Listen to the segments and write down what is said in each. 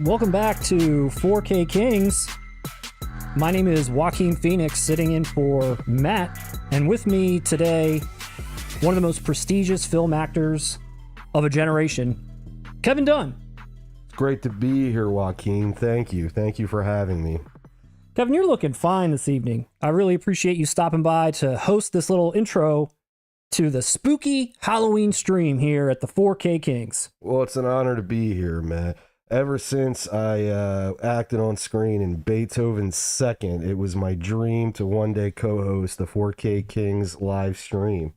Welcome back to 4K Kings. My name is Joaquin Phoenix, sitting in for Matt, and with me today, one of the most prestigious film actors of a generation, Kevin Dunn. It's great to be here, Joaquin. Thank you. Thank you for having me. Kevin, you're looking fine this evening. I really appreciate you stopping by to host this little intro to the spooky Halloween stream here at the 4K Kings. Well, it's an honor to be here, man. Ever since I acted on screen in Beethoven's Second, it was my dream to one day co-host the 4K Kings live stream.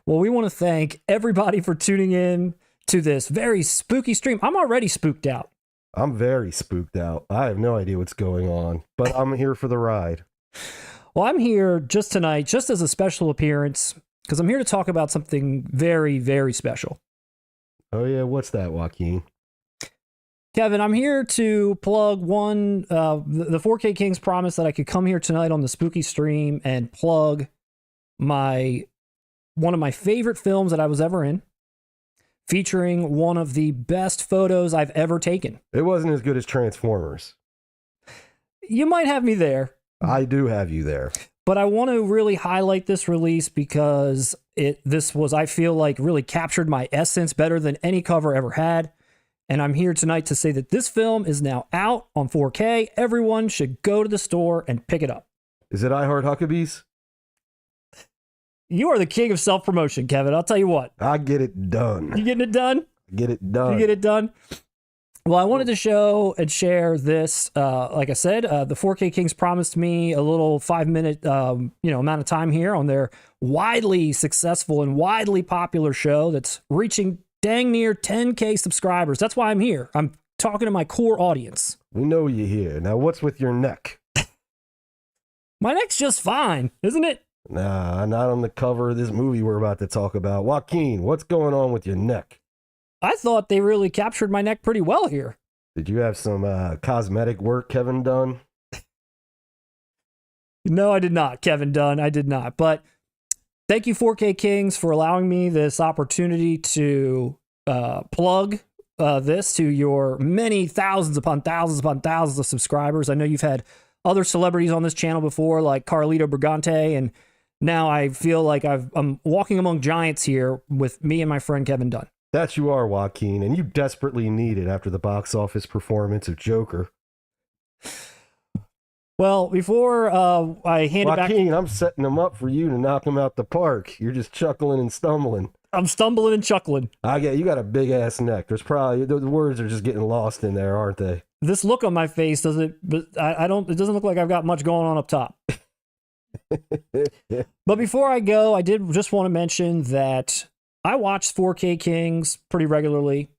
Well, we want to thank everybody for tuning in to this very spooky stream. I'm already spooked out. I'm very spooked out. I have no idea what's going on, but I'm here for the ride. Well, I'm here just tonight, just as a special appearance, because I'm here to talk about something very, very special. Oh, yeah? What's that, Joaquin? Kevin, I'm here to plug one. The 4K Kings promised that I could come here tonight on the spooky stream and plug one of my favorite films that I was ever in, featuring one of the best photos I've ever taken. It wasn't as good as Transformers. You might have me there. I do have you there. But I want to really highlight this release because I feel like really captured my essence better than any cover ever had. And I'm here tonight to say that this film is now out on 4K. Everyone should go to the store and pick it up. Is it I Heart Huckabees? You are the king of self-promotion, Kevin. I'll tell you what. I get it done. You getting it done? Get it done. You get it done? Well, I wanted to show and share this. Like I said, the 4K Kings promised me a little 5-minute amount of time here on their widely successful and widely popular show that's reaching dang near 10K subscribers. That's why I'm here. I'm talking to my core audience. We know you're here. Now, what's with your neck? My neck's just fine, isn't it? Nah, not on the cover of this movie we're about to talk about. Joaquin, what's going on with your neck? I thought they really captured my neck pretty well here. Did you have some cosmetic work, Kevin Dunn? No, I did not, Kevin Dunn. I did not. But thank you, 4K Kings, for allowing me this opportunity to plug this to your many thousands upon thousands of subscribers. I know you've had other celebrities on this channel before, like Carlito Brigante, and now I feel like I'm walking among giants here with me and my friend Kevin Dunn. That you are, Joaquin, and you desperately need it after the box office performance of Joker. Well, before I hand it back... Joaquin, I'm setting them up for you to knock them out the park. You're just chuckling and stumbling. I'm stumbling and chuckling. You got a big-ass neck. There's probably... The words are just getting lost in there, aren't they? This look on my face doesn't... But it doesn't look like I've got much going on up top. But before I go, I did just want to mention that I watch 4K Kings pretty regularly.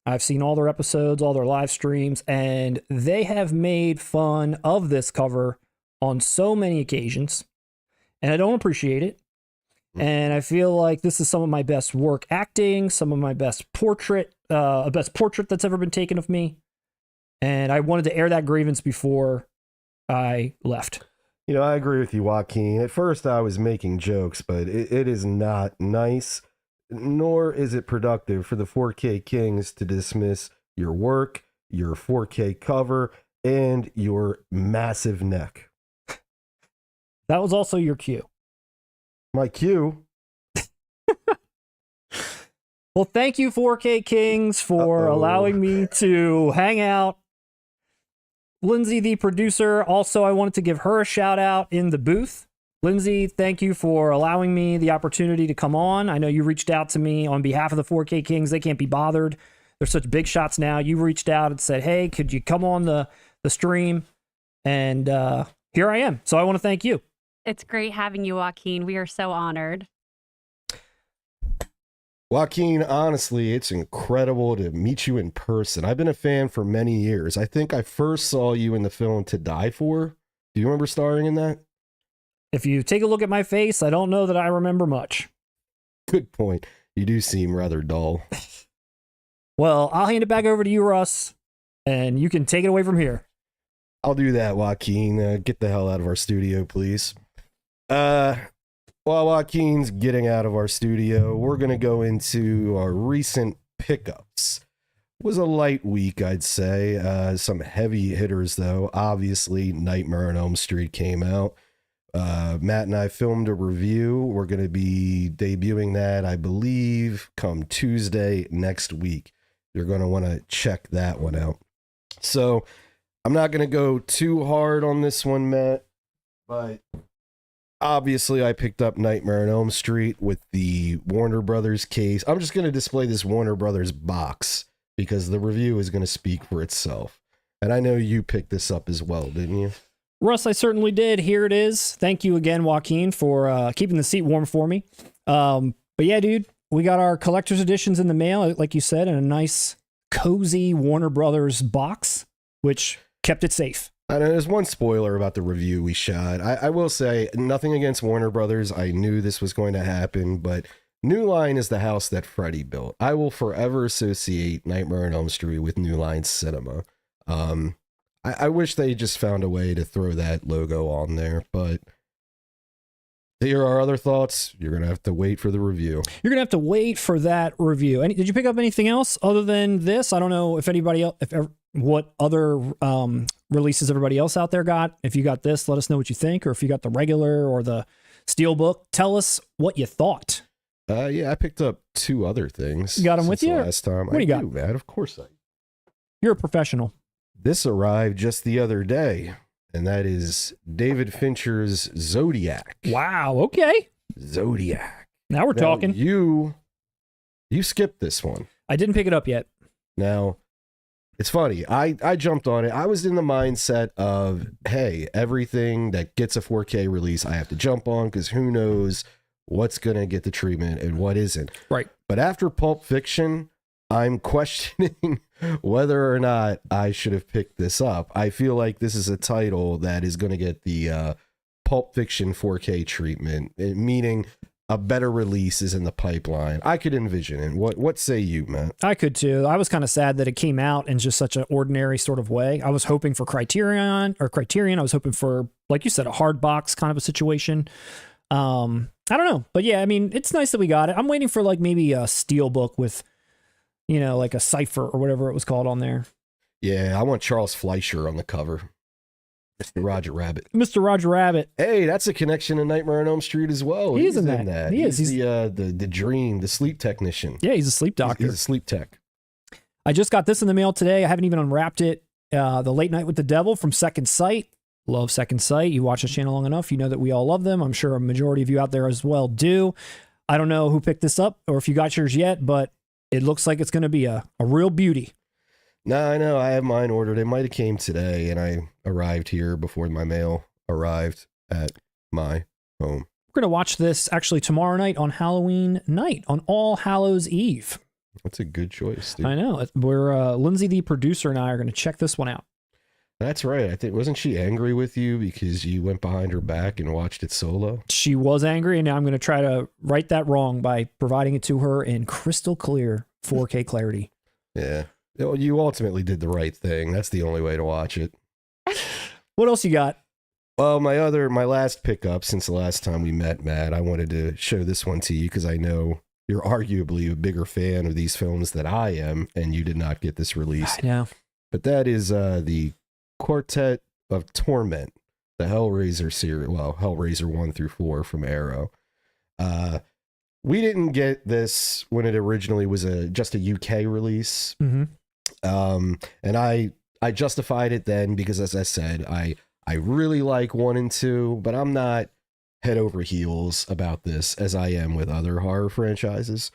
I've seen all their episodes, all their live streams, and they have made fun of this cover on so many occasions, and I don't appreciate it. And I feel like this is some of my best work acting, some of my best portrait that's ever been taken of me. And I wanted to air that grievance before I left. You know, I agree with you, Joaquin. At first, I was making jokes, but it is not nice, nor is it productive for the 4K Kings to dismiss your work, your 4K cover, and your massive neck. That was also your cue. My cue? Well, thank you, 4K Kings, for allowing me to hang out. Lindsay, the producer, also, I wanted to give her a shout out in the booth. Lindsay, thank you for allowing me the opportunity to come on. I know you reached out to me on behalf of the 4K Kings. They can't be bothered. They're such big shots now. You reached out and said, hey, could you come on the stream? And here I am. So I want to thank you. It's great having you, Joaquin. We are so honored. Joaquin, honestly, it's incredible to meet you in person. I've been a fan for many years. I think I first saw you in the film To Die For. Do you remember starring in that? If you take a look at my face, I don't know that I remember much. Good point. You do seem rather dull. Well, I'll hand it back over to you, Russ, and you can take it away from here. I'll do that, Joaquin. Get the hell out of our studio, please. While Joaquin's getting out of our studio, we're going to go into our recent pickups. Was a light week, I'd say. Some heavy hitters, though. Obviously, Nightmare on Elm Street came out. Matt and I filmed a review. We're going to be debuting that, I believe, come Tuesday next week. You're going to want to check that one out. So I'm not going to go too hard on this one, Matt, but obviously I picked up Nightmare on Elm Street with the Warner Brothers case. I'm just going to display this Warner Brothers box because the review is going to speak for itself. And I know you picked this up as well, didn't you? Russ, I certainly did. Here it is. Thank you again, Joaquin, for keeping the seat warm for me. But yeah, dude, we got our collector's editions in the mail, like you said, in a nice, cozy Warner Brothers box, which kept it safe. And there's one spoiler about the review we shot. I will say, nothing against Warner Brothers. I knew this was going to happen, but New Line is the house that Freddy built. I will forever associate Nightmare on Elm Street with New Line Cinema. I wish they just found a way to throw that logo on there, but here are other thoughts. You're going to have to wait for the review. You're going to have to wait for that review. Did you pick up anything else other than this? I don't know if anybody else, what other releases everybody else out there got. If you got this, let us know what you think, or if you got the regular or the Steelbook, tell us what you thought. Yeah, I picked up 2 other things. You got them with you? Last time. What do you got? Man, of course You're a professional. This arrived just the other day, and that is David Fincher's Zodiac. Wow, okay. Zodiac. Now we're talking. You skipped this one. I didn't pick it up yet. Now, it's funny. I jumped on it. I was in the mindset of, hey, everything that gets a 4K release, I have to jump on because who knows what's going to get the treatment and what isn't. Right. But after Pulp Fiction, I'm questioning whether or not I should have picked this up. I feel like this is a title that is going to get the Pulp Fiction 4K treatment, meaning a better release is in the pipeline. I could envision it. What say you, Matt? I could too. I was kind of sad that it came out in just such an ordinary sort of way. I was hoping for Criterion. I was hoping for, like you said, a hard box kind of a situation. I don't know. But yeah, I mean, it's nice that we got it. I'm waiting for like maybe a Steelbook with, you know, like a cipher or whatever it was called on there. Yeah, I want Charles Fleischer on the cover. Mr. Roger Rabbit. Mr. Roger Rabbit. Hey, that's a connection to Nightmare on Elm Street as well. He's in that. He is. He's the dream, the sleep technician. Yeah, he's a sleep doctor. He's a sleep tech. I just got this in the mail today. I haven't even unwrapped it. The Late Night with the Devil from Second Sight. Love Second Sight. You watch this channel long enough, you know that we all love them. I'm sure a majority of you out there as well do. I don't know who picked this up or if you got yours yet, but it looks like it's going to be a real beauty. No, I know. I have mine ordered. It might have came today, and I arrived here before my mail arrived at my home. We're going to watch this actually tomorrow night on Halloween night, on All Hallows Eve. That's a good choice, dude. I know. We're Lindsay, the producer, and I are going to check this one out. That's right. I think, wasn't she angry with you because you went behind her back and watched it solo? She was angry, and now I'm going to try to right that wrong by providing it to her in crystal clear 4K clarity. Yeah. You ultimately did the right thing. That's the only way to watch it. What else you got? Well, my last pickup since the last time we met, Matt, I wanted to show this one to you because I know you're arguably a bigger fan of these films than I am, and you did not get this release. I know. But that is the Quartet of Torment, the Hellraiser series, well, Hellraiser 1 through 4 from Arrow. We didn't get this when it originally was just a UK release. Mm-hmm. And I justified it then because, as I said, I really like 1 and 2, but I'm not head over heels about this as I am with other horror franchises.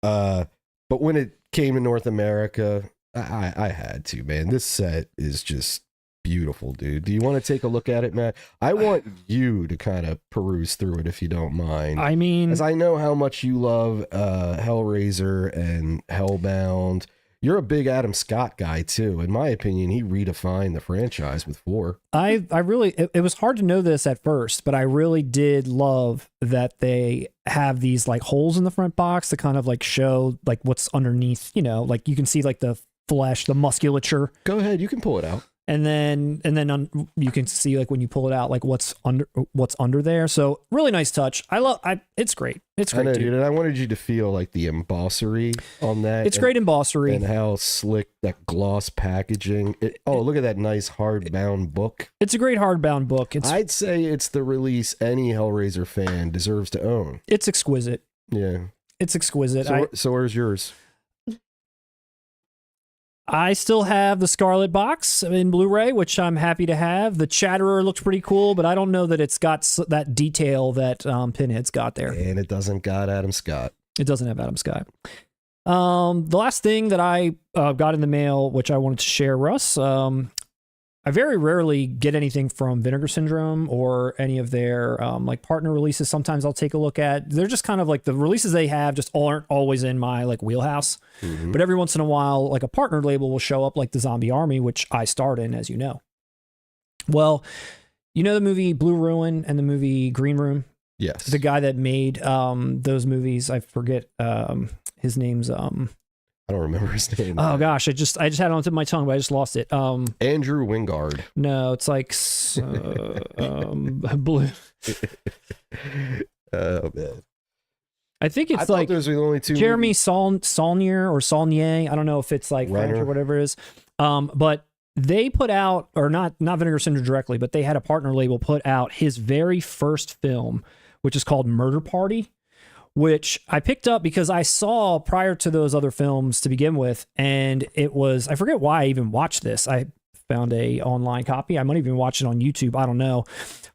But when it came to North America, I had to, man. This set is just beautiful, dude. Do you want to take a look at it, Matt? I want you to kind of peruse through it if you don't mind. I mean, as I know how much you love Hellraiser and Hellbound. You're a big Adam Scott guy too. In my opinion, he redefined the franchise with 4. I really, it was hard to know this at first, but I really did love that they have these like holes in the front box to kind of like show like what's underneath, you know, like you can see like the flesh, the musculature. Go ahead, you can pull it out. And then you can see like when you pull it out, like what's under there. So really nice touch. It's great. It's great, I know, dude. And I wanted you to feel like the embossery on that. It's great embossery. And how slick that gloss packaging. Look at that nice hardbound book. It's a great hardbound book. I'd say it's the release any Hellraiser fan deserves to own. It's exquisite. Yeah. It's exquisite. So where's yours? I still have the Scarlet box in Blu-ray, which I'm happy to have. The Chatterer looks pretty cool, but I don't know that it's got that detail that Pinhead's got there. And it doesn't got Adam Scott. It doesn't have Adam Scott. The last thing that I got in the mail, which I wanted to share, Russ, I very rarely get anything from Vinegar Syndrome or any of their like partner releases. Sometimes I'll take a look at. They're just kind of like the releases they have just aren't always in my like wheelhouse. Mm-hmm. But every once in a while, like a partner label will show up, like the Zombie Army, which I starred in, as you know. Well, you know the movie Blue Ruin and the movie Green Room? Yes. The guy that made those movies, I forget his name's I don't remember his name. Oh gosh, I just had it on the tip of my tongue, but I just lost it. Andrew Wingard. No, it's like blue. Oh man. I think it's like those were the only two. Jeremy Saulnier or Saulnier. I don't know if it's like French or whatever it is. But they put out, or not Vinegar Syndrome directly, but they had a partner label put out his very first film, which is called Murder Party, which I picked up because I saw prior to those other films to begin with. And it was, I forget why I even watched this. I found a online copy. I might even watch it on YouTube. I don't know.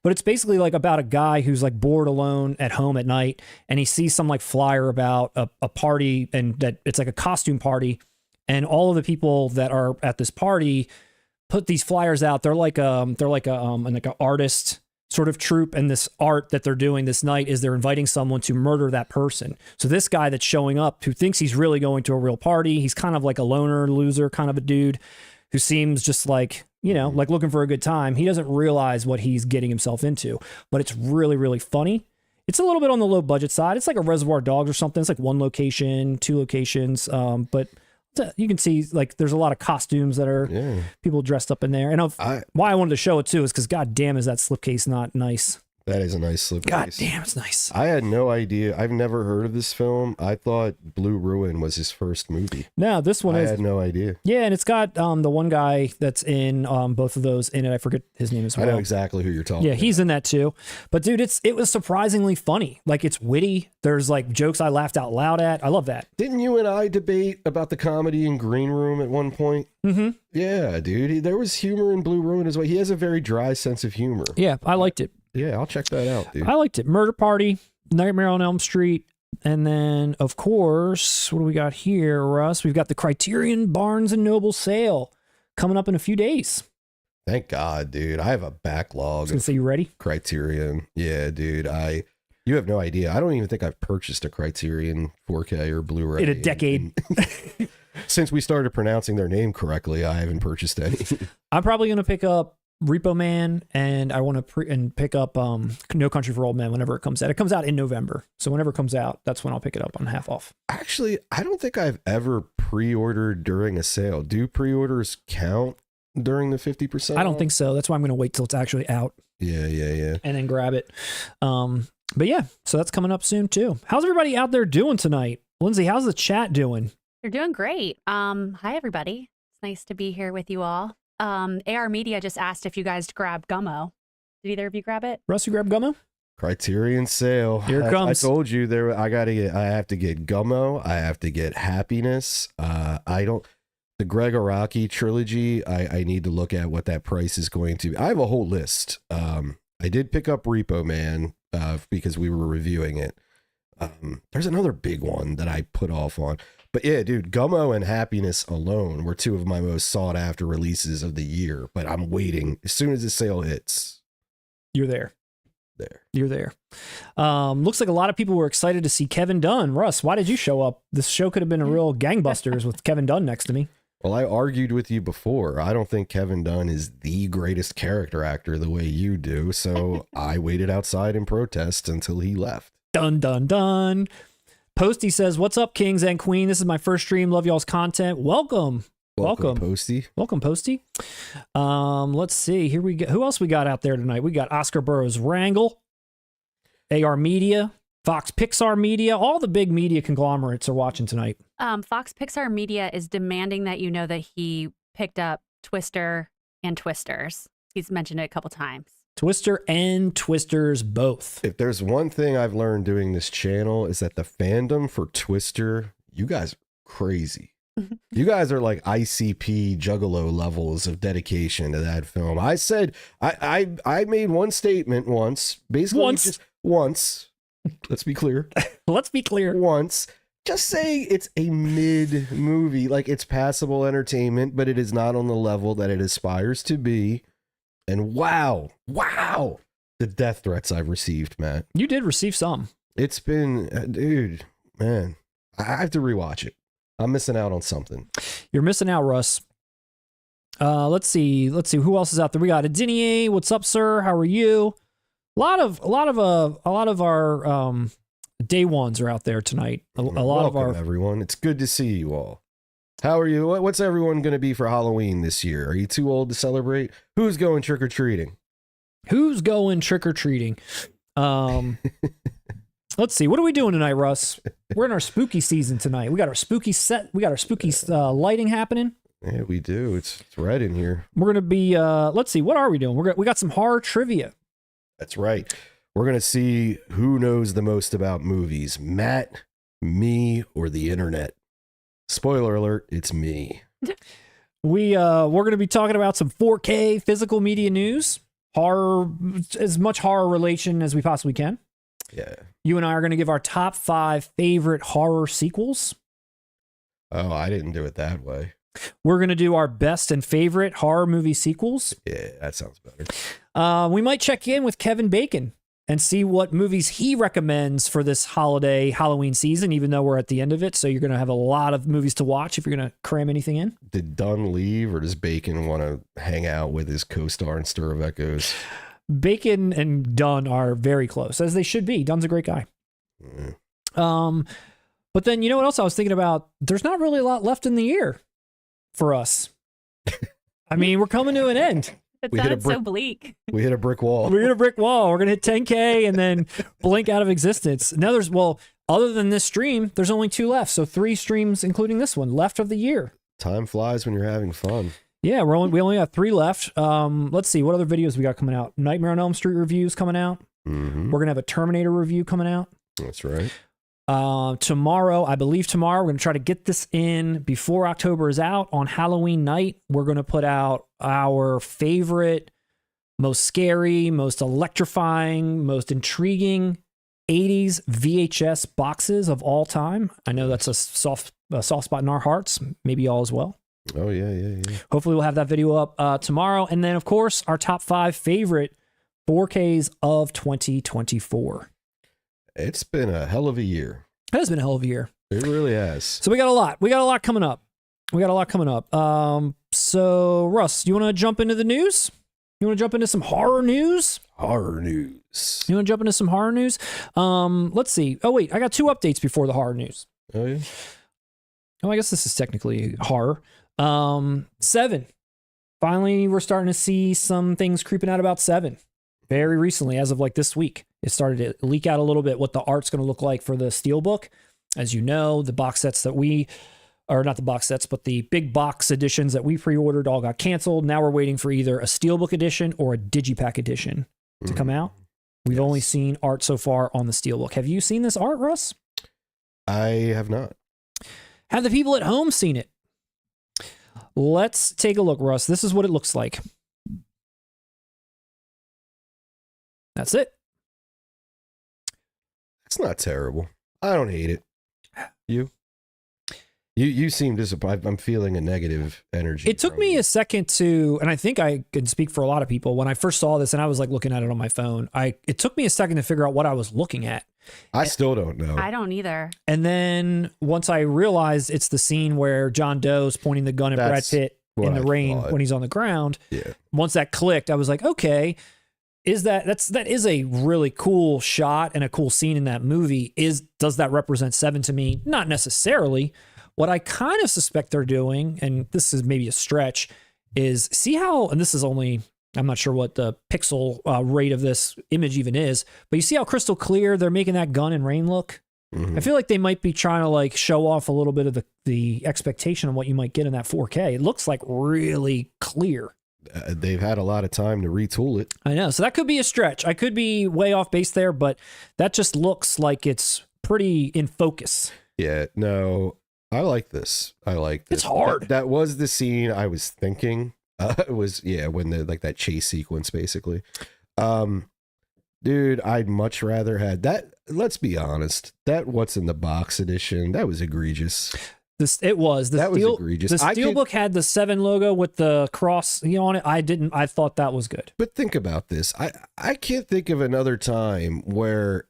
But it's basically like about a guy who's like bored alone at home at night. And he sees some like flyer about a party, and that it's like a costume party. And all of the people that are at this party put these flyers out. They're like an artist sort of troupe, and this art that they're doing this night is they're inviting someone to murder that person. So this guy that's showing up, who thinks he's really going to a real party, he's kind of like a loner, loser kind of a dude who seems just like, you know, like looking for a good time. He doesn't realize what he's getting himself into, but it's really, really funny. It's a little bit on the low budget side. It's like a Reservoir Dogs or something. It's like one location, two locations, but you can see like there's a lot of costumes that are people dressed up in there. And why I wanted to show it too is because god damn is that slipcase not nice. That is a nice slipcase. God damn, it's nice. I had no idea. I've never heard of this film. I thought Blue Ruin was his first movie. No, this one I had no idea. Yeah, and it's got the one guy that's in both of those in it. I forget his name as well. I know exactly who you're talking about. Yeah, he's in that too. But dude, it was surprisingly funny. Like, it's witty. There's like jokes I laughed out loud at. I love that. Didn't you and I debate about the comedy in Green Room at one point? Mm-hmm. Yeah, dude. There was humor in Blue Ruin as well. He has a very dry sense of humor. Yeah, I liked it. Yeah, I'll check that out, dude. I liked it. Murder Party, Nightmare on Elm Street, and then, of course, what do we got here, Russ? We've got the Criterion Barnes & Noble sale coming up in a few days. Thank God, dude. I have a backlog. I was going to say, you ready? Criterion. Yeah, dude. You have no idea. I don't even think I've purchased a Criterion 4K or Blu-ray in a decade. Since we started pronouncing their name correctly, I haven't purchased any. I'm probably going to pick up Repo Man, and I want to pick up No Country for Old Men whenever it comes out. It comes out in November, so whenever it comes out, that's when I'll pick it up on half off. Actually, I don't think I've ever pre-ordered during a sale. Do pre-orders count during the 50%? I don't think so. That's why I'm going to wait till it's actually out. Yeah. And then grab it. But yeah, so that's coming up soon too. How's everybody out there doing tonight? Lindsay, how's the chat doing? They're doing great. Hi, everybody. It's nice to be here with you all. AR Media just asked if you guys grab Gummo. Did either of you grab it? Russ, you grab Gummo? Criterion sale. Here it comes. I told you I have to get Gummo. I have to get Happiness. The Greg Araki trilogy. I need to look at what that price is going to be. I have a whole list. I did pick up Repo Man because we were reviewing it. There's another big one that I put off on. But yeah, dude, Gummo and Happiness alone were two of my most sought after releases of the year. But I'm waiting. As soon as the sale hits, you're there. You're there. Looks like a lot of people were excited to see Kevin Dunn. Russ, why did you show up? This show could have been a real gangbusters with Kevin Dunn next to me. Well, I argued with you before. I don't think Kevin Dunn is the greatest character actor the way you do. So I waited outside in protest until he left. Dun, dun, dun. Posty says, "What's up, kings and queen? This is my first stream. Love y'all's content. Welcome." Welcome. Posty. Welcome, Posty. Let's see. Here we go. Who else we got out there tonight? We got Oscar Burroughs Wrangle, AR Media, Fox Pixar Media. All the big media conglomerates are watching tonight. Fox Pixar Media is demanding that you know that he picked up Twister and Twisters. He's mentioned it a couple times. Twister and Twisters both. If there's one thing I've learned doing this channel is that the fandom for Twister, you guys are crazy. You guys are like ICP Juggalo levels of dedication to that film. I said, I made one statement once, basically just once. Let's be clear. Let's be clear. Once. Just saying it's a mid movie, like it's passable entertainment, but it is not on the level that it aspires to be. And wow, the death threats I've received, Matt. You did receive some. It's been, dude, man, I have to rewatch it. I'm missing out on something. You're missing out, Russ. Let's see who else is out there. We got Adinier. What's up, sir? How are you? A lot of our day ones are out there tonight. A lot Welcome, of our everyone. It's good to see you all. How are you? What's everyone going to be for Halloween this year? Are you too old to celebrate? Who's going trick or treating? Who's going trick or treating? Let's see. What are we doing tonight, Russ? We're in our spooky season tonight. We got our spooky set. We got our spooky lighting happening. Yeah, we do. It's red in here. We're going to be, let's see. What are we doing? We got some horror trivia. That's right. We're going to see who knows the most about movies. Matt, me, or the internet. Spoiler alert, it's me. We're going to be talking about some 4K physical media news. Horror, as much horror relation as we possibly can. Yeah. You and I are going to give our top 5 favorite horror sequels. Oh, I didn't do it that way. We're going to do our best and favorite horror movie sequels. Yeah, that sounds better. We might check in with Kevin Bacon and see what movies he recommends for this holiday Halloween season, even though we're at the end of it. So you're going to have a lot of movies to watch if you're going to cram anything in. Did Dunn leave, or does Bacon want to hang out with his co-star in Stir of Echoes? Bacon and Dunn are very close, as they should be. Dunn's a great guy. But then, you know what else I was thinking about? There's not really a lot left in the year for us. I mean, we're coming to an end. It sounded so bleak. We hit a brick wall. We hit a brick wall. We're going to hit 10K and then blink out of existence. Now other than this stream, there's only 2 left. So 3 streams, including this one, left of the year. Time flies when you're having fun. Yeah, we only have 3 left. Let's see, what other videos we got coming out? Nightmare on Elm Street reviews coming out. Mm-hmm. We're going to have a Terminator review coming out. That's right. Tomorrow, we're going to try to get this in before October is out. On Halloween night, we're going to put out our favorite, most scary, most electrifying, most intriguing 80s VHS boxes of all time. I know that's a soft spot in our hearts, maybe y'all as well. Oh, yeah. Hopefully we'll have that video up tomorrow. And then, of course, our top 5 favorite 4Ks of 2024. It's been a hell of a year. It has been a hell of a year. It really has. So we got a lot. We got a lot coming up. So, Russ, you want to jump into the news? You want to jump into some horror news? Horror news. You want to jump into some horror news? Let's see. Oh, wait. I got 2 updates before the horror news. Oh, yeah? Oh, I guess this is technically horror. 7. Finally, we're starting to see some things creeping out about 7. Very recently, as of like this week, it started to leak out a little bit what the art's going to look like for the Steelbook. As you know, the box sets that not the box sets, but the big box editions that we pre-ordered all got canceled. Now we're waiting for either a Steelbook edition or a Digipack edition to come out. We've only seen art so far on the Steelbook. Have you seen this art, Russ? I have not. Have the people at home seen it? Let's take a look, Russ. This is what it looks like. That's it. It's not terrible. I don't hate it. You seem disappointed. I'm feeling a negative energy. It took me a second to, and I think I can speak for a lot of people, when I first saw this and I was like looking at it on my phone, it took me a second to figure out what I was looking at. I still don't know. I don't either. And then once I realized it's the scene where John Doe's pointing the gun at Brad Pitt in the rain when he's on the ground. Yeah. Once that clicked, I was like, okay, that is a really cool shot and a cool scene in that movie. Does that represent 7 to me? Not necessarily. What I kind of suspect they're doing, and this is maybe a stretch, is see how, and this is only, I'm not sure what the pixel rate of this image even is, but you see how crystal clear they're making that gun and rain look? Mhm. I feel like they might be trying to like show off a little bit of the expectation of what you might get in that 4K. It looks like really clear. They've had a lot of time to retool it. I know. So that could be a stretch. I could be way off base there, but that just looks like it's pretty in focus. Yeah, no, I like this. I like this. It's hard. That was the scene I was thinking. It was, yeah, when the like that chase sequence basically. Dude, I'd much rather had that. Let's be honest. That What's in the Box edition, that was egregious. It was. That was egregious. The Steelbook had the 7 logo with the cross on it. I thought that was good. But think about this. I can't think of another time where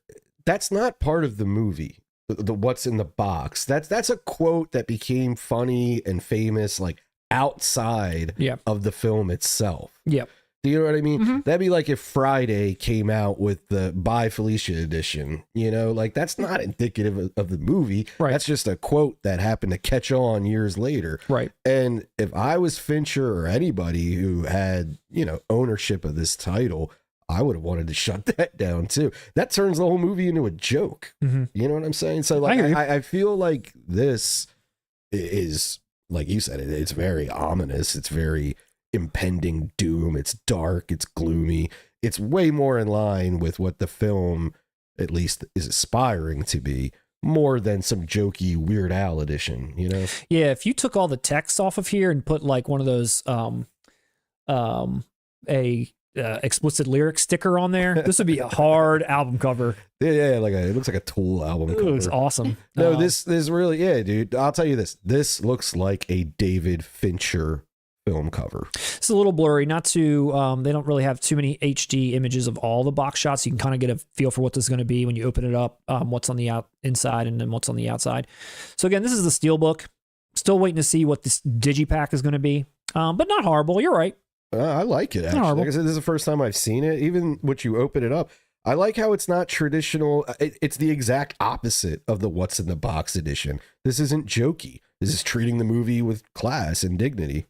that's not part of the movie. The What's in the Box. That's a quote that became funny and famous like outside of the film itself. Yep. Do you know what I mean? Mm-hmm. That'd be like if Friday came out with the Bye Felicia edition, you know, like that's not indicative of the movie. Right. That's just a quote that happened to catch on years later. Right. And if I was Fincher or anybody who had, you know, ownership of this title, I would have wanted to shut that down too. That turns the whole movie into a joke. Mm-hmm. You know what I'm saying? So like, I feel like this is, like you said, it's very ominous. It's very impending doom. It's dark. It's gloomy. It's way more in line with what the film at least is aspiring to be, more than some jokey Weird Al edition, you know? Yeah, if you took all the text off of here and put like one of those explicit lyric sticker on there, this would be a hard album cover. Yeah, like it looks like a Tool album cover. It's awesome. No, this really, yeah, dude. I'll tell you this. This looks like a David Fincher film cover. It's a little blurry, not too, they don't really have too many HD images of all the box shots. You can kind of get a feel for what this is going to be when you open it up, what's on the inside and then what's on the outside. So again, this is the Steelbook. Still waiting to see what this digipack is going to be, but not horrible. You're right. I like it, actually. Like I said, this is the first time I've seen it. Even when you open it up, I like how it's not traditional. It's the exact opposite of the What's in the Box edition. This isn't jokey. This is treating the movie with class and dignity.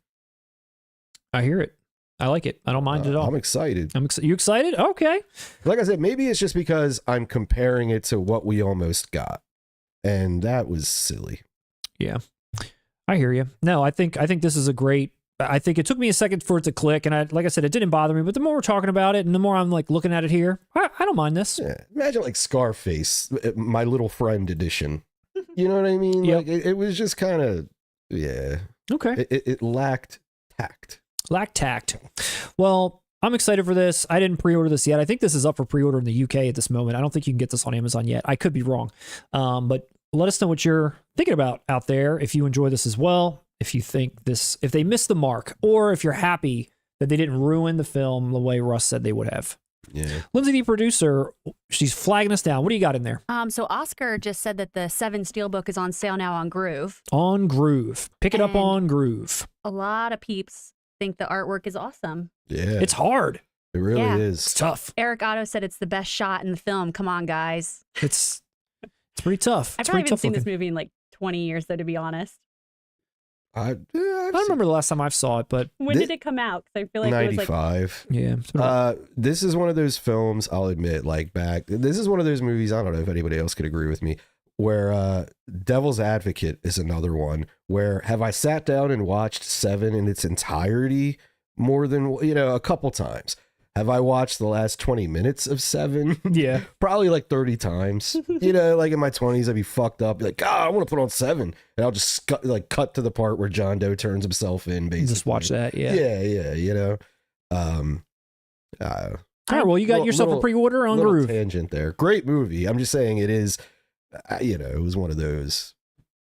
I hear it. I like it. I don't mind it at all. I'm excited. You excited? Okay. Like I said, maybe it's just because I'm comparing it to what we almost got, and that was silly. Yeah, I hear you. No, I think this is a great. I think it took me a second for it to click, and like I said, it didn't bother me. But the more we're talking about it, and the more I'm like looking at it here, I don't mind this. Yeah. Imagine like Scarface, My Little Friend edition. You know what I mean? Yep. Like it was just kind of, yeah. Okay. It lacked tact. Lack tact. Well, I'm excited for this. I didn't pre-order this yet. I think this is up for pre-order in the UK at this moment. I don't think you can get this on Amazon yet. I could be wrong. But let us know what you're thinking about out there. If you enjoy this as well, if you think if they missed the mark, or if you're happy that they didn't ruin the film the way Russ said they would have. Yeah. Lindsay, the producer, she's flagging us down. What do you got in there? So Oscar just said that the 7 Steelbook is on sale now on Groove. On Groove. Pick it up on Groove. A lot of peeps think the artwork is awesome. Yeah. It's hard. It really is. It's tough. Eric Otto said it's the best shot in the film. Come on, guys. It's pretty tough. I've probably haven't seen this movie in like 20 years, though, to be honest. I don't remember the last time I saw it, but when did it come out? Because I feel like 95. It was like, This is one of those films, I'll admit, like this is one of those movies, I don't know if anybody else could agree with me, where Devil's Advocate is another one where have I sat down and watched 7 in its entirety more than, a couple times. Have I watched the last 20 minutes of 7? Yeah. Probably like 30 times. Like in my 20s, I'd be fucked up. Be like, I want to put on 7. And I'll just cut to the part where John Doe turns himself in, basically. Just watch that, yeah. Yeah, all right, well, you got yourself a pre-order on Groove. Tangent there. Great movie. I'm just saying it is, it was one of those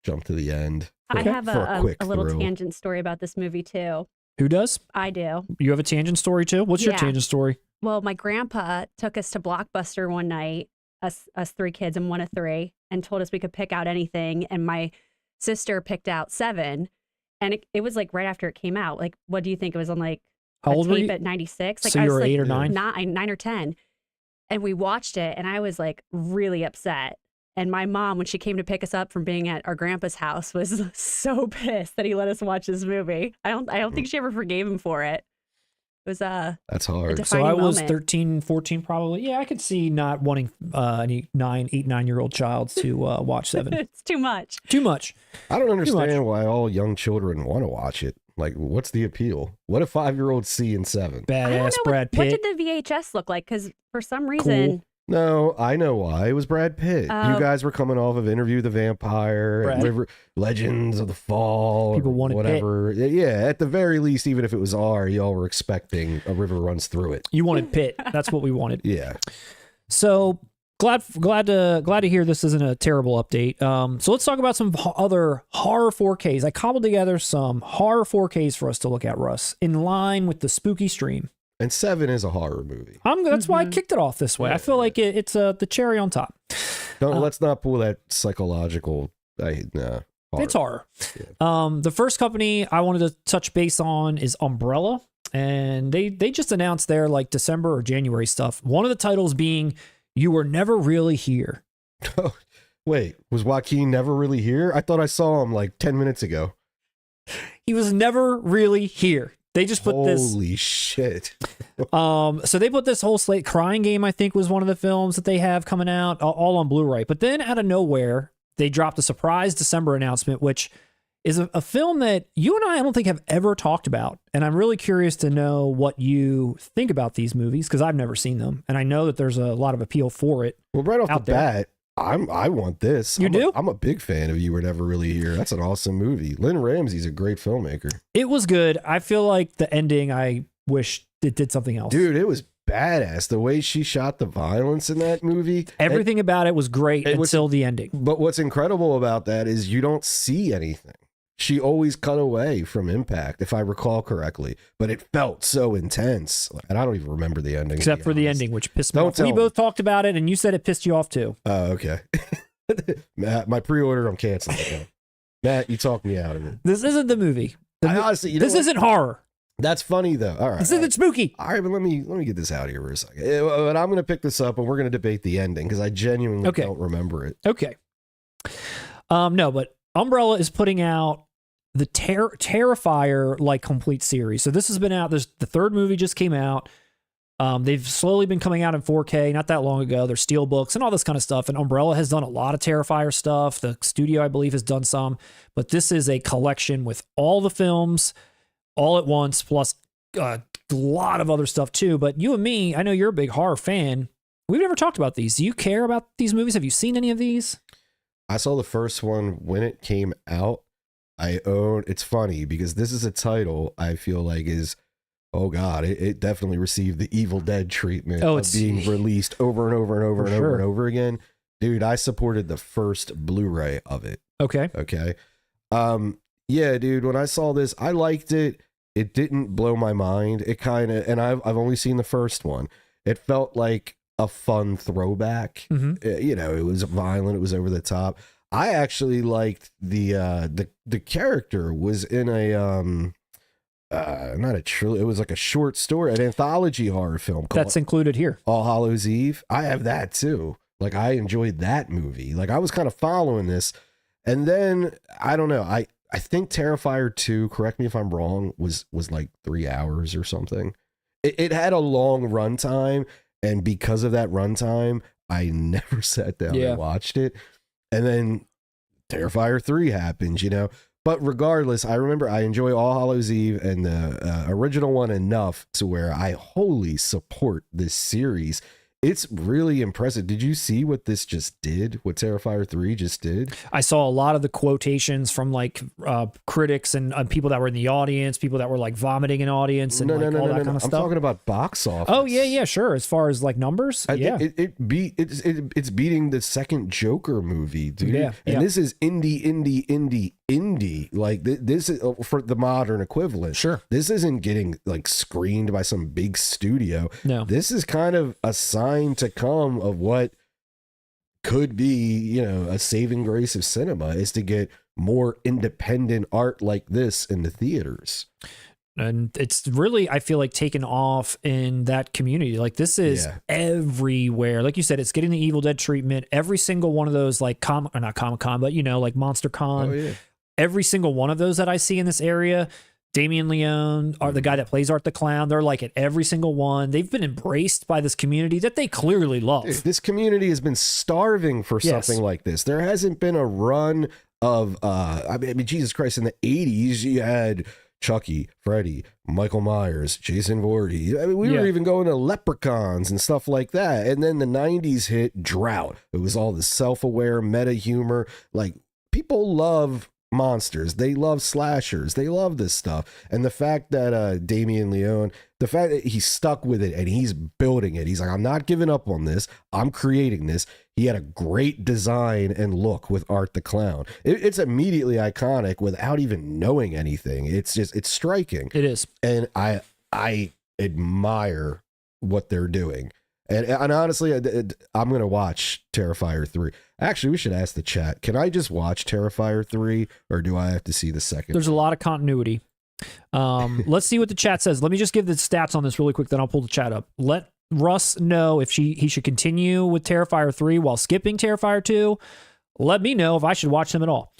jump to the end. I have a little thrill. tangent story about this movie, too. Who does? I do. You have a tangent story, too? What's your tangent story? Well, my grandpa took us to Blockbuster one night, us 3 kids and 1 of 3, and told us we could pick out anything. And my sister picked out 7. And it was like right after it came out. Like, what do you think? It was on like How old were tape you? at 96. Like, So I you was were like 8 or 9? 9 or 10. And we watched it, and I was like really upset And my mom, when she came to pick us up from being at our grandpa's house, was so pissed that he let us watch this movie. I don't think she ever forgave him for it. It was that's hard. So I was moment. 13, 14 probably. Yeah, I could see not wanting any 9-year-old child to watch Seven. It's too much. Too much. I don't understand why all young children want to watch it. Like, what's the appeal? What if 5-year-olds see in Seven? I don't Badass know Brad what Pitt. did the VHS look like? Because for some reason, No, I know why. It was Brad Pitt. Oh. You guys were coming off of Interview the Vampire, and Brad. Legends of the Fall, People or wanted whatever. Yeah, at the very least, even if it was R, y'all were expecting a river runs through it. You wanted Pitt. That's what we wanted. Yeah. So glad to hear this isn't a terrible update. So let's talk about some other horror 4Ks. I cobbled together some horror 4Ks for us to look at, Russ, in line with the spooky stream. And Seven is a horror movie. That's why I kicked it off this way. I feel like it's the cherry on top. Let's not pull that psychological. Horror. It's horror. Yeah. The first company I wanted to touch base on is Umbrella, and they just announced their like December or January stuff. One of the titles being "You Were Never Really Here." Wait, was Joaquin never really here? I thought I saw him like 10 minutes ago. He was never really here. They just put this. Holy shit. So they put this whole slate. Crying Game, I think, was one of the films that they have coming out, all on Blu-ray. But then out of nowhere, they dropped a surprise December announcement, which is a film that you and I don't think have ever talked about. And I'm really curious to know what you think about these movies, because I've never seen them. And I know that there's a lot of appeal for it. Well, right off the out there. bat, I want this. I'm a big fan of You Were Never Really Here. That's an awesome movie. Lynn Ramsey's a great filmmaker. It was good. I feel like the ending, I wish it did something else. Dude, it was badass. The way she shot the violence in that movie. Everything about it was great until the ending. But what's incredible about that is you don't see anything. She always cut away from impact, if I recall correctly. But it felt so intense. And I don't even remember the ending. Except for the ending, which pissed me Don't off. tell We me. both talked about it, and you said it pissed you off too. Oh, okay. Matt, my pre-order, I'm canceling it now. Matt, you talked me out of it. This isn't the movie. Honestly, This isn't horror. That's funny though. All right. This isn't spooky. All right, but let me get this out of here for a second. But I'm going to pick this up and we're going to debate the ending because I genuinely don't remember it. Okay. No, but Umbrella is putting out the Terrifier like complete series. So this has been out. The third movie just came out. They've slowly been coming out in 4K not that long ago. There's steelbooks and all this kind of stuff. And Umbrella has done a lot of Terrifier stuff. The studio, I believe, has done some. But this is a collection with all the films all at once, plus a lot of other stuff too. But you and me, I know you're a big horror fan. We've never talked about these. Do you care about these movies? Have you seen any of these? I saw the first one when it came out. It's funny because this is a title I feel like is, oh God, it definitely received the Evil Dead treatment of being released over and over and over and over and over again. Dude, I supported the first Blu-ray of it. Okay. Yeah, dude, when I saw this, I liked it. It didn't blow my mind. It kind of, and I've only seen the first one. It felt like a fun throwback. You know, it was violent. It was over the top. I actually liked the character was in a not a trilogy. It was like a short story, an anthology horror film called That's included here. All Hallows Eve. I have that too. Like I enjoyed that movie. Like I was kind of following this, and then I don't know. I think Terrifier 2, correct me if I'm wrong, was like 3 hours or something. It had a long runtime, and because of that runtime, I never sat down and watched it. And then Terrifier 3 happens, you know. But regardless, I remember I enjoy All Hallows Eve and the original one enough to where I wholly support this series. It's really impressive. Did you see what this just did? What Terrifier 3 just did? I saw a lot of the quotations from like critics and people that were in the audience, people that were like vomiting in audience and all that kind of I'm stuff. talking about box office. Oh yeah, sure. As far as like numbers, it's beating the second Joker movie, dude. Yeah, and this is indie. Like this is for the modern equivalent. Sure, this isn't getting like screened by some big studio. No, this is kind of a sign to come of what could be, you know, a saving grace of cinema is to get more independent art like this in the theaters. And it's really, I feel like, taken off in that community. Like, this is everywhere. Like you said, it's getting the Evil Dead treatment. Every single one of those, like, not Comic-Con, but, you know, like Monster Con. Every single one of those that I see in this area, Damien Leone, or the guy that plays Art the Clown, they're like at every single one. They've been embraced by this community that they clearly love. Dude, this community has been starving for something like this. There hasn't been a run of, I mean, Jesus Christ, in the 80s, you had Chucky, Freddy, Michael Myers, Jason Voorhees. I mean, we were even going to Leprechauns and stuff like that. And then the 90s hit drought. It was all the self-aware meta humor. Like, people love monsters. They love slashers. They love this stuff. And the fact that Damien Leone, the fact that he's stuck with it and he's building it. He's like, I'm not giving up on this. I'm creating this. He had a great design and look with Art the Clown. It's immediately iconic without even knowing anything. It's just, it's striking. It is. And I admire what they're doing. And honestly, I'm going to watch Terrifier 3. Actually, we should ask the chat. Can I just watch Terrifier 3 or do I have to see the second? There's a lot of continuity. Let's see what the chat says. Let me just give the stats on this really quick, then I'll pull the chat up. Let Russ know if he should continue with Terrifier 3 while skipping Terrifier 2. Let me know if I should watch them at all.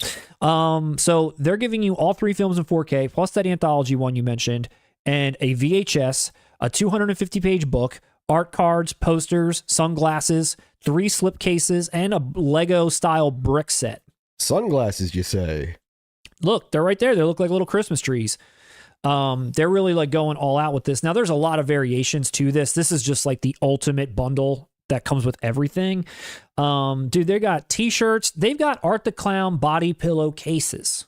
So they're giving you all 3 films in 4K, plus that anthology one you mentioned, and a VHS, a 250-page book, art cards, posters, sunglasses, 3 slipcases, and a Lego-style brick set. Sunglasses, you say? Look, they're right there. They look like little Christmas trees. They're really like going all out with this. Now, there's a lot of variations to this. This is just like the ultimate bundle that comes with everything. Dude, they got T-shirts. They've got Art the Clown body pillow cases.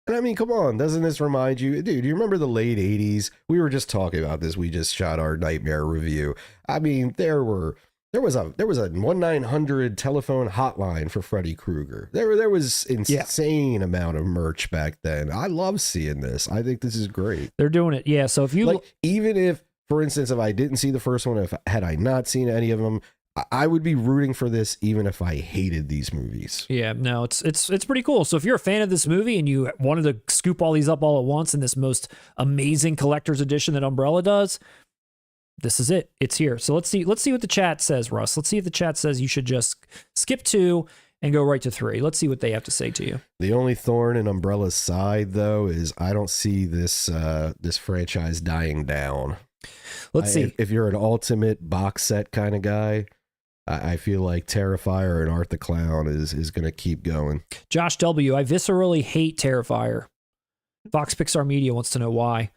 And I mean, come on, doesn't this remind you, dude, you remember the late 80s? We were just talking about this. We just shot our Nightmare review. I mean, there was a 1-900 telephone hotline for Freddy Krueger. There was insane amount of merch back then. I love seeing this. I think this is great. They're doing it. Yeah. So if you like, even if, for instance, if I didn't see the first one, had I not seen any of them, I would be rooting for this even if I hated these movies. Yeah, no, it's pretty cool. So if you're a fan of this movie and you wanted to scoop all these up all at once in this most amazing collector's edition that Umbrella does, this is it. It's here. So let's see what the chat says, Russ. Let's see if the chat says you should just skip 2 and go right to 3. Let's see what they have to say to you. The only thorn in Umbrella's side, though, is I don't see this this franchise dying down. Let's see. If you're an ultimate box set kind of guy, I feel like Terrifier and Art the Clown is going to keep going. Josh W., I viscerally hate Terrifier. Fox Pixar Media wants to know why.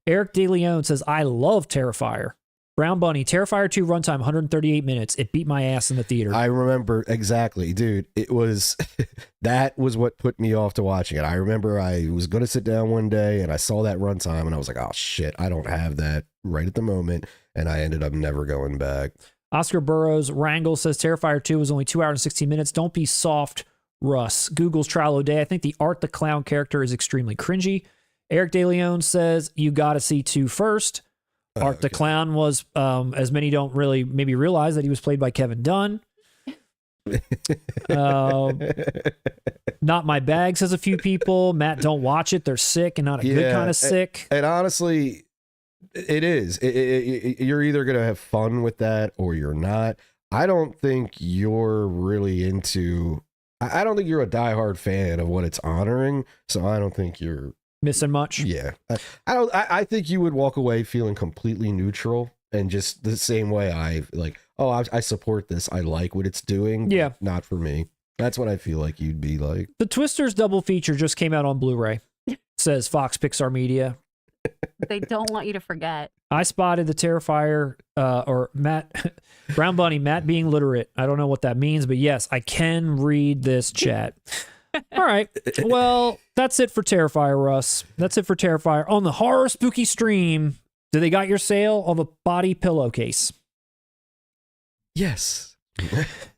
Eric De Leon says, I love Terrifier. Brown Bunny, Terrifier 2 runtime, 138 minutes. It beat my ass in the theater. I remember exactly, dude. It was, that was what put me off to watching it. I remember I was going to sit down one day and I saw that runtime and I was like, oh shit, I don't have that right at the moment. And I ended up never going back. Oscar Burroughs Wrangle says Terrifier 2 was only 2 hours and 16 minutes. Don't be soft, Russ. Google's Trilo Day. I think the Art the Clown character is extremely cringy. Eric De Leon says you got to see 2 first. Art the Clown was, as many don't really maybe realize, that he was played by Kevin Dunn. Not my bag, says a few people. Matt, don't watch it. They're sick and not a good kind of sick. And honestly, it is. You're either going to have fun with that or you're not. I don't think you're really into... I don't think you're a diehard fan of what it's honoring, so I don't think you're... missing much. Yeah. I think you would walk away feeling completely neutral and just the same way I support this. I like what it's doing. Yeah. Not for me. That's what I feel like you'd be like. The Twisters double feature just came out on Blu-ray, says Fox Pixar Media. They don't want you to forget. I spotted the Terrifier, or Matt, Brown Bunny, Matt being literate. I don't know what that means, but yes, I can read this chat. All right. Well, that's it for Terrifier, Russ. That's it for Terrifier. On the Horror Spooky stream, do they got your sale on the body pillowcase? Yes.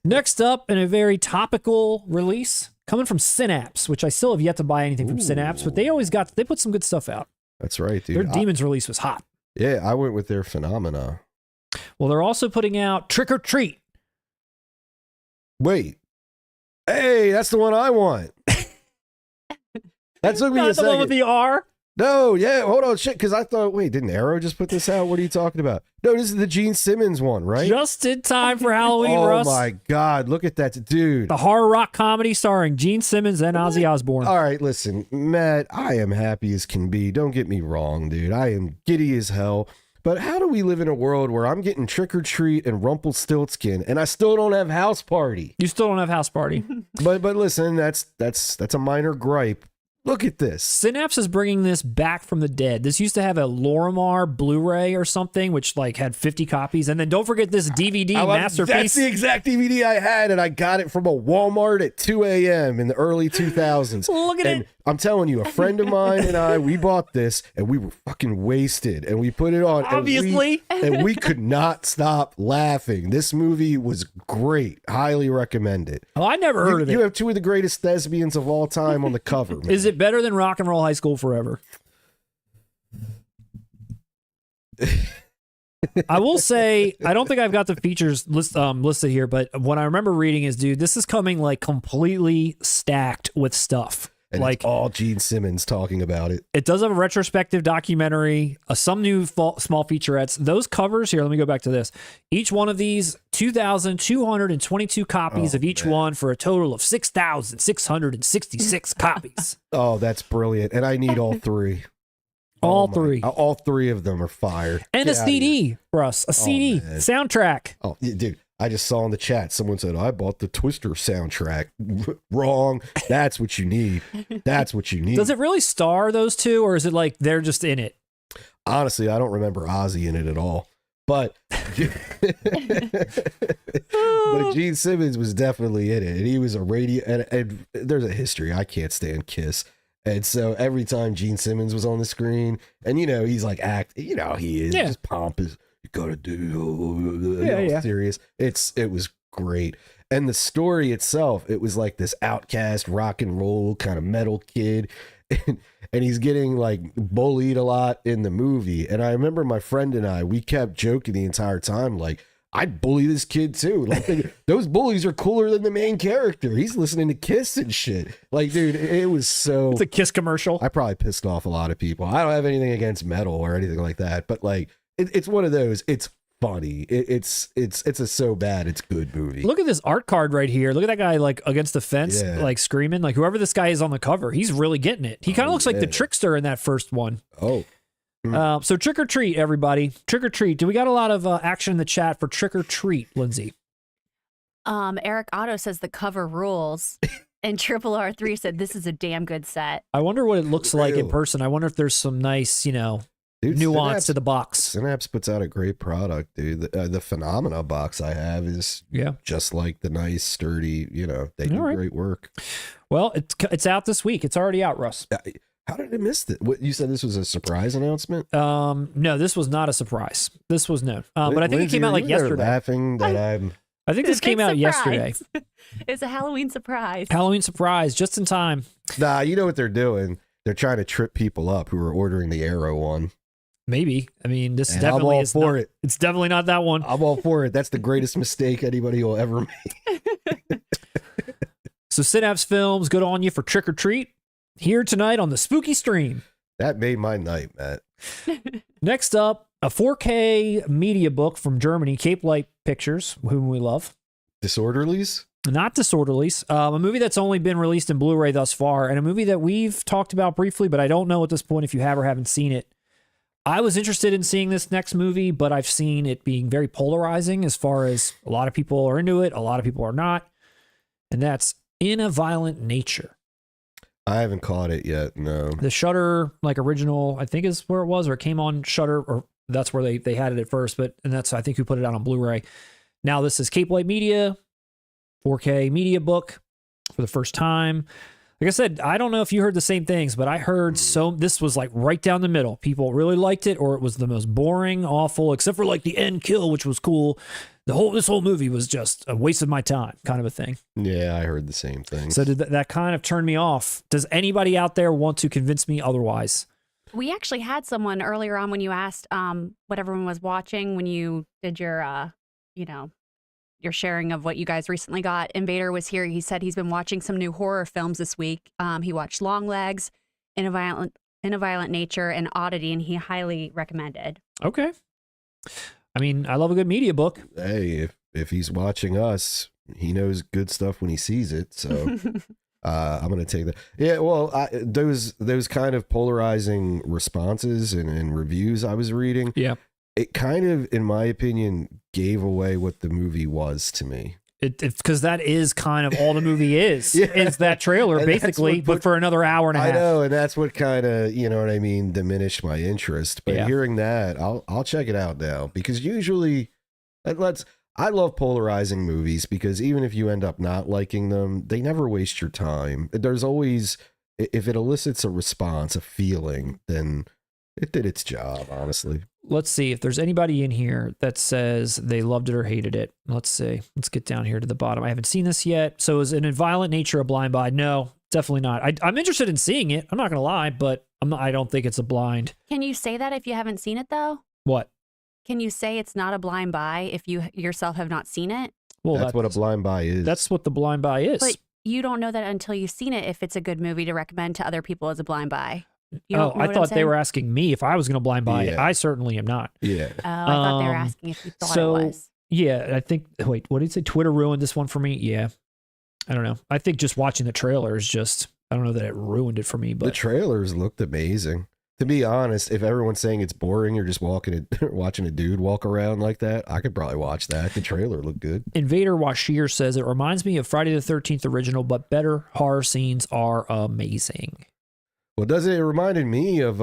Next up, in a very topical release, coming from Synapse, which I still have yet to buy anything from Synapse, but they put some good stuff out. That's right, dude. Their Demons release was hot. Yeah, I went with their Phenomena. Well, they're also putting out Trick or Treat. Wait. Hey, that's the one I want. That took me a second. Not the one with the R? No, yeah, hold on, shit, because I thought, wait, didn't Arrow just put this out? What are you talking about? No, this is the Gene Simmons one, right? Just in time for Halloween, Russ. Oh my God, look at that, dude. The horror rock comedy starring Gene Simmons and Ozzy Osbourne. All right, listen, Matt, I am happy as can be. Don't get me wrong, dude. I am giddy as hell. But how do we live in a world where I'm getting Trick or Treat and Rumpelstiltskin and I still don't have House Party? You still don't have House Party. But listen, that's a minor gripe. Look at this. Synapse is bringing this back from the dead. This used to have a Lorimar Blu-ray or something, which like had 50 copies. And then don't forget this DVD masterpiece. That's the exact DVD I had, and I got it from a Walmart at 2 a.m. in the early 2000s. Look at and it. I'm telling you, a friend of mine and I, we bought this, and we were fucking wasted. And we put it on. Obviously. And we could not stop laughing. This movie was great. Highly recommend it. Oh, I never heard of it. You have two of the greatest thespians of all time on the cover, man. Is it better than Rock and Roll High School Forever? I will say, I don't think I've got the features listed here, but what I remember reading is, dude, this is coming like completely stacked with stuff. And like it's all Gene Simmons talking about it. It does have a retrospective documentary, some new small featurettes. Those covers here, let me go back to this. Each one of these, 2,222 copies of each one for a total of 6,666 copies. Oh, that's brilliant. And I need all three. All three. All three of them are fire. And Get a CD, Russ. A CD man. soundtrack. Oh, dude. I just saw in the chat, someone said, I bought the Twister soundtrack. Wrong. That's what you need. That's what you need. Does it really star those two, or is it like they're just in it? Honestly, I don't remember Ozzy in it at all. But but Gene Simmons was definitely in it. And he was a radio, and there's a history. I can't stand Kiss. And so every time Gene Simmons was on the screen, and he's like he is just pompous. You gotta do serious. It was great. And the story itself, it was like this outcast rock and roll kind of metal kid. And he's getting like bullied a lot in the movie. And I remember my friend and I, we kept joking the entire time, like, I'd bully this kid too. Like, those bullies are cooler than the main character. He's listening to Kiss and shit. Like, dude, it was so. It's a Kiss commercial. I probably pissed off a lot of people. I don't have anything against metal or anything like that, but like, it's one of those. It's funny. It's a so bad it's good movie. Look at this art card right here. Look at that guy like against the fence, like screaming. Like whoever this guy is on the cover, he's really getting it. He kind of looks like the trickster in that first one. Oh. So trick or treat, everybody. Trick or treat. Do we got a lot of action in the chat for trick or treat, Lindsay? Eric Otto says the cover rules. And Triple R3 said this is a damn good set. I wonder what it looks like in person. I wonder if there's some nice, Dude, nuance to the box. Synapse puts out a great product, dude. The Phenomena box I have is just like the nice, sturdy, they do great work. Well, it's out this week. It's already out, Russ. How did I miss it? What, you said this was a surprise announcement? No, this was not a surprise. This was known. But I think Lindsay, it came out like yesterday. Laughing that I think this came out yesterday. It's a Halloween surprise. Halloween surprise, just in time. Nah, you know what they're doing? They're trying to trip people up who are ordering the Arrow one. Maybe. I mean, this and definitely I'm all is for not, it. It's definitely not that one. I'm all for it. That's the greatest mistake anybody will ever make. So Synapse Films, good on you for Trick or Treat. Here tonight on the Spooky Stream. That made my night, Matt. Next up, a 4K media book from Germany, Capelight Pictures, whom we love. Disorderlies? Not Disorderlies. A movie that's only been released in Blu-ray thus far, and a movie that we've talked about briefly, but I don't know at this point if you have or haven't seen it. I was interested in seeing this next movie, but I've seen it being very polarizing as far as a lot of people are into it, a lot of people are not, and that's In a Violent Nature. I haven't caught it yet, no. The Shudder, original, I think is where it was, or it came on Shudder, or that's where they had it at first, and that's, I think, who put it out on Blu-ray. Now this is Capelight Media, 4K media book for the first time. Like I said, I don't know if you heard the same things, but I heard this was like right down the middle. People really liked it, or it was the most boring, awful, except for like the end kill, which was cool. This whole movie was just a waste of my time, kind of a thing. Yeah, I heard the same thing. So did that kind of turn me off? Does anybody out there want to convince me otherwise? We actually had someone earlier on when you asked what everyone was watching when you did your, your sharing of what you guys recently got. Invader was here. He said he's been watching some new horror films this week. He watched Longlegs, In a In a Violent Nature and Oddity, and he highly recommended. Okay. I mean, I love a good media book. Hey, if he's watching us, he knows good stuff when he sees it. So I'm going to take that. Yeah, well, those kind of polarizing responses and reviews I was reading, Yeah. it kind of, in my opinion, gave away what the movie was to me. It's because that is kind of all the movie is. Yeah. Is that trailer, And basically, but for another hour and a half. I know, and that's what kind of, you know what I mean, diminished my interest. But Yeah. hearing that, I'll check it out now, because usually, I love polarizing movies, because even if you end up not liking them, they never waste your time. There's always, if it elicits a response, a feeling, then it did its job, honestly. Let's see if there's anybody in here that says they loved it or hated it. Let's see. Let's get down here to the bottom. I haven't seen this yet. So is it in Violent Nature a blind buy? No, definitely not. I'm interested in seeing it. I'm not going to lie, but I don't think it's a blind. Can you say that if you haven't seen it, though? What? Can you say it's not a blind buy if you yourself have not seen it? Well, That's what a blind buy is. That's what the blind buy is. But you don't know that until you've seen it if it's a good movie to recommend to other people as a blind buy. You don't know I what I'm thought they saying? were asking me if I was going to blind buy it. Yeah. I certainly am not. Yeah. Oh, I thought they were Um, asking if you thought so- it was. Yeah, I think. Wait, what did he say? Twitter ruined this one for me. Yeah, I don't know. I think just watching the trailer is just. I don't know that it ruined it for me, The but trailers looked amazing. To be honest, if everyone's saying it's boring, you're just watching a dude walk around like that, I could probably watch that. The trailer looked good. Invader Washir says it reminds me of Friday the 13th original, but better. Horror scenes are amazing. Well, doesn't it reminded me of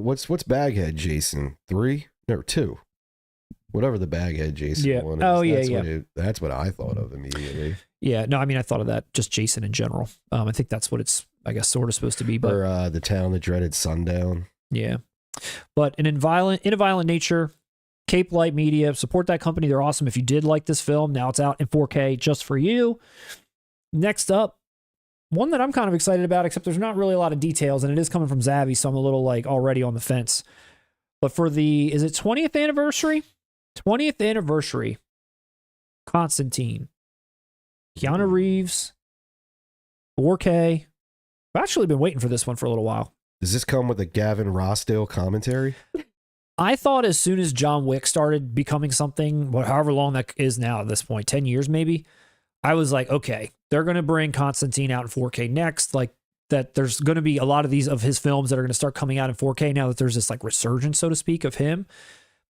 what's Baghead Jason 3? No, 2. Whatever the Baghead Jason Yeah. one is. Oh, yeah, that's yeah. That's what I thought of immediately. Yeah, no, I mean I thought of that just Jason in general. I think that's what it's I guess sort of supposed to be, but Or The Town That Dreaded Sundown. yeah. But in a violent nature, Capelight Media, support that company. They're awesome. If you did like this film, now it's out in 4K just for you. Next up, one that I'm kind of excited about, except there's not really a lot of details, and it is coming from Zabby, so I'm a little like already on the fence. But for the, is it 20th anniversary? 20th anniversary. Constantine. Keanu Reeves. 4K. I've actually been waiting for this one for a little while. Does this come with a Gavin Rossdale commentary? I thought as soon as John Wick started becoming something, however long that is now at this point, 10 years maybe, I was like, okay, they're going to bring Constantine out in 4K next. Like that there's going to be a lot of these of his films that are going to start coming out in 4K now that there's this like resurgence, so to speak, of him.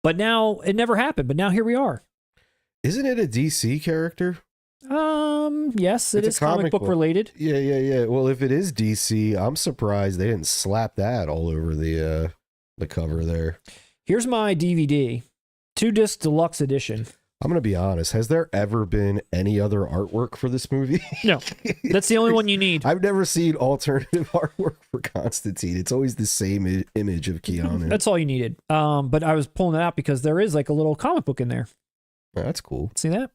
But now it never happened. But now here we are. Isn't it a DC character? Yes, it It's a is comic book book. related. Yeah. Well, if it is DC, I'm surprised they didn't slap that all over the cover there. Here's my DVD, 2-disc deluxe edition. I'm going to be honest. Has there ever been any other artwork for this movie? No, that's the only one you need. I've never seen alternative artwork for Constantine. It's always the same image of Keanu. That's all you needed. But I was pulling it out because there is like a little comic book in there. Oh, that's cool. See that?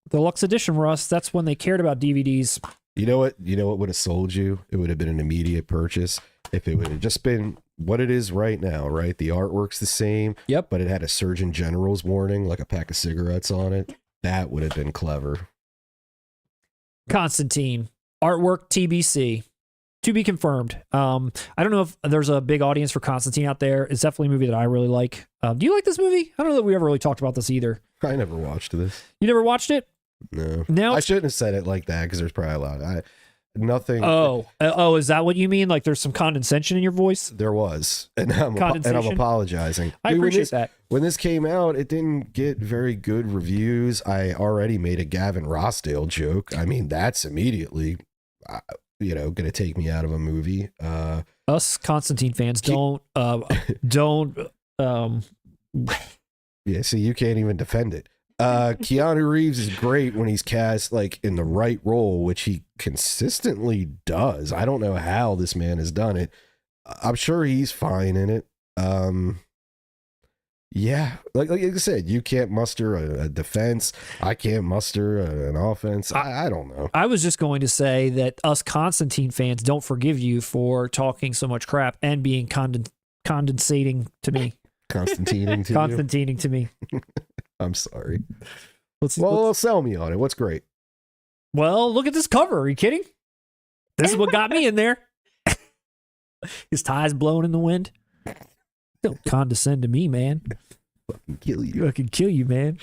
Deluxe edition, Russ. That's when they cared about DVDs. You know what would have sold you? It would have been an immediate purchase if it would have just been what it is right now, right? The artwork's the same. Yep. But it had a Surgeon General's warning, like a pack of cigarettes on it. That would have been clever. Constantine. Artwork TBC. To be confirmed. I don't know if there's a big audience for Constantine out there. It's definitely a movie that I really like. Do you like this movie? I don't know that we ever really talked about this either. I never watched this. You never watched it? No. No. I shouldn't have said it like that because there's probably a lot. Nothing. Oh, is that what you mean? Like there's some condescension in your voice? There was. And I'm Condensation? apologizing. I Dude, appreciate that. When this came out, it didn't get very good reviews. I already made a Gavin Rossdale joke. I mean, that's immediately, going to take me out of a movie. Us Constantine fans don't. Yeah, see, you can't even defend it. Keanu Reeves is great when he's cast like in the right role, which he consistently does. I don't know how this man has done it. I'm sure he's fine in it. Yeah, like I said, you can't muster a defense. I can't muster an offense. I don't know. I was just going to say that us Constantine fans don't forgive you for talking so much crap and being condensating to me. Constantining to you. Constantining to me. I'm sorry. Let's Sell me on it. What's great? Well, look at this cover. Are you kidding? This is what got me in there. His tie's blowing in the wind. Don't condescend to me, man. Fucking kill you. Fucking kill you, man.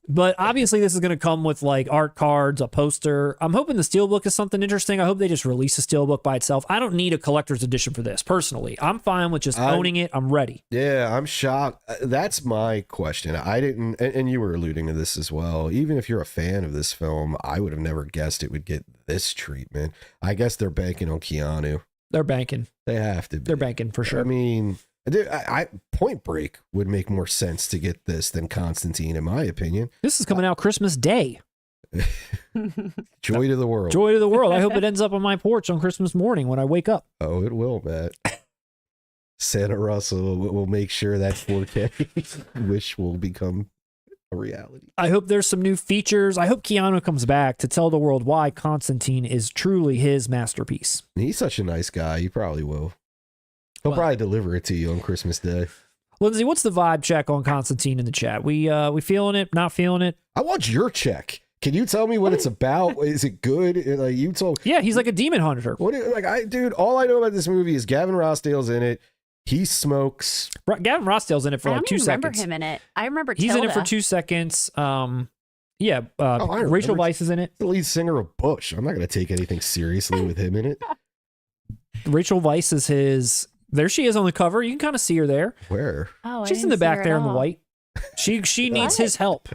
But obviously this is going to come with like art cards, a poster. I'm hoping the Steelbook is something interesting. I hope they just release a Steelbook by itself. I don't need a collector's edition for this, personally. I'm fine with just owning it. I'm ready. Yeah, I'm shocked. That's my question. I didn't, and you were alluding to this as well. Even if you're a fan of this film, I would have never guessed it would get this treatment. I guess they're banking on Keanu. They're banking. They have to be. They're banking for sure. I mean, Point Break would make more sense to get this than Constantine, in my opinion. This is coming out Christmas Day. Joy to the world. Joy to the world. I hope it ends up on my porch on Christmas morning when I wake up. Oh, it will, Matt. Santa Russell will make sure that 4K wish will become a reality. I hope there's some new features. I hope Keanu comes back to tell the world why Constantine is truly his masterpiece. He's such a nice guy. He probably will. He'll probably deliver it to you on Christmas Day. Lindsay, what's the vibe check on Constantine in the chat? We feeling it? Not feeling it? I want your check. Can you tell me what it's about? Is it good? Like you told. Yeah, he's like a demon hunter. Dude, all I know about this movie is Gavin Rossdale's in it. He smokes. Gavin Rossdale's in it for like 2 seconds. I don't remember him in it. I remember he's Tilda. in it for 2 seconds. Yeah, I Rachel Weisz is in it. The lead singer of Bush. I'm not going to take anything seriously with him in it. Rachel Weisz is his. There she is on the cover. You can kind of see her there. Where? Oh, she's in the back there in the white. She needs his help.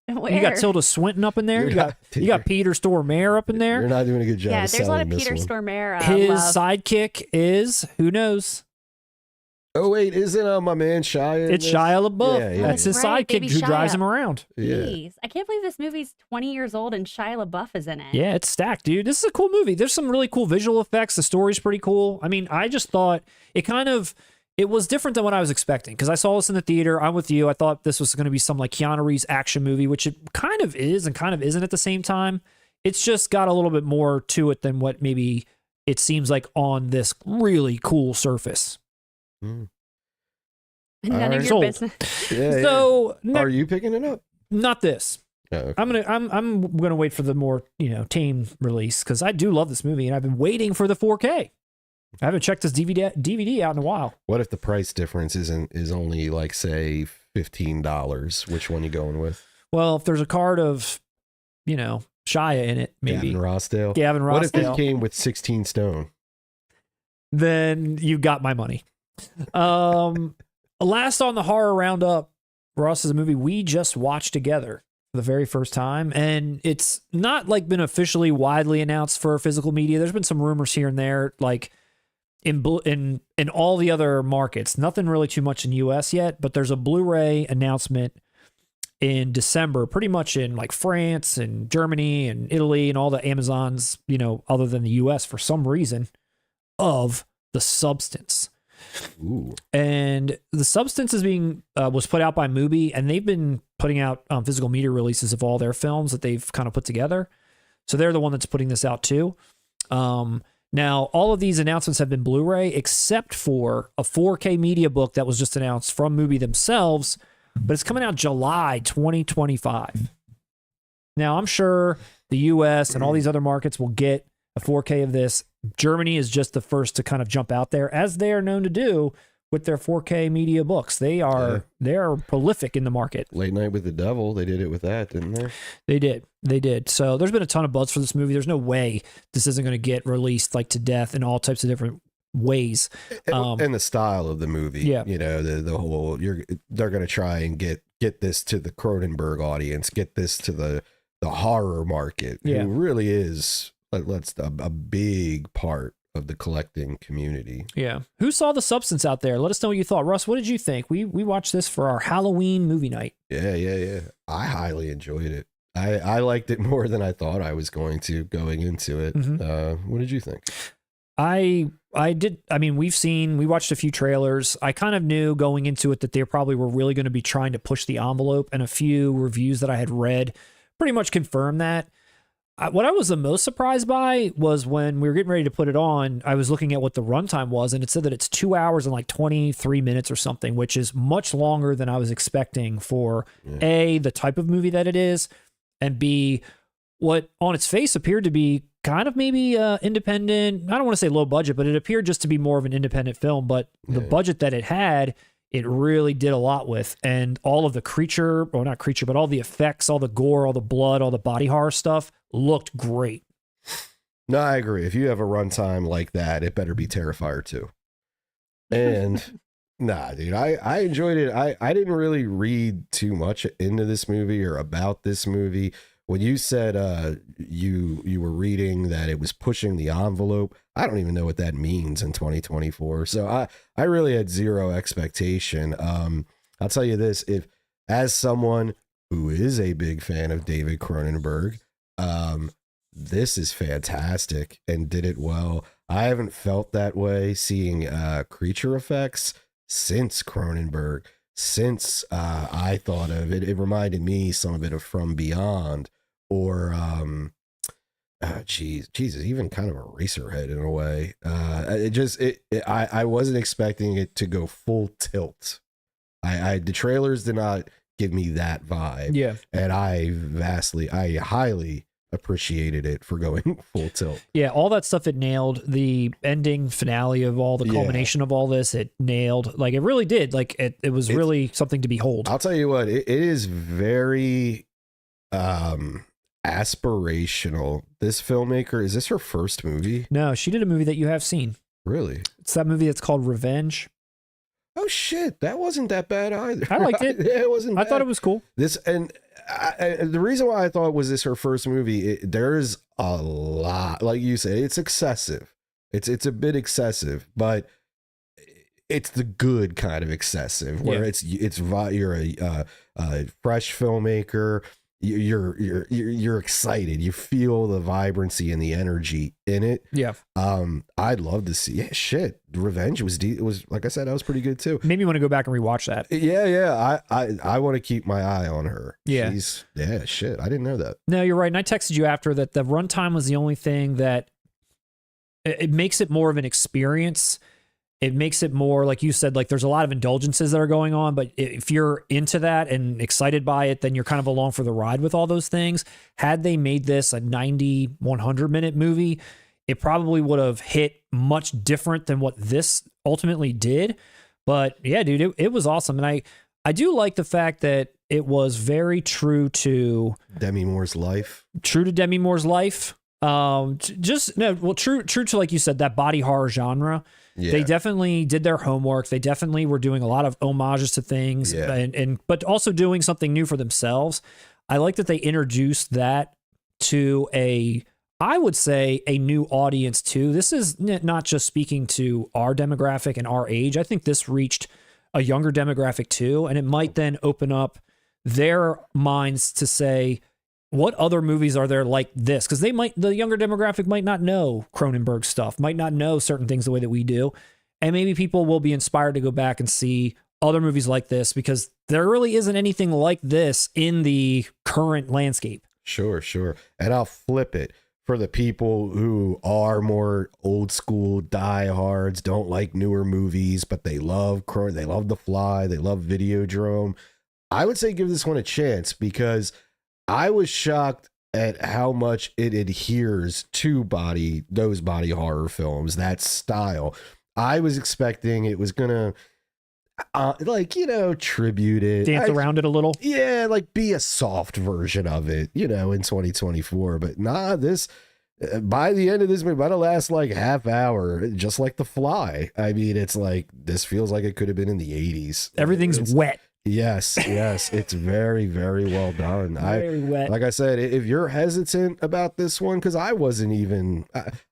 Where? You got Tilda Swinton up in there. You got Peter Stormare up in there. You're not doing a good job. Yeah, of there's a lot of selling Peter this one. Stormare. His love. sidekick is who knows? Oh wait, isn't my man Shia? It's Shia LaBeouf. Yeah, yeah. That's his Right, sidekick baby who drives Shia. him around. Yeah. Jeez. I can't believe this movie's 20 years old and Shia LaBeouf is in it. Yeah, it's stacked, dude. This is a cool movie. There's some really cool visual effects. The story's pretty cool. I mean, I just thought it was different than what I was expecting because I saw this in the theater. I'm with you. I thought this was going to be some like Keanu Reeves action movie, which it kind of is and kind of isn't at the same time. It's just got a little bit more to it than what maybe it seems like on this really cool surface. Mm. None of your Sold. business. Yeah, So are you picking it up? not this. Oh, okay. I'm gonna wait for the more tame release because I do love this movie and I've been waiting for the 4K. I haven't checked this DVD out in a while. What if the price difference is only like say $15? Which one you going with? Well, if there's a card of Shia in it, maybe Gavin Rossdale. Gavin Rossdale. What if this came with 16 stone? Then you got my money. Last on the horror roundup, Ross, is a movie we just watched together for the very first time, and it's not like been officially widely announced for physical media. There's been some rumors here and there, like in all the other markets. Nothing really too much in the US yet, but there's a Blu-ray announcement in December, pretty much in like France and Germany and Italy and all the Amazons, other than the US for some reason, of The Substance. Ooh. And The Substance is was put out by Mubi, and they've been putting out physical media releases of all their films that they've kind of put together. So they're the one that's putting this out too. Now, all of these announcements have been Blu-ray, except for a 4K media book that was just announced from Mubi themselves, but it's coming out July 2025. Now, I'm sure the US and all these other markets will get a 4K of this. Germany is just the first to kind of jump out there, as they are known to do with their 4K media books. They are prolific in the market. Late Night with the Devil, they did it with that, didn't they? They did. So there's been a ton of buzz for this movie. There's no way this isn't going to get released like to death in all types of different ways. And the style of the movie, yeah. The whole they're going to try and get this to the Cronenberg audience, get this to the horror market, yeah. who really is a big part of the collecting community. Yeah. Who saw The Substance out there? Let us know what you thought. Russ, what did you think? We watched this for our Halloween movie night. Yeah. I highly enjoyed it. I liked it more than I thought I was going to going into it. Mm-hmm. What did you think? I did. I mean, we watched a few trailers. I kind of knew going into it that they probably were really going to be trying to push the envelope, and a few reviews that I had read pretty much confirmed that. What I was the most surprised by was when we were getting ready to put it on, I was looking at what the runtime was, and it said that it's 2 hours and like 23 minutes or something, which is much longer than I was expecting for A, the type of movie that it is, and B, what on its face appeared to be kind of maybe independent. I don't want to say low budget, but it appeared just to be more of an independent film. But the budget that it had, it really did a lot with. And all of the creature, or not creature, but all the effects, all the gore, all the blood, all the body horror stuff looked great. No, I agree. If you have a runtime like that, it better be Terrifier 2. And nah, dude, I enjoyed it. I didn't really read too much into this movie or about this movie. When you said you were reading that it was pushing the envelope, I don't even know what that means in 2024. So I really had zero expectation. I'll tell you this, if as someone who is a big fan of David Cronenberg, this is fantastic and did it well. I haven't felt that way seeing creature effects since Cronenberg, since I thought of it. It reminded me some bit of From Beyond, or Jesus, even kind of Eraserhead in a way. I wasn't expecting it to go full tilt. The trailers did not give me that vibe. Yeah. And I highly appreciated it for going full tilt. Yeah, all that stuff it nailed. The ending finale of all the culmination of all this, it nailed. Like, it really did. Like, it was really something to behold. I'll tell you what, it is very aspirational. This filmmaker, is this her first movie? No, she did a movie that you have seen. Really? It's that movie that's called Revenge. Oh shit, that wasn't that bad either. I liked it. Yeah, it wasn't bad. I thought it was cool. This, and the reason why I thought was this her first movie, there's a lot, like you said, it's excessive. It's a bit excessive, but it's the good kind of excessive, where you're a fresh filmmaker. You're excited. You feel the vibrancy and the energy in it. Yeah. I'd love to see. Yeah, shit. Revenge was like I said, that was pretty good too. Made me want to go back and rewatch that. Yeah. I want to keep my eye on her. Yeah. Shit. I didn't know that. No, you're right. And I texted you after that. The runtime was the only thing that it makes it more of an experience. It makes it more, like you said, like there's a lot of indulgences that are going on, but if you're into that and excited by it, then you're kind of along for the ride with all those things. Had they made this a 90, 100-minute movie, it probably would have hit much different than what this ultimately did. But yeah, dude, it was awesome. And I do like the fact that it was very true to Demi Moore's life. True to Demi Moore's life. True to, like you said, that body horror genre. Yeah. They definitely did their homework. They definitely were doing a lot of homages to things, but also doing something new for themselves. I like that they introduced that to I would say a new audience too. This is not just speaking to our demographic and our age. I think this reached a younger demographic too, and it might then open up their minds to say, what other movies are there like this? Because the younger demographic might not know Cronenberg stuff, might not know certain things the way that we do. And maybe people will be inspired to go back and see other movies like this, because there really isn't anything like this in the current landscape. Sure. And I'll flip it for the people who are more old school diehards, don't like newer movies, but they love The Fly, they love Videodrome. I would say give this one a chance, because I was shocked at how much it adheres to those body horror films, that style. I was expecting it was gonna tribute it, dance around it a little. Yeah, like be a soft version of it, in 2024. But nah, this by the end of this movie, by the last like half hour, just like The Fly. I mean, it's like this feels like it could have been in the 80s. Everything's wet. Yes, it's very, very well done. Very wet. Like I said, if you're hesitant about this one, because I wasn't even,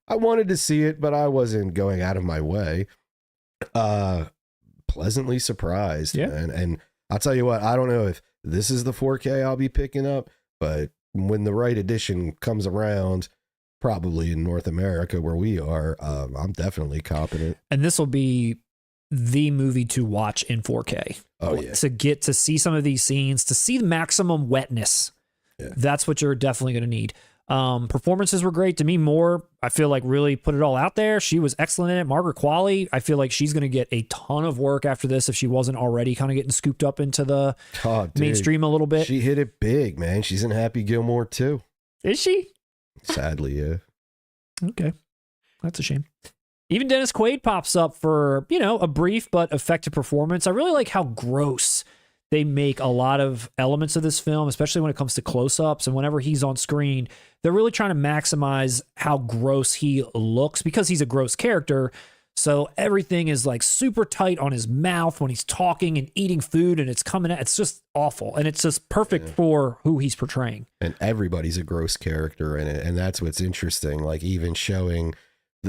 I wanted to see it, but I wasn't going out of my way. Pleasantly surprised, man. And I'll tell you what, I don't know if this is the 4K I'll be picking up, but when the right edition comes around, probably in North America where we are, I'm definitely copping it. And this will be the movie to watch in 4K. Oh yeah. To get to see some of these scenes, to see the maximum wetness. Yeah. That's what you're definitely going to need. Performances were great. Demi Moore, I feel like, really put it all out there. She was excellent in it. Margaret Qualley, I feel like she's going to get a ton of work after this, if she wasn't already kind of getting scooped up into the mainstream a little bit. She hit it big, man. She's in Happy Gilmore too. Is she? Sadly, yeah. Okay. That's a shame. Even Dennis Quaid pops up for, a brief but effective performance. I really like how gross they make a lot of elements of this film, especially when it comes to close-ups. And whenever he's on screen, they're really trying to maximize how gross he looks because he's a gross character. So everything is like super tight on his mouth when he's talking and eating food, and it's coming out. It's just awful. And it's just perfect for who he's portraying. And everybody's a gross character in it. And that's what's interesting. Like even showing,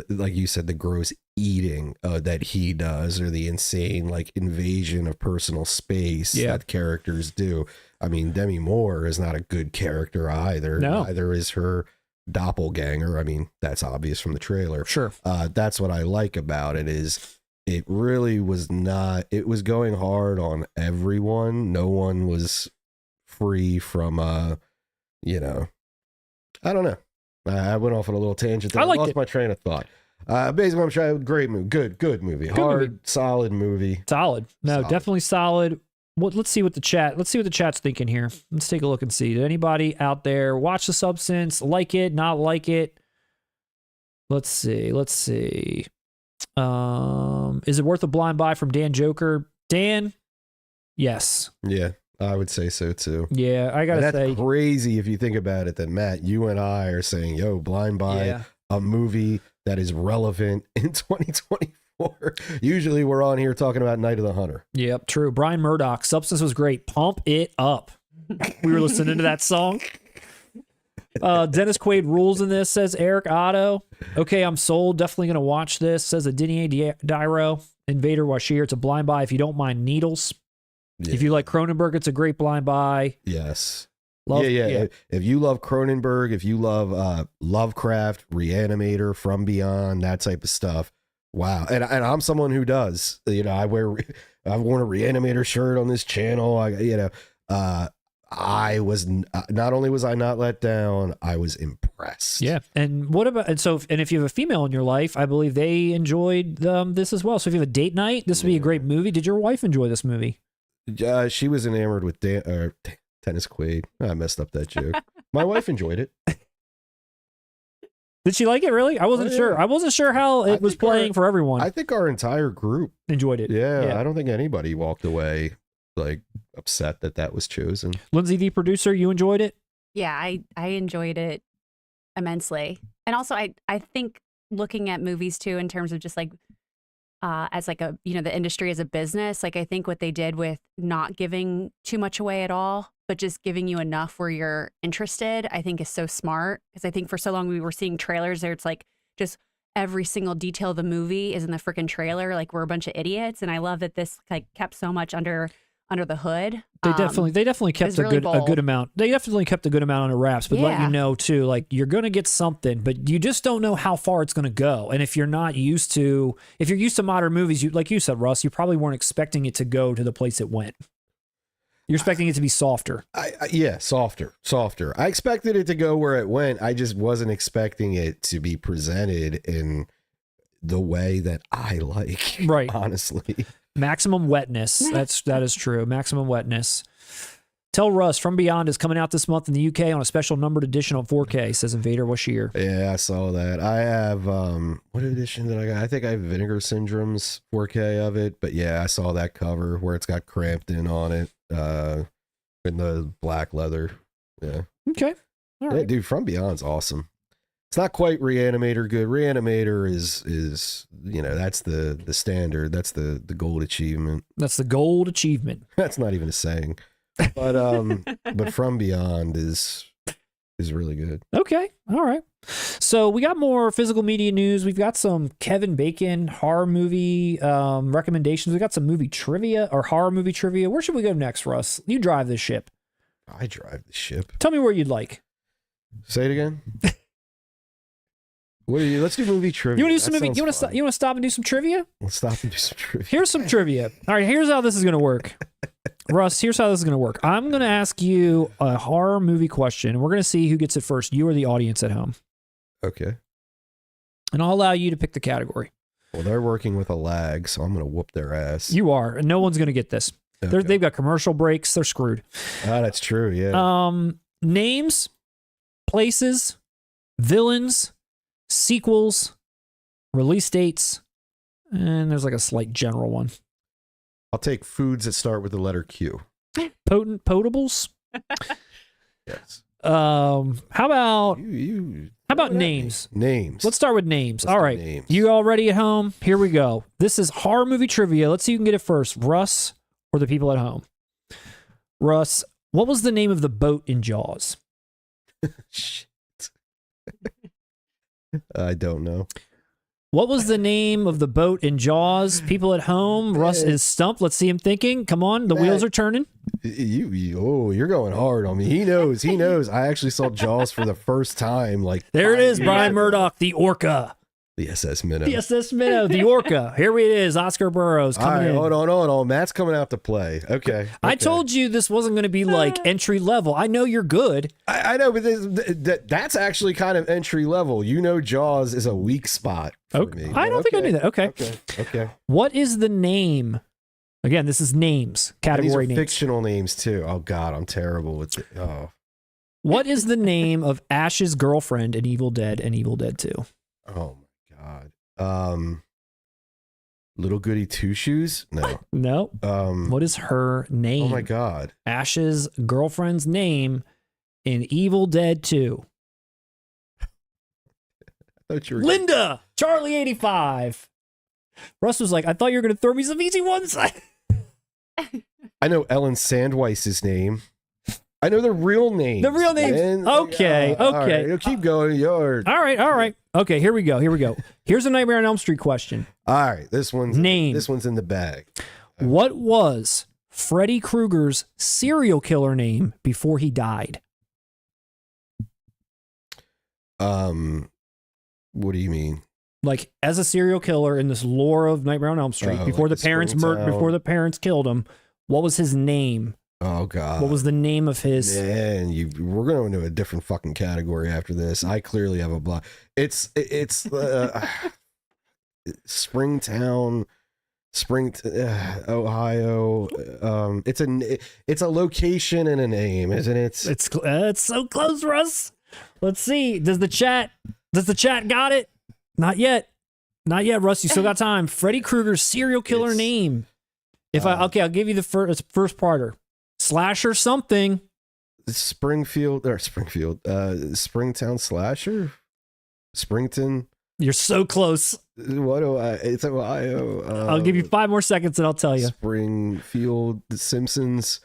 like you said, the gross eating that he does, or the insane like invasion of personal space that characters do. I mean, Demi Moore is not a good character either. No. Neither is her doppelganger. I mean, that's obvious from the trailer. Sure. That's what I like about it, is it really was not, it was going hard on everyone. No one was free from I don't know. I went off on a little tangent there. I lost my train of thought. Basically, I'm trying. Great movie. Good movie. Solid movie. Solid. No, definitely solid. Well, let's see what the chat's thinking here. Let's take a look and see. Did anybody out there watch The Substance? Like it? Not like it? Let's see. Is it worth a blind buy from Dan Joker? Dan? Yes. Yeah, I would say so too. Yeah, I gotta say, that's crazy if you think about it. That Matt, you and I are saying, "Yo, blind buy a movie that is relevant in 2024." Usually we're on here talking about Night of the Hunter. Yep, true. Brian Murdoch, Substance was great. Pump it up. We were listening to that song. Dennis Quaid rules in this, says Eric Otto. Okay, I'm sold. Definitely going to watch this, says Adinier Dyro. Invader Washir, it's a blind buy if you don't mind needles. Yeah. If you like Cronenberg, it's a great blind buy. Yes. Yeah. If you love Cronenberg, if you love Lovecraft, Reanimator, From Beyond, that type of stuff, wow. And I'm someone who does. I've worn a Reanimator shirt on this channel. I was not only was I not let down, I was impressed. Yeah. And what about if you have a female in your life, I believe they enjoyed this as well. So if you have a date night, this would be a great movie. Did your wife enjoy this movie? She was enamored with Dennis Quaid. I messed up that joke. My wife enjoyed it. Did she like it, really? I wasn't sure. I wasn't sure how it was playing for everyone. I think our entire group enjoyed it. Yeah, I don't think anybody walked away like upset that was chosen. Lindsay, the producer, you enjoyed it? Yeah, I enjoyed it immensely. And also I think looking at movies too in terms of just like as like a, the industry as a business, like I think what they did with not giving too much away at all, but just giving you enough where you're interested, I think is so smart. Because I think for so long we were seeing trailers there, it's like just every single detail of the movie is in the freaking trailer. Like we're a bunch of idiots. And I love that this like kept so much under the hood. They definitely kept a good amount. They definitely kept a good amount under wraps, but let you know too, like you're going to get something, but you just don't know how far it's going to go. And if you're used to modern movies, like you said, Russ, you probably weren't expecting it to go to the place it went. You're expecting it to be softer. Softer. I expected it to go where it went. I just wasn't expecting it to be presented in the way that I like. Right. Honestly. Maximum wetness. That is true. Maximum wetness. Tell Russ From Beyond is coming out this month in the UK on a special numbered edition on 4K, says Invader Washir. Yeah, I saw that. I have what edition did I got? I think I have Vinegar Syndrome's 4K of it, but yeah, I saw that cover where it's got Crampton on it, in the black leather. Yeah. Okay. All right. Yeah, dude, From Beyond's awesome. It's not quite Reanimator good. Reanimator is that's the standard. That's the gold achievement. That's the gold achievement. That's not even a saying. But From Beyond is really good. Okay. All right. So we got more physical media news. We've got some Kevin Bacon horror movie recommendations. We got some movie trivia or horror movie trivia. Where should we go next, Russ? You drive this ship. I drive the ship. Tell me where you'd like. Say it again. Let's do movie trivia. You want to do some movie? You want to stop and do some trivia? Let's stop and do some trivia. Here's some trivia. All right, here's how this is going to work. Russ, here's how this is going to work. I'm going to ask you a horror movie question, and we're going to see who gets it first, you or the audience at home. Okay. And I'll allow you to pick the category. Well, they're working with a lag, so I'm going to whoop their ass. You are, and no one's going to get this. Okay. They've got commercial breaks. They're screwed. Ah, that's true, yeah. Names, places, villains, sequels, release dates, and there's like a slight general one. I'll take foods that start with the letter Q. Potables? Yes. How about How names? Names. Let's start with names. Let's All do right. names. You all ready at home? Here we go. This is horror movie trivia. Let's see who can get it first. Russ or the people at home? Russ, what was the name of the boat in Jaws? Shit. I don't know. What was the name of the boat in Jaws? People at home, Russ is stumped. Let's see him thinking. Come on, the wheels are turning. You're going hard on me. He knows. He knows. I actually saw Jaws for the first time. Like There it 5 is, years Brian ago. Murdoch, the orca. The SS Minnow. The SS Minnow, the orca. Here it is, Oscar Burroughs All coming right, in. hold on. Matt's coming out to play. Okay. I told you this wasn't going to be like entry level. I know you're good. I know, but that's actually kind of entry level. You know, Jaws is a weak spot for me. I don't think I knew that. Okay. Okay. What is the name? Again, this is names, And these are category names. fictional names too. Oh God, I'm terrible with it. Oh. What is the name of Ash's girlfriend in Evil Dead and Evil Dead 2? Oh my God. Little Goody Two Shoes? No. No. What is her name? Oh my God. Ash's girlfriend's name in Evil Dead 2. I thought you were Linda! Charlie 85. Russ was like, I thought you were going to throw me some easy ones. I know Ellen Sandweiss's name. I know the real name. The real names. Okay. All right, keep going. All right. Okay, here we go. Here's a Nightmare on Elm Street question. All right, this one's Name. This one's in the bag. What was Freddy Krueger's serial killer name before he died? What do you mean? Like, as a serial killer in this lore of Nightmare on Elm Street, before like the the parents Springtown. before the parents killed him, what was his name? Oh God. What was the name of his? Man, we're going into a different fucking category after this. I clearly have a block. It's Springtown, Ohio. It's a location and a name, isn't it? It's so close, Russ. Let's see. Does the chat got it? Not yet, Russ. You still got time. Freddy Krueger's serial killer name. I'll give you the first parter. Slasher something. Springtown Slasher? Springton? You're so close. What do it's Ohio. I'll give you 5 more seconds and I'll tell you. Springfield, The Simpsons,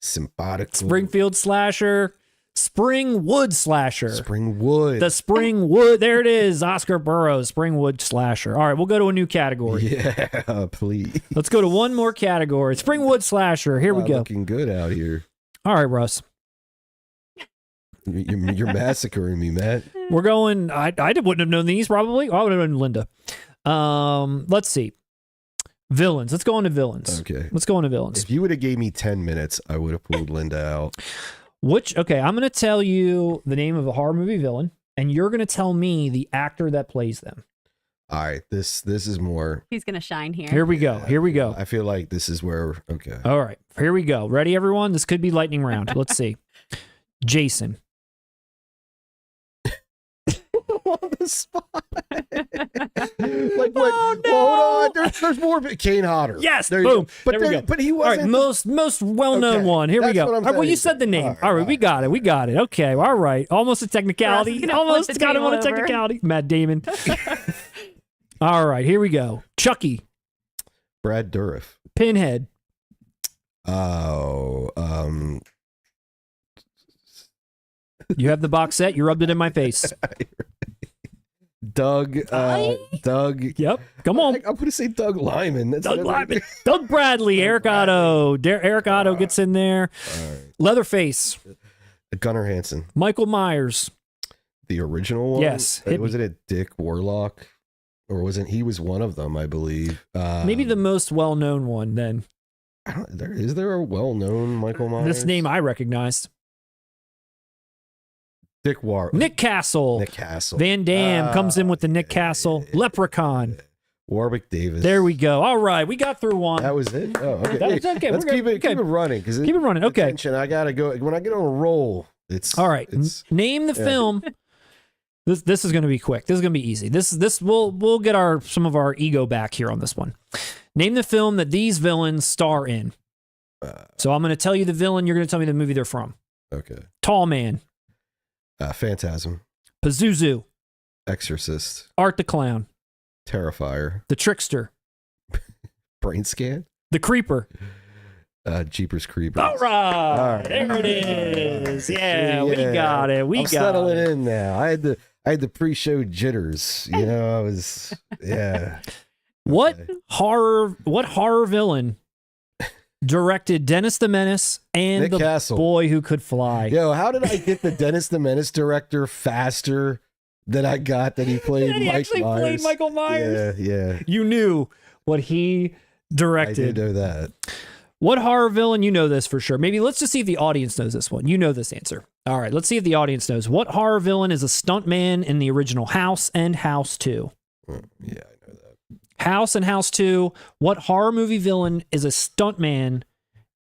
Sympatical. Springfield Slasher. Springwood Slasher. Springwood. The Springwood. There it is. Oscar Burroughs. Springwood Slasher. All right, we'll go to a new category. Yeah, please. Let's go to one more category. Springwood Slasher. Here we go. Looking good out here. All right, Russ. You're massacring me, Matt. We're going. I wouldn't have known these probably. I would have known Linda. Let's see. Villains. Let's go on to villains. Okay. Let's go on to villains. If you would have gave me 10 minutes, I would have pulled Linda out. Okay, I'm going to tell you the name of a horror movie villain, and you're going to tell me the actor that plays them. All right, this is more. He's going to shine here. Here we go. Here we go. I feel like this is where. Okay. All right, here we go. Ready, everyone? This could be lightning round. Let's see. Jason. On the spot. Like what? Oh, no. Well, hold on. There's more. Kane Hodder. Yes. There you Boom. go. But there we go. But he All right. wasn't. Most well-known Okay, one. Here we that's go. what I'm All right, well, you saying. said the name. All right, All right. We got it. We got it. Okay. All right. Almost a technicality. Russ is gonna Almost flip the got him on a table over. technicality. Matt Damon. All right. Here we go. Chucky. Brad Dourif. Pinhead. Oh. You have the box set. You rubbed it in my face. Doug. Doug. Yep. Come on. I'm going to say Doug Lyman. That's Doug what Lyman. Doug Bradley. Eric Otto. Eric Otto gets in there. All right. Leatherface. Gunnar Hansen. Michael Myers. The original one? Yes, hit Was it a Dick Warlock? Or wasn't he was one of them, I believe. Maybe the most well-known one then. Is there a well-known Michael Myers? This name I recognized. Dick Warlock. Nick Castle. Nick Castle. Van Damme comes in with the Nick Castle. Leprechaun. Warwick Davis. There we go. All right, we got through one. That was it. Oh, okay. That was okay. Let's We're keep good. it running. Keep Keep it running. Okay. Attention. I gotta go. When I get on a roll, it's All right. It's, Name the film This is going to be quick. This is going to be easy. We'll get some of our ego back here on this one. Name the film that these villains star in. So I'm going to tell you the villain. You're going to tell me the movie they're from. Okay. Tall Man. Phantasm. Pazuzu. Exorcist. Art the Clown. Terrifier. The Trickster. Brain Scan. The Creeper. Jeepers Creepers. All right. There it is. Yeah, we got it. I'm settling in now. I had the pre-show jitters. You know, I was What horror villain directed Dennis the Menace and Nick the Castle. Boy Who Could Fly? Yo, how did I get the Dennis the Menace director faster than I got that he played And he Mike actually Myers? played Michael Myers. Yeah. You knew what he I directed. did know that. What horror villain? You know this for sure. Maybe let's just see if the audience knows this one. You know this answer. All right, let's see if the audience knows. What horror villain is a stuntman in the original House and House 2? Yeah, I know that. House and House 2. What horror movie villain is a stuntman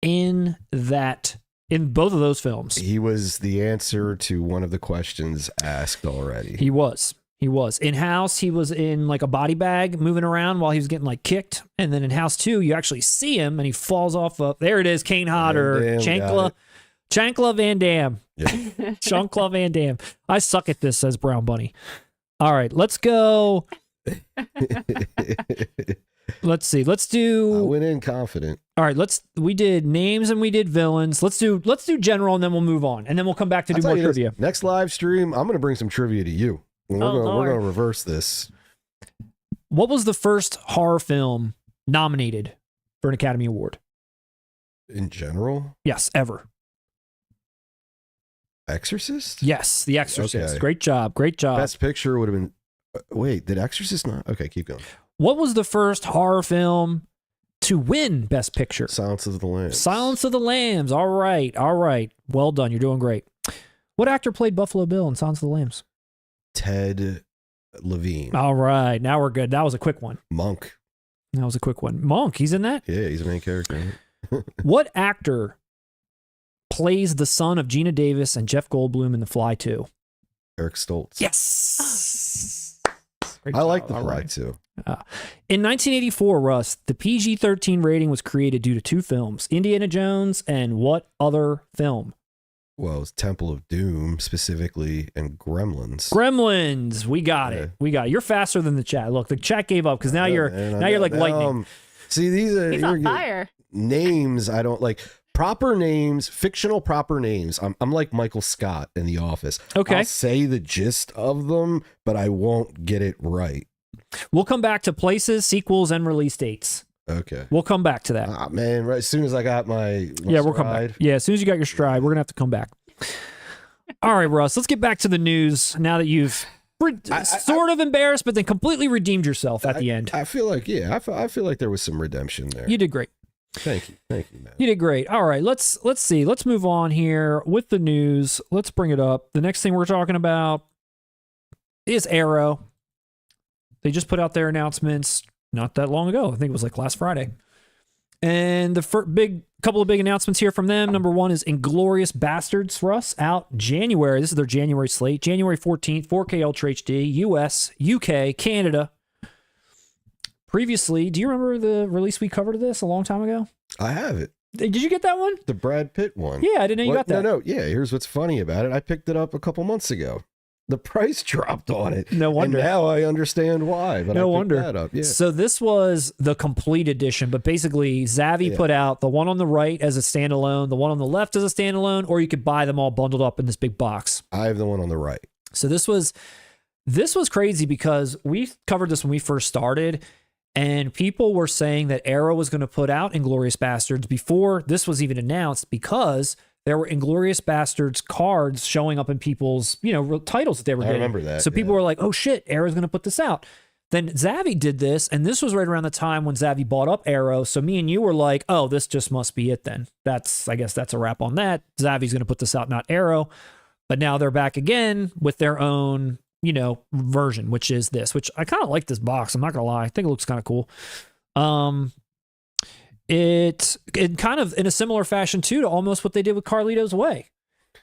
in both of those films? He was the answer to one of the questions asked already. He was. In House, he was in like a body bag moving around while he was getting like kicked. And then in House 2, you actually see him and he falls off of, there it is, Kane Hodder, Chancla Van Damme. Yep. Chancla Van Damme. I suck at this, says Brown Bunny. All right, let's go. Let's see. Let's I do. went in confident. All right, we did names and we did villains. Let's do general and then we'll move on. And then we'll come back to do more trivia. Next live stream, I'm going to bring some trivia to you. We're going to reverse this. What was the first horror film nominated for an Academy Award? In general? Yes, ever. Exorcist? Yes, The Exorcist. Okay. Great job. Best Picture would have been... Wait, did Exorcist not? Okay, keep going. What was the first horror film to win Best Picture? Silence of the Lambs. Silence of the Lambs. All right. Well done. You're doing great. What actor played Buffalo Bill in Silence of the Lambs? Ted Levine. All right. Now we're good. That was a quick one. Monk. Monk, he's in that? Yeah, he's the main character. What actor plays the son of Gina Davis and Jeff Goldblum in The Fly 2? Eric Stoltz. Yes. Great I job. like The All Fly right. too. In 1984, Russ, the PG-13 rating was created due to two films, Indiana Jones and what other film? Well, it's Temple of Doom specifically and Gremlins. We got it. You're faster than the chat. Look, the chat gave up because now you're like lightning. See, these are He's on fire. Names I don't like. Proper names, fictional proper names. I'm like Michael Scott in The Office. Okay. I'll say the gist of them, but I won't get it right. We'll come back to places, sequels, and release dates. Okay. We'll come back to that. Ah, man, right as soon as I got my We'll come back. Yeah, as soon as you got your stride, we're going to have to come back. All right, Russ, let's get back to the news now that you've sort of embarrassed, but then completely redeemed yourself at the end. I feel like, I feel like there was some redemption there. You did great. Thank you, man. You did great. All right, let's see. Let's move on here with the news. Let's bring it up. The next thing we're talking about is Arrow. They just put out their announcements not that long ago. I think it was like last Friday. And the couple of big announcements here from them. Number one is Inglorious Bastards, Russ, out January. This is their January slate. January 14th, 4K Ultra HD, US, UK, Canada. Previously, do you remember the release we covered of this a long time ago? I have it. Did you get that one? The Brad Pitt one. Yeah, I didn't know you got that. No. Yeah, here's what's funny about it. I picked it up a couple months ago. The price dropped on it. No wonder. And now I understand why. But No I picked wonder. that up. Yeah. So this was the complete edition, but basically Zavi put out the one on the right as a standalone, the one on the left as a standalone, or you could buy them all bundled up in this big box. I have the one on the right. So this was crazy because we covered this when we first started, and people were saying that Arrow was going to put out Inglorious Bastards before this was even announced because there were Inglorious Bastards cards showing up in people's, titles that they were getting. I remember that. So people were like, oh shit, Arrow's going to put this out. Then Zavi did this, and this was right around the time when Zavi bought up Arrow. So me and you were like, oh, this just must be it then. I guess that's a wrap on that. Zavi's going to put this out, not Arrow. But now they're back again with their own, version, which is this, which I kind of like this box. I'm not going to lie. I think it looks kind of cool. It kind of in a similar fashion too to almost what they did with Carlito's Way.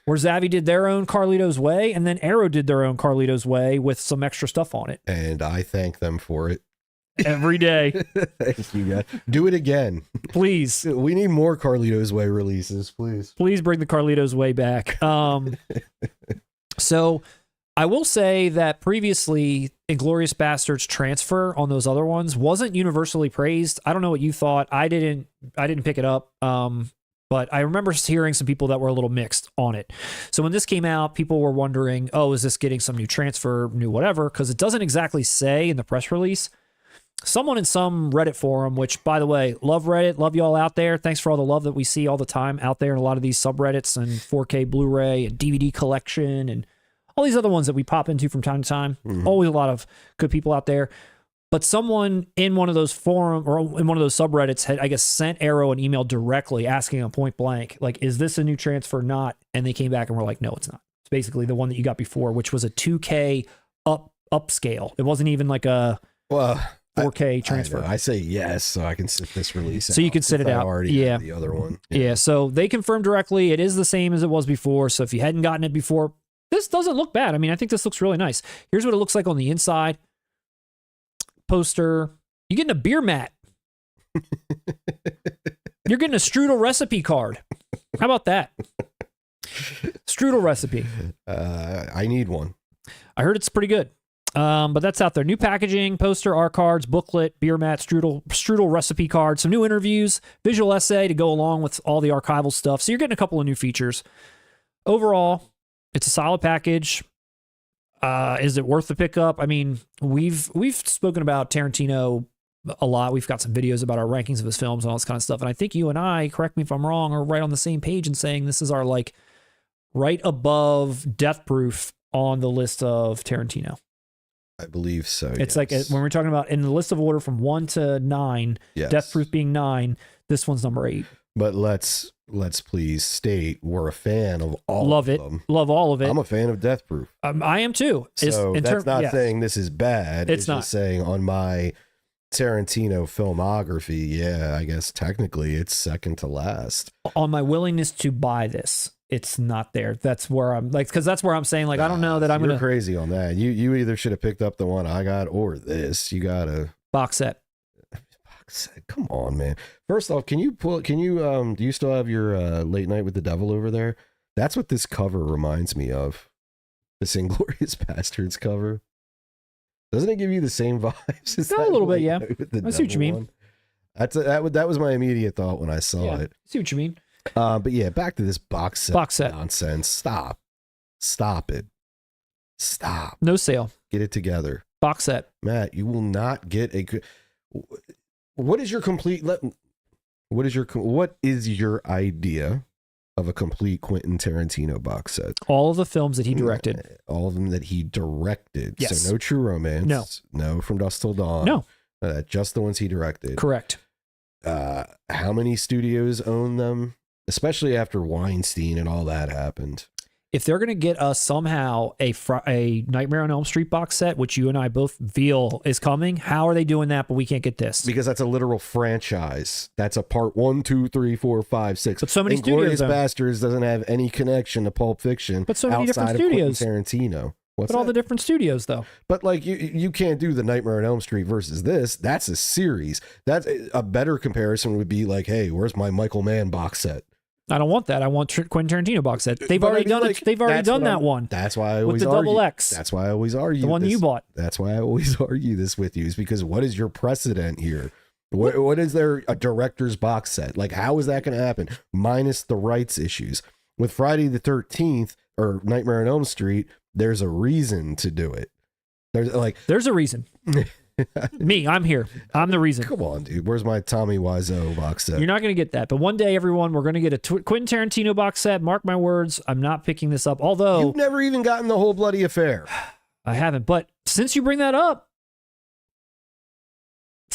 where Zavi did their own Carlito's Way, and then Arrow did their own Carlito's Way with some extra stuff on it. And I thank them for it. Every day. Thank you, guys. Do it again. Please. We need more Carlito's Way releases, please. Please bring the Carlito's Way back. So I will say that previously Inglourious Bastards transfer on those other ones wasn't universally praised. I don't know what you thought. I didn't pick it up. But I remember hearing some people that were a little mixed on it. So when this came out, people were wondering, oh, is this getting some new transfer, new whatever? Because it doesn't exactly say in the press release. Someone in some Reddit forum, which, by the way, love Reddit, love y'all out there. Thanks for all the love that we see all the time out there in a lot of these subreddits and 4K Blu-ray and DVD collection and all these other ones that we pop into from time to time. Always a lot of good people out there. But someone in one of those forum or in one of those subreddits had, I guess, sent Arrow an email directly asking them point blank, like, is this a new transfer or not? And they came back and were like, no, it's not. It's basically the one that you got before, which was a 2K upscale. It wasn't even like a 4K transfer. I say yes, so I can sit this release out. So you can sit it out. Already had the other one. Yeah, so they confirmed directly it is the same as it was before. So if you hadn't gotten it before, this doesn't look bad. I mean, I think this looks really nice. Here's what it looks like on the inside. Poster. You're getting a beer mat. You're getting a strudel recipe card. How about that? Strudel recipe. I need one. I heard it's pretty good. But that's out there. New packaging, poster, art cards, booklet, beer mat, strudel recipe card, some new interviews, visual essay to go along with all the archival stuff. So you're getting a couple of new features. Overall, it's a solid package. Is it worth the pickup? I mean, we've spoken about Tarantino a lot. We've got some videos about our rankings of his films and all this kind of stuff. And I think you and I, correct me if I'm wrong, are right on the same page in saying this is our like right above Death Proof on the list of Tarantino. I believe so. It's like when we're talking about in the list of order from 1 to 9, Death Proof being 9, this one's number 8. But let's please state we're a fan of all of them. Love all of it. I'm a fan of Death Proof. I am too. So that's not saying this is bad. It's not. Just saying on my Tarantino filmography, yeah, I guess technically it's second to last. On my willingness to buy this, it's not there. That's where I'm like, because that's where I'm saying like, I don't know that I'm You're crazy on that. You either should have picked up the one I got or this. You got a box set. Come on, man. First off, do you still have your Late Night with the Devil over there? That's what this cover reminds me of. This Inglourious Bastards cover. Doesn't it give you the same vibes? A little bit, yeah. I see what you mean. That was my immediate thought when I saw it. I see what you mean. But yeah, back to this box set nonsense. Stop it. Stop. No sale. Get it together. Box set. Matt, you will not get a. What is your idea of a complete Quentin Tarantino box set? All of the films that he directed. All of them that he directed. Yes. So no True Romance. No From Dusk Till Dawn. No. Just the ones he directed. Correct. How many studios own them? Especially after Weinstein and all that happened. If they're going to get us somehow a Nightmare on Elm Street box set, which you and I both feel is coming, how are they doing that, but we can't get this? Because that's a literal franchise. That's a part 1, 2, 3, 4, 5, 6. But so many studios. Inglourious Bastards doesn't have any connection to Pulp Fiction. But so many different studios. Tarantino. All the different studios, though. But like you can't do the Nightmare on Elm Street versus this. That's a series. That's a better comparison would be like, hey, where's my Michael Mann box set? I don't want that. I want Quentin Tarantino box set. They've already done it. They've already done that one. That's why I always with the argue. double X. That's why I always argue. The one that you bought. That's why I always argue this with you, is because what is your precedent here? What is there a director's box set? Like, how is that going to happen? Minus the rights issues. With Friday the 13th or Nightmare on Elm Street, there's a reason to do it. There's a reason. Me, I'm here. I'm the reason. Come on, dude. Where's my Tommy Wiseau box set? You're not going to get that. But one day, everyone, we're going to get a Quentin Tarantino box set. Mark my words. I'm not picking this up. Although you've never even gotten The Whole Bloody Affair. I haven't. But since you bring that up,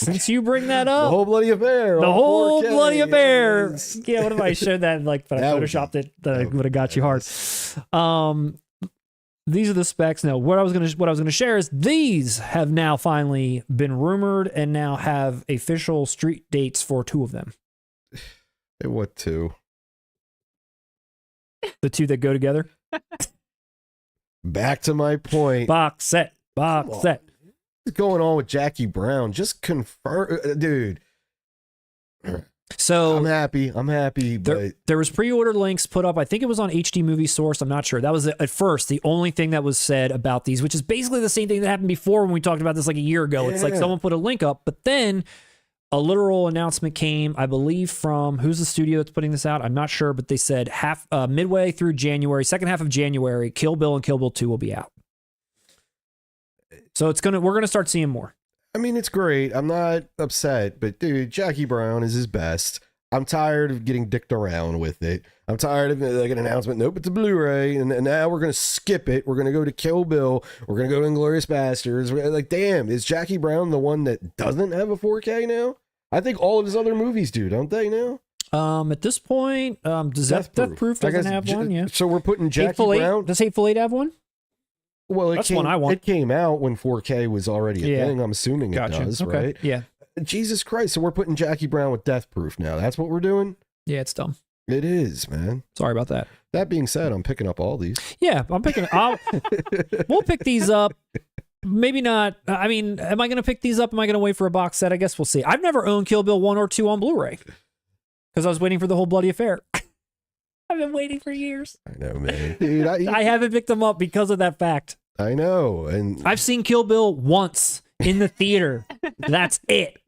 The Whole Bloody Affair. The Whole Bloody Affair. Yeah, what if I showed that? Like, but I photoshopped it. That would have got you hard. These are the specs. No, what I was gonna share is these have now finally been rumored and now have official street dates for 2 of them. What 2? The two that go together. Back to my point. Box set. Box set. What's going on with Jackie Brown? Just confirm, dude. So I'm happy, but there was pre-order links put up. I think it was on HD Movie Source. I'm not sure. That was at first the only thing that was said about these, which is basically the same thing that happened before when we talked about this like a year ago. It's like someone put a link up, but then a literal announcement came, I believe, from who's the studio that's putting this out? I'm not sure, but they said midway through January, second half of January, Kill Bill and Kill Bill 2 will be out. So we're gonna start seeing more. I mean, it's great. I'm not upset, but dude, Jackie Brown is his best. I'm tired of getting dicked around with it. I'm tired of like an announcement. Nope, it's a Blu-ray, and now we're gonna skip it. We're gonna go to Kill Bill. We're gonna go to Inglourious Bastards. Like, damn, is Jackie Brown the one that doesn't have a 4K now? I think all of his other movies do, don't they now? At this point, does Death Proof doesn't have one? Yeah. So we're putting Jackie Hateful Brown. Eight, does Hateful Eight have one? Well, That's one I want. It came out when 4K was already a thing. I'm assuming it does, okay. right? Yeah. Jesus Christ! So we're putting Jackie Brown with Death Proof now. That's what we're doing. Yeah, it's dumb. It is, man. Sorry about that. That being said, I'm picking up all these. Yeah, I'm picking. We'll pick these up. Maybe not. I mean, am I going to pick these up? Am I going to wait for a box set? I guess we'll see. I've never owned Kill Bill 1 or 2 on Blu-ray because I was waiting for the whole bloody affair. I've been waiting for years. I know, man. Dude, I haven't picked them up because of that fact. I know. And I've seen Kill Bill once in the theater. That's it.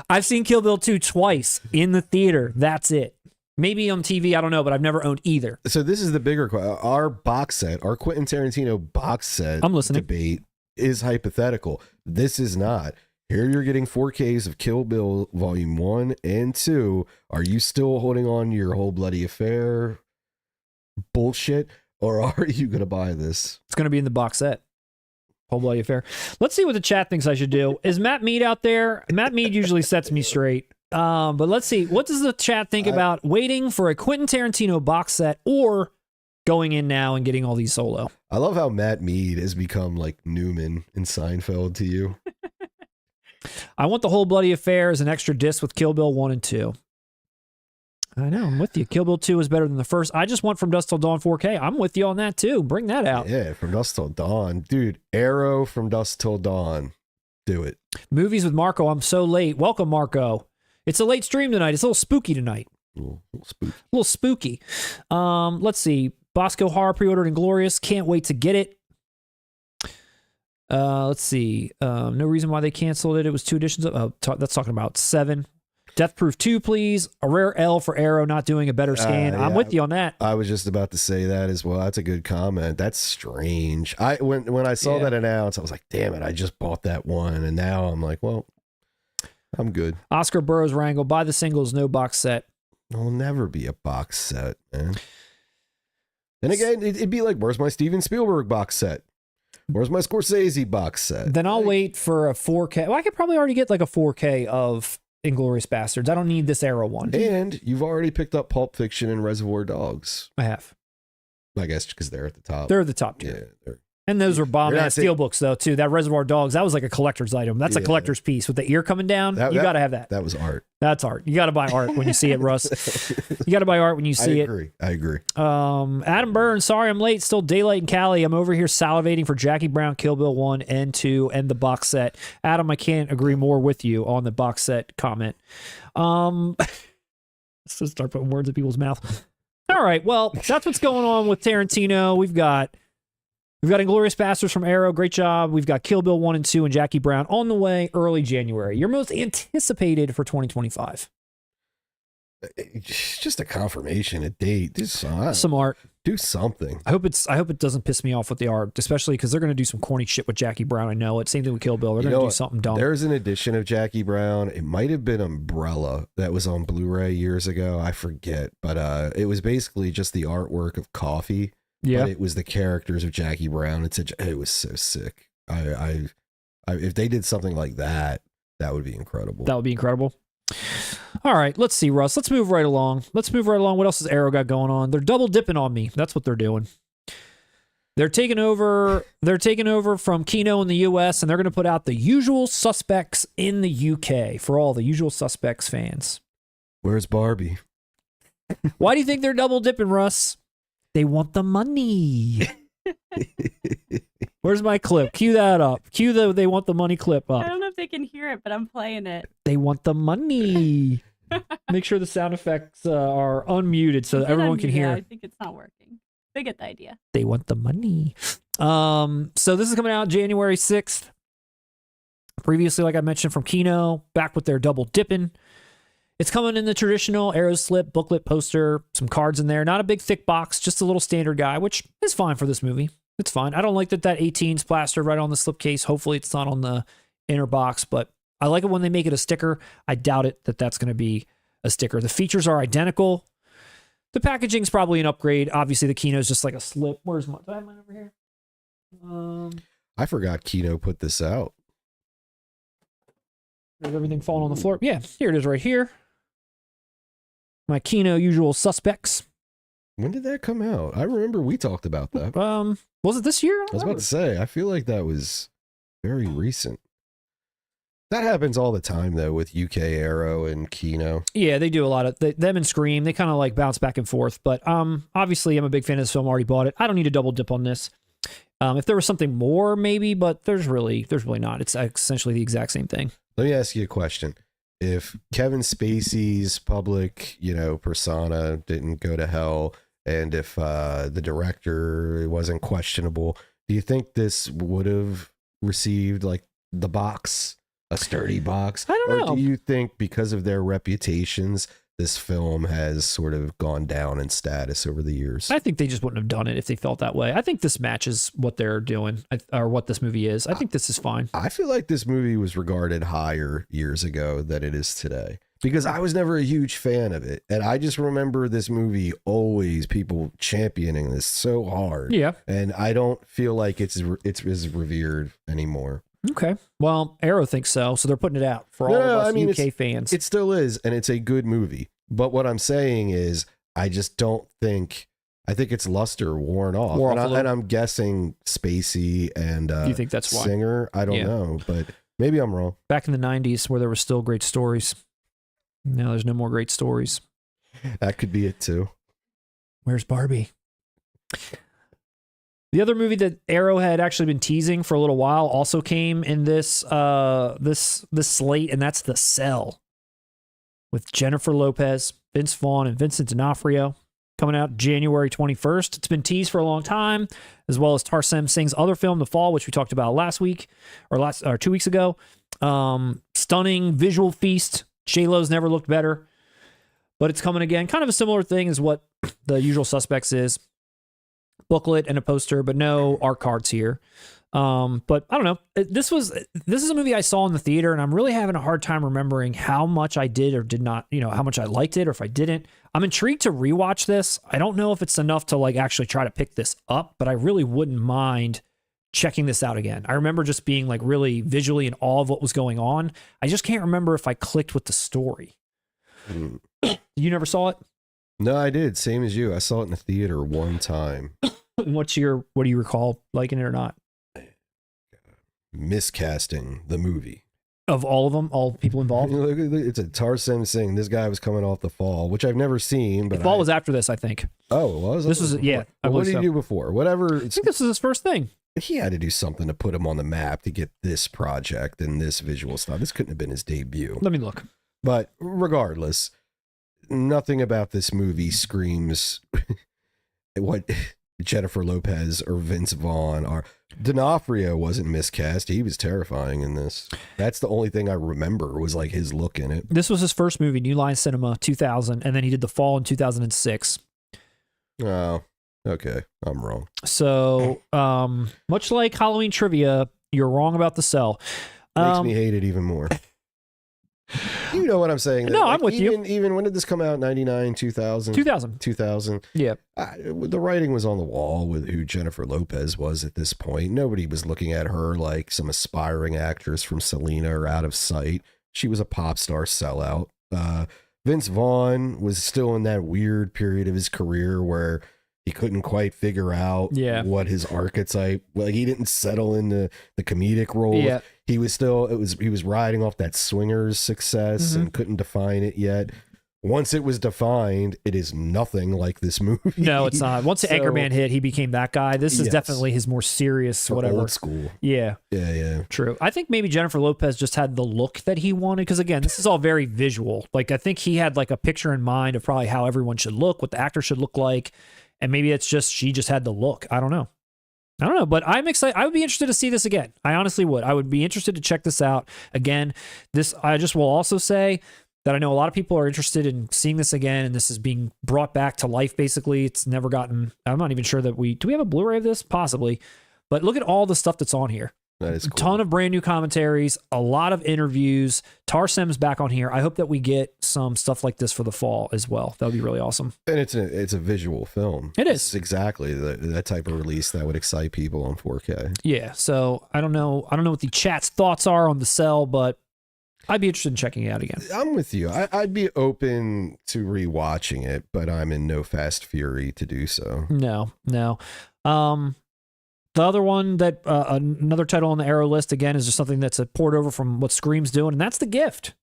I've seen Kill Bill 2 twice in the theater. That's it. Maybe on TV, I don't know, but I've never owned either. so this is the bigger question. Our box set, our Quentin Tarantino box set I'm listening. debate is hypothetical. This is not. Here you're getting 4Ks of Kill Bill Volume 1 and 2. Are you still holding on to your whole bloody affair bullshit? Or are you going to buy this? It's going to be in the box set. Whole bloody affair. Let's see what the chat thinks I should do. Is Matt Mead out there? Matt Mead usually sets me straight. But let's see. What does the chat think about waiting for a Quentin Tarantino box set or going in now and getting all these solo? I love how Matt Mead has become like Newman in Seinfeld to you. I want the whole bloody affair as an extra disc with Kill Bill 1 and 2. I know, I'm with you. Kill Bill 2 is better than the first. I just want From Dusk Till Dawn 4K. I'm with you on that too. Bring that out. Yeah, From Dusk Till Dawn. Dude, Arrow From Dusk Till Dawn. Do it. Movies with Marco. I'm so late. Welcome, Marco. It's a late stream tonight. It's a little spooky tonight. A little spooky. A little spooky. Let's see. Bosco Horror pre-ordered Inglorious. Can't wait to get it. Let's see. No reason why they canceled it. It was 2 editions of... that's talking about 7. Death Proof 2, please. A rare L for Arrow not doing a better scan. I'm with you on that. I was just about to say that as well. That's a good comment. That's strange. When I saw that announced, I was like, damn it, I just bought that one. And now I'm like, well, I'm good. Oscar Burroughs Wrangle. Buy the singles, no box set. There'll never be a box set, man. Then again, it'd be like, where's my Steven Spielberg box set? Where's my Scorsese box set? Then I'll wait for a 4K. Well, I could probably already get like a 4K of Inglourious Bastards. I don't need this Arrow one. And you've already picked up Pulp Fiction and Reservoir Dogs. I have. I guess because they're at the top. They're the top tier. Yeah, and those were bomb-ass steelbooks, though, too. That Reservoir Dogs, that was like a collector's item. That's a collector's piece with the ear coming down. You got to have that. That was art. That's art. You got to buy art when you see it, Russ. You got to buy art when you see it. I agree. Adam Byrne, sorry I'm late. Still daylight in Cali. I'm over here salivating for Jackie Brown, Kill Bill 1 and 2, and the box set. Adam, I can't agree more with you on the box set comment. Let's just start putting words in people's mouth. All right, well, that's what's going on with Tarantino. We've got Inglourious Bastards from Arrow. Great job. We've got Kill Bill 1 and 2 and Jackie Brown on the way early January. Your most anticipated for 2025. Just a confirmation, a date. Do some art. Do something. I hope it doesn't piss me off with the art, especially because they're going to do some corny shit with Jackie Brown. I know it. Same thing with Kill Bill. They're going to do something dumb. There's an edition of Jackie Brown. It might have been Umbrella that was on Blu-ray years ago. I forget, but it was basically just the artwork of Coffee. Yeah, but it was the characters of Jackie Brown. It was so sick. I if they did something like that, that would be incredible. That would be incredible. All right, let's see, Russ. Let's move right along. What else has Arrow got going on? They're double dipping on me. That's what they're doing. They're taking over from Kino in the US, and they're going to put out The Usual Suspects in the UK for all the Usual Suspects fans. Where's Barbie? Why do you think they're double dipping, Russ? They want the money. Where's my clip? Cue that up. Cue the they want the money clip I up. don't know if they can hear it, but I'm playing it. They want the money. Make sure the sound effects are unmuted so that everyone can hear. I think it's not working. They get the idea. They want the money. So this is coming out January 6th. Previously, like I mentioned, from Kino, back with their double dipping. It's coming in the traditional arrow slip booklet poster, some cards in there. Not a big thick box, just a little standard guy, which is fine for this movie. It's fine. I don't like that 18's plastered right on the slipcase. Hopefully it's not on the inner box, but I like it when they make it a sticker. I doubt it that that's going to be a sticker. The features are identical. The packaging's probably an upgrade. Obviously, the Kino is just like a slip. Where's my? Do I have mine over here? I forgot Kino put this out. There's everything falling on the floor. Yeah, here it is right here. My Kino usual suspects. When did that come out? I remember we talked about that. Was it this year? I was about to say, I feel like that was very recent. That happens all the time, though, with UK Aero and Kino. Yeah, they do a lot of them and Scream. They kind of like bounce back and forth. But obviously, I'm a big fan of this film. Already bought it. I don't need to double dip on this. If there was something more, maybe, but there's really not. It's essentially the exact same thing. Let me ask you a question. If Kevin Spacey's public, persona didn't go to hell, and if the director wasn't questionable, do you think this would have received like the box, a sturdy box? I don't know. Or do you think because of their reputations, this film has sort of gone down in status over the years? I think they just wouldn't have done it if they felt that way. I think this matches what they're doing, or what this movie is. I think this is fine. I feel like this movie was regarded higher years ago than it is today, because I was never a huge fan of it. And I just remember this movie, always people championing this so hard. Yeah. And I don't feel like it's as revered anymore. Okay. Well, Arrow thinks so they're putting it out for all of us UK fans. It still is, and it's a good movie. But what I'm saying is, I just don't think, I think its luster worn off. And I'm guessing Spacey and you think that's why? Singer, I don't know, but maybe I'm wrong. Back in the 90s where there were still great stories. Now there's no more great stories. That could be it too. Where's Barbie? The other movie that Arrow had actually been teasing for a little while also came in this this slate, and that's The Cell with Jennifer Lopez, Vince Vaughn, and Vincent D'Onofrio, coming out January 21st. It's been teased for a long time, as well as Tarsem Singh's other film, The Fall, which we talked about last week or 2 weeks ago. Stunning visual feast. J-Lo's never looked better, but it's coming again. Kind of a similar thing as what The Usual Suspects is. Booklet and a poster, but no art cards here. But I don't know. This is a movie I saw in the theater, and I'm really having a hard time remembering how much I did or did not, how much I liked it or if I didn't. I'm intrigued to rewatch this. I don't know if it's enough to like actually try to pick this up, but I really wouldn't mind checking this out again. I remember just being like really visually in awe of what was going on. I just can't remember if I clicked with the story. You never saw it? No, I did. Same as you. I saw it in the theater one time. What do you recall liking it or not? Miscasting the movie. Of all of them, all people involved? It's a Tarsem Singh. This guy was coming off The Fall, which I've never seen. But The Fall was after this, I think. Oh, it was? This was, yeah. Well, what did he do before? Whatever. I think this was his first thing. He had to do something to put him on the map to get this project and this visual stuff. This couldn't have been his debut. Let me look. But regardless, nothing about this movie screams what Jennifer Lopez or Vince Vaughn are. D'Onofrio wasn't miscast. He was terrifying in this. That's the only thing I remember was like his look in it. This was his first movie, New Line Cinema, 2000, and then he did The Fall in 2006. Oh, okay. I'm wrong. So, much like Halloween trivia, you're wrong about The Cell. Makes me hate it even more. You know what I'm saying? No, like, I'm with you. Even when did this come out? 99, 2000? 2000. 2000. Yeah. The writing was on the wall with who Jennifer Lopez was at this point. Nobody was looking at her like some aspiring actress from Selena or Out of Sight. She was a pop star sellout. Vince Vaughn was still in that weird period of his career where he couldn't quite figure out what his archetype. Like he didn't settle into the comedic role. Yeah. He was still he was riding off that Swingers success and couldn't define it yet. once it was defined, it is nothing like this movie. No, it's not. Once the So- Anchorman hit, he became that guy. This is Yes. definitely his more serious, whatever. Old school. Yeah, Yeah. true. I think maybe Jennifer Lopez just had the look that he wanted because, again, this is all very visual. Like, I think he had like a picture in mind of probably how everyone should look, what the actor should look like, and maybe it's just she just had the look. I don't know, but I'm excited. I would be interested to see this again. I honestly would. I would be interested to check this out again. This, I just will also say that I know a lot of people are interested in seeing this again, and this is being brought back to life, basically. It's never gotten, I'm not even sure that do we have a Blu-ray of this? Possibly. But look at all the stuff that's on here. That is A cool. ton of brand new commentaries, a lot of interviews. Tar Sim's back on here. I hope that we get some stuff like this for the fall as well. That would be really awesome. And it's a visual film. It is. It's exactly that type of release that would excite people on 4K. Yeah, so I don't know what the chat's thoughts are on the cell, but I'd be interested in checking it out again. I'm with you. I'd be open to rewatching it, but I'm in no fast fury to do so. No. The other one that another title on the Arrow list again is just something that's a port over from what Scream's doing, and that's The Gift.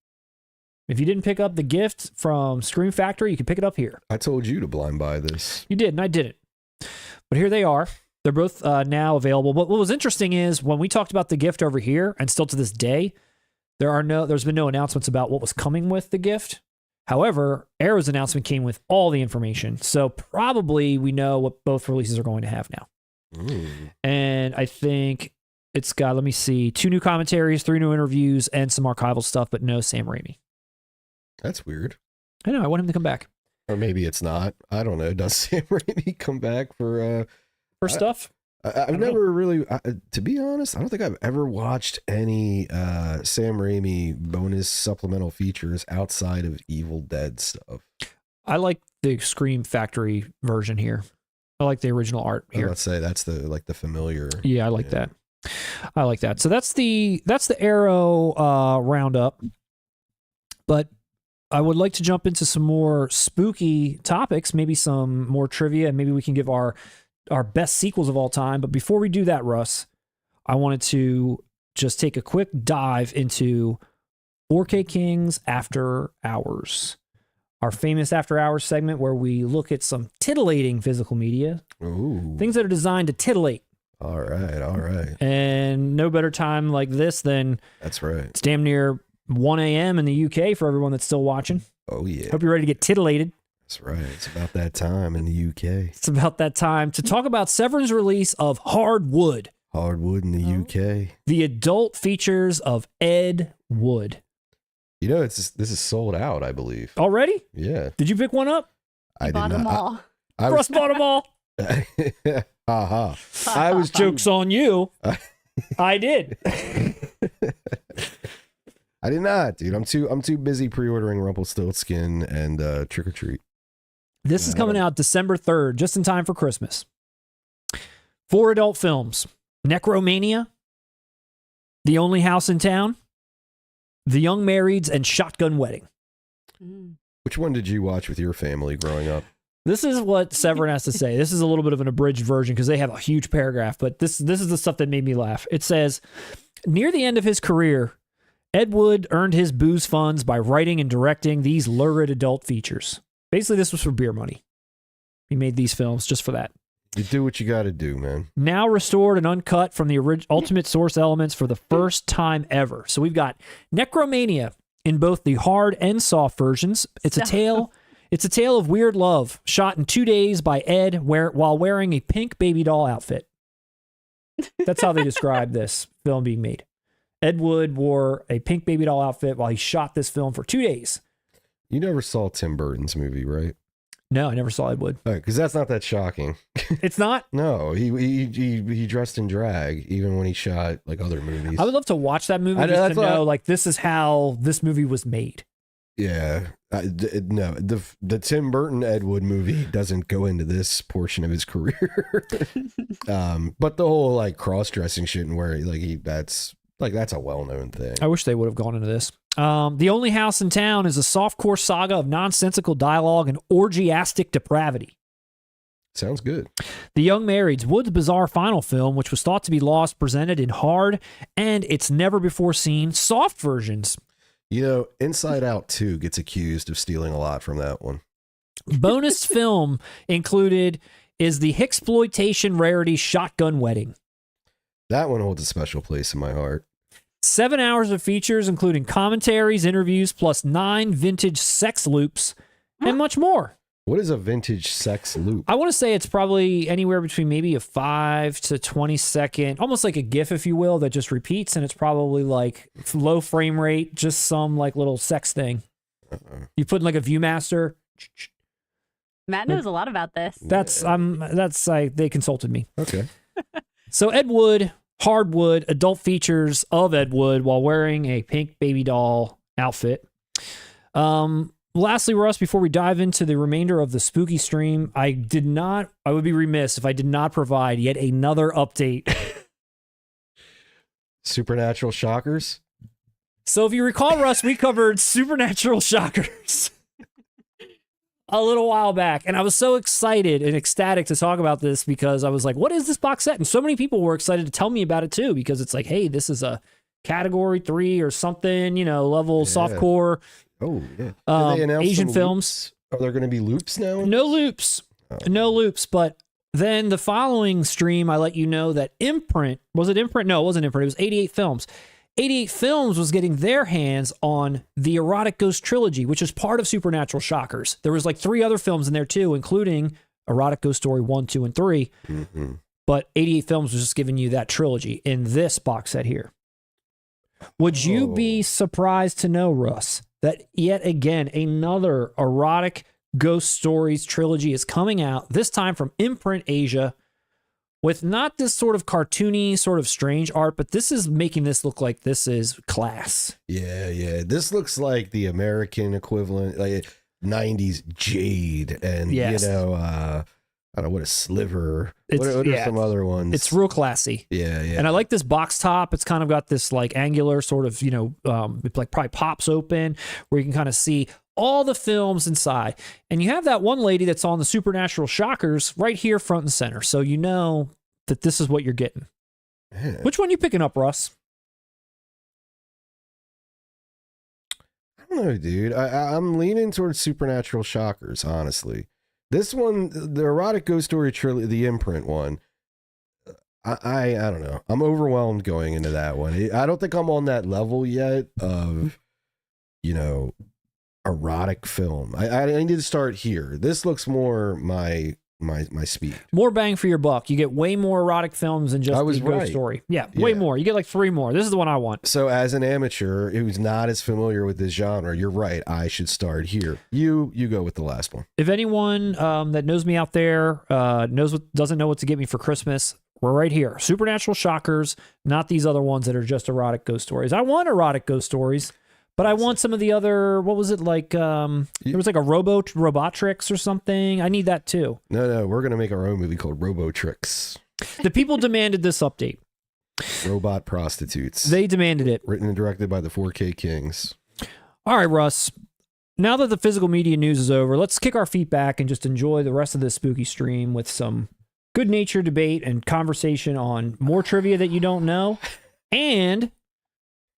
If you didn't pick up The Gift from Scream Factory, you can pick it up here. I told you to blind buy this. You did, and I didn't. But here they are. They're both now available. But what was interesting is when we talked about The Gift over here, and still to this day, there's been no announcements about what was coming with The Gift. However, Arrow's announcement came with all the information. So probably we know what both releases are going to have now. And I think it's got, let me see, 2 new commentaries, 3 new interviews, and some archival stuff, but no Sam Raimi. That's weird. I know, I want him to come back. Or maybe it's not. I don't know. Does Sam Raimi come back for stuff? I've never really, to be honest, I don't think I've ever watched any Sam Raimi bonus supplemental features outside of Evil Dead stuff. I like the Scream Factory version here. I like the original art here. Let's say that's the familiar. Yeah, I like that. I like that. So that's the Arrow roundup. But I would like to jump into some more spooky topics, maybe some more trivia, and maybe we can give our best sequels of all time. But before we do that, Russ, I wanted to just take a quick dive into 4K Kings After Hours, our famous After Hours segment where we look at some titillating physical media, Ooh. things that are designed to titillate. All right. And no better time like this than That's right. it's damn near 1 a.m. in the UK for everyone that's still watching. Oh, yeah. Hope you're ready to get titillated. That's right. It's about that time in the UK. It's about that time to talk about Severn's release of Hardwood, Hardwood in the UK. the adult features of Ed Wood. You know, this is sold out, I believe. Already? Yeah. Did you pick one up? I Bought did them not. all. I Russ bought them all. Haha. I was joke's on you. I did. I did not, dude. I'm too busy pre-ordering Rumpelstiltskin and Trick or Treat. This is coming out December 3rd, just in time for Christmas. 4 adult films: Necromania, The Only House in Town, The Young Marrieds, and Shotgun Wedding. Which one did you watch with your family growing up? This is what Severn has to say. This is a little bit of an abridged version because they have a huge paragraph, but this is the stuff that made me laugh. It says, near the end of his career, Ed Wood earned his booze funds by writing and directing these lurid adult features. Basically, this was for beer money. He made these films just for that. You do what you got to do, man. Now restored and uncut from the ultimate source elements for the first time ever. So we've got Necromania in both the hard and soft versions. It's a tale of weird love shot in 2 days by Ed while wearing a pink baby doll outfit. That's how they describe this film being made. Ed Wood wore a pink baby doll outfit while he shot this film for 2 days. You never saw Tim Burton's movie, right? No, I never saw Ed Wood. Because that's not that shocking. It's not? No, he dressed in drag even when he shot like other movies. I would love to watch that movie just to know, like, this is how this movie was made. Yeah. No, the Tim Burton Ed Wood movie doesn't go into this portion of his career. But the whole like cross-dressing shit and where that's a well-known thing. I wish they would have gone into this. The Only House in Town is a softcore saga of nonsensical dialogue and orgiastic depravity. Sounds good. The Young Marrieds, Wood's bizarre final film, which was thought to be lost, presented in hard and its never-before-seen soft versions. You know, Inside Out 2 gets accused of stealing a lot from that one. Bonus film included is the Hicksploitation rarity Shotgun Wedding. That one holds a special place in my heart. 7 hours of features, including commentaries, interviews, plus 9 vintage sex loops, and much more. What is a vintage sex loop? I want to say it's probably anywhere between maybe a 5 to 20 second, almost like a GIF, if you will, that just repeats, and it's probably like low frame rate, just some like little sex thing. You put in like a Viewmaster. Matt knows a lot about this. They consulted me. Okay. So Ed Wood, hardwood, adult features of Ed Wood while wearing a pink baby doll outfit. Lastly, Russ, before we dive into the remainder of the spooky stream, I would be remiss if I did not provide yet another update. Supernatural shockers? So if you recall, Russ, we covered Supernatural Shockers a little while back, and I was so excited and ecstatic to talk about this because I was like, what is this box set? And so many people were excited to tell me about it too, because it's like, hey, this is a category 3 or something, level softcore. Oh, yeah. Did they announce Asian some films. Loops? Are there going to be loops now? No loops. Oh. No loops. But then the following stream, I let you know that Imprint, was it Imprint? No, it wasn't Imprint. It was 88 Films. 88 Films was getting their hands on the Erotic Ghost Trilogy, which is part of Supernatural Shockers. There was like 3 other films in there too, including Erotic Ghost Story 1, 2, and 3. Mm-hmm. But 88 Films was just giving you that trilogy in this box set here. Would you be surprised to know, Russ, that yet again, another Erotic Ghost Stories trilogy is coming out, this time from Imprint Asia, with not this sort of cartoony, sort of strange art, but this is making this look like this is class. Yeah. This looks like the American equivalent, like 90s Jade and, I don't know, what a Sliver. What are some other ones? It's real classy. Yeah. And I like this box top. It's kind of got this like angular sort of, it like probably pops open where you can kind of see all the films inside. And you have that one lady that's on the Supernatural Shockers right here front and center. So you know that this is what you're getting. Man. Which one you picking up, Russ? I don't know, dude. I'm leaning towards Supernatural Shockers, honestly. This one, the Erotic Ghost Story trilogy, the Imprint one, I don't know. I'm overwhelmed going into that one. I don't think I'm on that level yet of, erotic film. I need to start here. This looks more my speed. More bang for your buck. You get way more erotic films than just the Ghost Story. Yeah, way more. You get like 3 more. This is the one I want. So as an amateur who's not as familiar with this genre, you're right. I should start here. You go with the last one. If anyone that knows me out there doesn't know what to get me for Christmas, we're right here. Supernatural Shockers, not these other ones that are just erotic ghost stories. I want erotic ghost stories, but I want some of the other, what was it like? There was like a Robotrix or something. I need that too. No, we're going to make our own movie called Robotrix. The people demanded this update. Robot prostitutes. They demanded it. Written and directed by the 4K Kings. All right, Russ. Now that the physical media news is over, let's kick our feet back and just enjoy the rest of this spooky stream with some good-natured debate and conversation on more trivia that you don't know and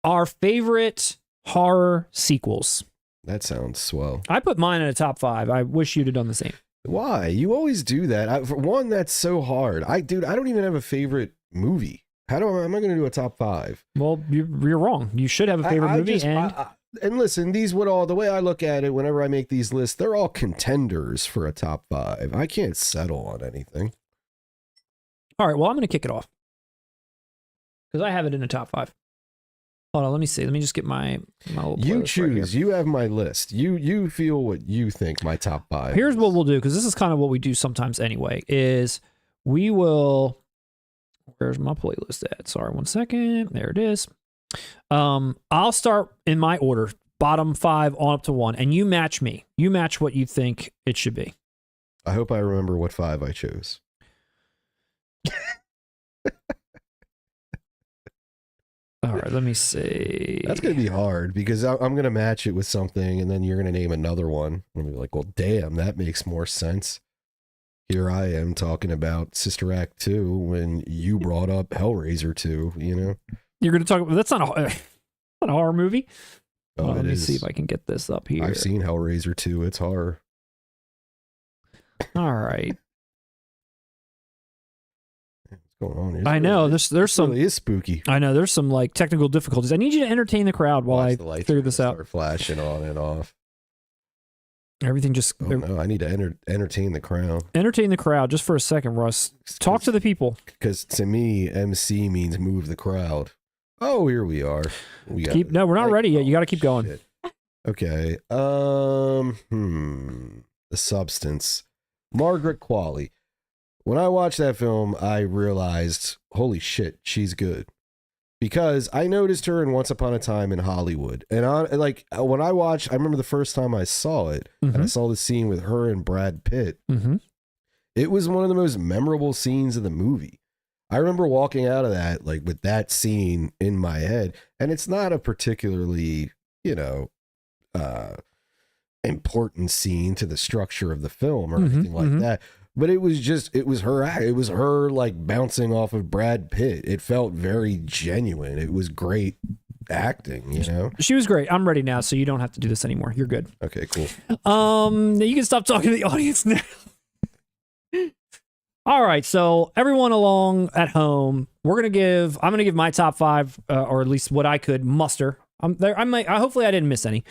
our favorite horror sequels. That sounds swell. I put mine in a top 5. I wish you'd have done the same. Why? You always do that. For one, that's so hard. I don't even have a favorite movie. Am I going to do a top 5? Well, you're wrong. You should have a favorite movie. And listen, the way I look at it, whenever I make these lists, they're all contenders for a top 5. I can't settle on anything. All right, well, I'm going to kick it off because I have it in a top 5. Hold on, let me see. Let me just get my little You playlist choose. right here. You have my list. You feel what you think my top 5 Here's is. what we'll do, because this is kind of what we do sometimes anyway, is we will... Where's my playlist at? Sorry, 1 second. There it is. I'll start in my order, bottom 5 on up to 1, and you match me. You match what you think it should be. I hope I remember what 5 I chose. All right, let me see. That's going to be hard because I'm going to match it with something and then you're going to name another one. I'm going to be like, well, damn, that makes more sense. Here I am talking about Sister Act 2 when you brought up Hellraiser 2, You're going to talk about... That's not a horror movie. Oh, let it me is. see if I can get this up here. I've seen Hellraiser 2. It's horror. All right. What's going on here? I know there's some. Really is spooky. I know there's some like technical difficulties. I need you to entertain the crowd while Watch I the lights figure this out. start flashing on and off. Everything just Oh, no, I need to entertain the crowd. entertain the crowd just for a second, Russ. Talk to the people. Because to me, MC means move the crowd. Oh, here we are. No, we're not ready yet. You got to keep going. Shit. Okay. The Substance. Margaret Qualley. When I watched that film, I realized, holy shit, she's good. Because I noticed her in Once Upon a Time in Hollywood. And when I watched, I remember the first time I saw it, and I saw the scene with her and Brad Pitt. Mm-hmm. It was one of the most memorable scenes of the movie. I remember walking out of that, like, with that scene in my head. And it's not a particularly, important scene to the structure of the film or anything like that. But it was her like bouncing off of Brad Pitt. It felt very genuine. It was great acting, She was great. I'm ready now, so you don't have to do this anymore. You're good. Okay, cool. You can stop talking to the audience now. All right, so everyone along at home, I'm gonna give my top 5, or at least what I could muster. Hopefully I didn't miss any.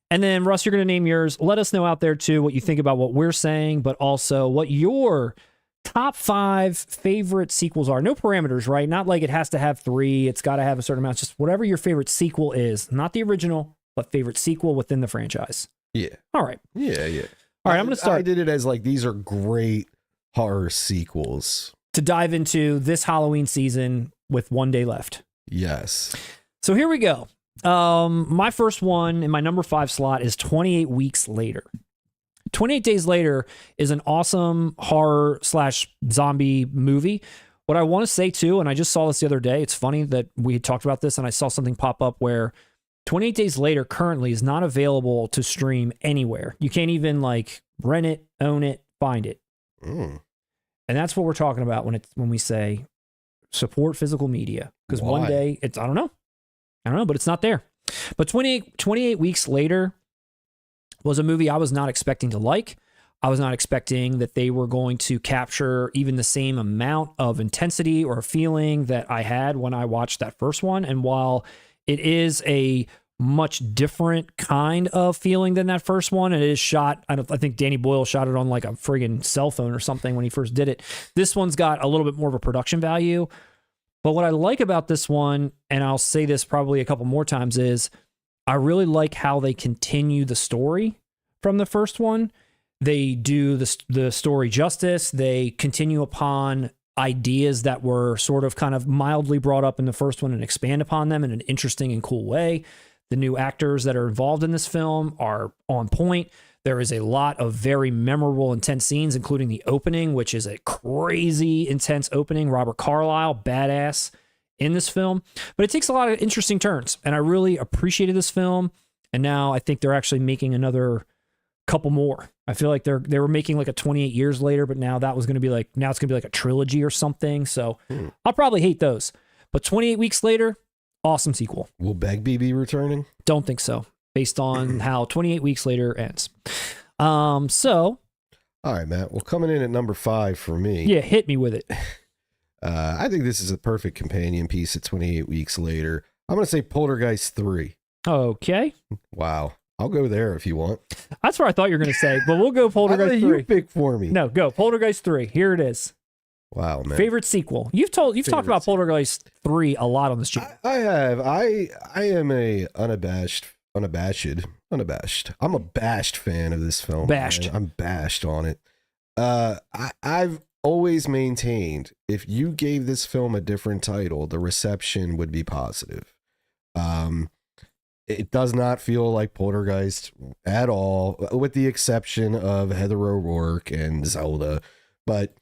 And then, Russ, you're going to name yours. Let us know out there, too, what you think about what we're saying, but also what your top 5 favorite sequels are. No parameters, right? Not like it has to have 3. It's got to have a certain amount. Just whatever your favorite sequel is. Not the original, but favorite sequel within the franchise. Yeah. All right. Yeah. All right, I'm going to start. I did it as, like, these are great horror sequels. To dive into this Halloween season with 1 day left. Yes. So here we go. My first one in my number 5 slot is 28 Weeks Later. 28 Days Later is an awesome horror / zombie movie. What I want to say too, and I just saw this the other day, it's funny that we had talked about this and I saw something pop up where 28 Days Later currently is not available to stream anywhere. You can't even like rent it, own it, find it. And that's what we're talking about when we say support physical media. Because one day I don't know, but it's not there. But 28 Weeks Later was a movie I was not expecting to like. I was not expecting that they were going to capture even the same amount of intensity or feeling that I had when I watched that first one. And while it is a much different kind of feeling than that first one, and it is shot, I think Danny Boyle shot it on like a friggin' cell phone or something when he first did it. This one's got a little bit more of a production value. But what I like about this one, and I'll say this probably a couple more times, is I really like how they continue the story from the first one. They do the story justice. They continue upon ideas that were sort of kind of mildly brought up in the first one and expand upon them in an interesting and cool way. The new actors that are involved in this film are on point. There is a lot of very memorable, intense scenes, including the opening, which is a crazy, intense opening. Robert Carlyle, badass in this film. But it takes a lot of interesting turns, and I really appreciated this film. And now I think they're actually making another couple more. I feel like they were making like a 28 Years Later, but now it's going to be like a trilogy or something. So I'll probably hate those. But 28 Weeks Later, awesome sequel. Will Begbie be returning? Don't think so, based on how 28 Weeks Later ends. All right, Matt. Well, coming in at number 5 for me. Yeah, hit me with it. I think this is a perfect companion piece at 28 Weeks Later. I'm going to say Poltergeist 3. Okay. Wow. I'll go there if you want. That's what I thought you were going to say, but we'll go Poltergeist 3. You pick for me. No, go. Poltergeist 3. Here it is. Wow, man. Favorite sequel. You've talked about Poltergeist 3 a lot on this channel. I have. I am a unabashed. I'm a bashed fan of this film. Bashed. Man. I'm bashed on it. I've always maintained if you gave this film a different title, the reception would be positive. It does not feel like Poltergeist at all, with the exception of Heather O'Rourke and Zelda. But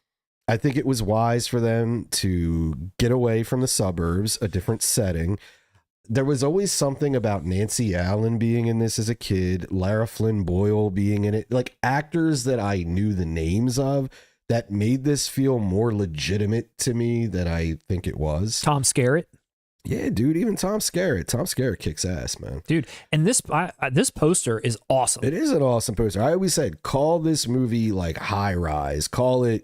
I think it was wise for them to get away from the suburbs, a different setting. There was always something about Nancy Allen being in this as a kid, Lara Flynn Boyle being in it, like actors that I knew the names of that made this feel more legitimate to me than I think it was. Tom Skerritt. Yeah, dude. Even Tom Skerritt. Tom Skerritt kicks ass, man. Dude, and this poster is awesome. It is an awesome poster. I always said, call this movie like High Rise. Call it,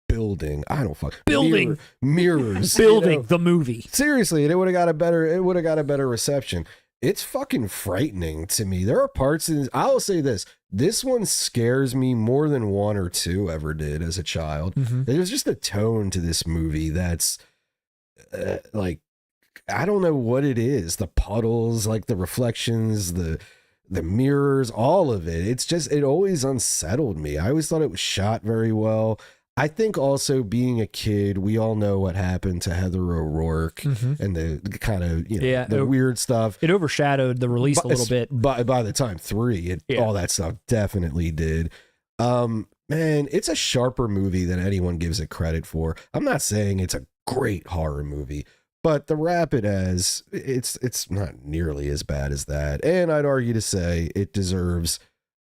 building. I don't fuck. Building. Mirrors. Building the movie. Seriously, and it would have got a better reception. It's fucking frightening to me. There are parts in I'll say this one scares me more than 1 or 2 ever did as a child. There's just a tone to this movie that's like, I don't know what it is. The puddles, like the reflections, the mirrors, all of it. It's just, it always unsettled me. I always thought it was shot very well. I think also being a kid, we all know what happened to Heather O'Rourke and the kind of, the weird stuff. It overshadowed the release a little bit. By the time 3, all that stuff definitely did. Man, it's a sharper movie than anyone gives it credit for. I'm not saying it's a great horror movie, but the rap it as, it's not nearly as bad as that. And I'd argue to say it deserves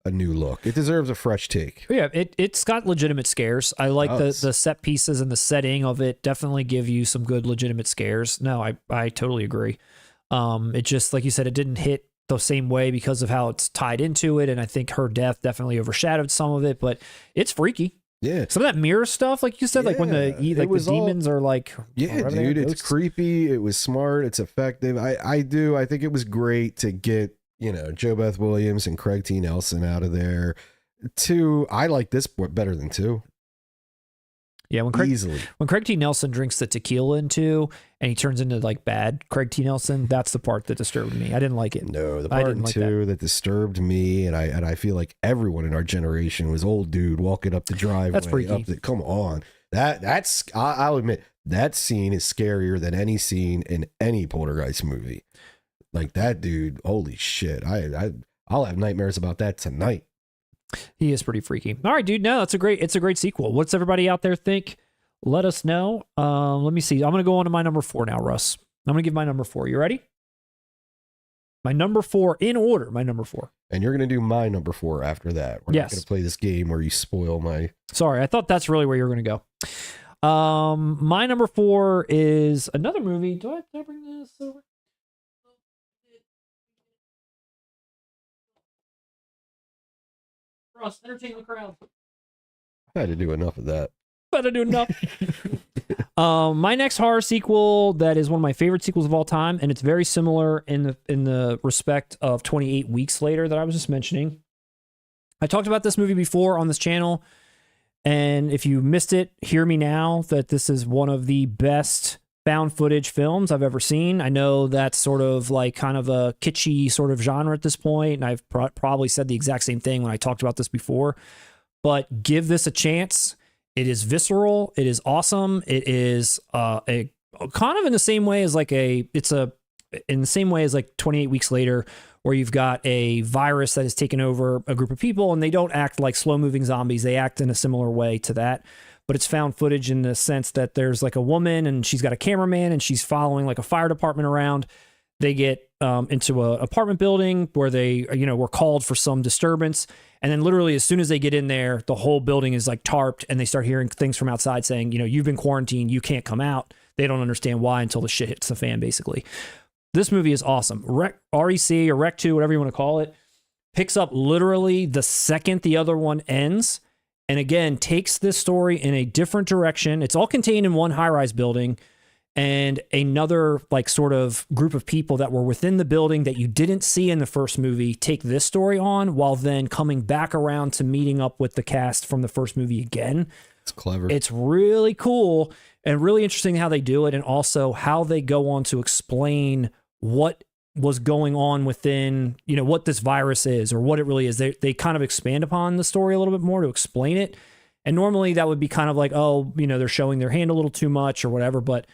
a new look. It deserves a fresh take. Yeah, it's got legitimate scares. I like the set pieces and the setting of it definitely give you some good legitimate scares. No, I totally agree. It just, like you said, it didn't hit the same way because of how it's tied into it, and I think her death definitely overshadowed some of it, but it's freaky. Yeah. Some of that mirror stuff, like you said, like when the demons are like... Yeah, dude, it's creepy. It was smart. It's effective. I think it was great to get Jo Beth Williams and Craig T. Nelson out of there. 2, I like this better than 2. Yeah, when Craig T. Nelson drinks the tequila in 2 and he turns into like bad Craig T. Nelson, that's the part that disturbed me. I didn't like it. No, the part in 2 that distressed me, and I feel like everyone in our generation was old dude walking up the driveway. That's freaky. Come on. That's I'll admit that scene is scarier than any scene in any Poltergeist movie. Like that dude, holy shit. I'll have nightmares about that tonight. He is pretty freaky. All right, dude. No, it's a great sequel. What's everybody out there think? Let us know. Let me see. I'm going to go on to my number 4 now, Russ. I'm going to give my number 4. You ready? My number 4 in order. My number 4. And you're going to do my number 4 after that. We're not going to play this game where you spoil my... Sorry, I thought that's really where you're going to go. My number 4 is another movie. Did I bring this over? Russ, entertain the crowd. I had to do enough of that. Better do enough. My next horror sequel that is one of my favorite sequels of all time, and it's very similar in the respect of 28 Weeks Later that I was just mentioning. I talked about this movie before on this channel, and if you missed it, hear me now that this is one of the best found footage films I've ever seen. I know that's sort of like kind of a kitschy sort of genre at this point, and I've probably said the exact same thing when I talked about this before, but give this a chance. It is visceral. It is awesome. It is a kind of in the same way as like in the same way as like 28 Weeks Later, where you've got a virus that has taken over a group of people, and they don't act like slow moving zombies. They act in a similar way to that. But it's found footage in the sense that there's like a woman and she's got a cameraman and she's following like a fire department around. They get into an apartment building where they, were called for some disturbance. And then literally as soon as they get in there, the whole building is like tarped and they start hearing things from outside saying, you've been quarantined, you can't come out. They don't understand why until the shit hits the fan, basically. This movie is awesome. REC or REC 2, whatever you want to call it, picks up literally the second the other one ends. And again, takes this story in a different direction. It's all contained in one high-rise building, and another like sort of group of people that were within the building that you didn't see in the first movie take this story on, while then coming back around to meeting up with the cast from the first movie again. It's clever. It's really cool and really interesting how they do it, and also how they go on to explain what was going on within, what this virus is or what it really is. They kind of expand upon the story a little bit more to explain it. And normally that would be kind of like, they're showing their hand a little too much or whatever. But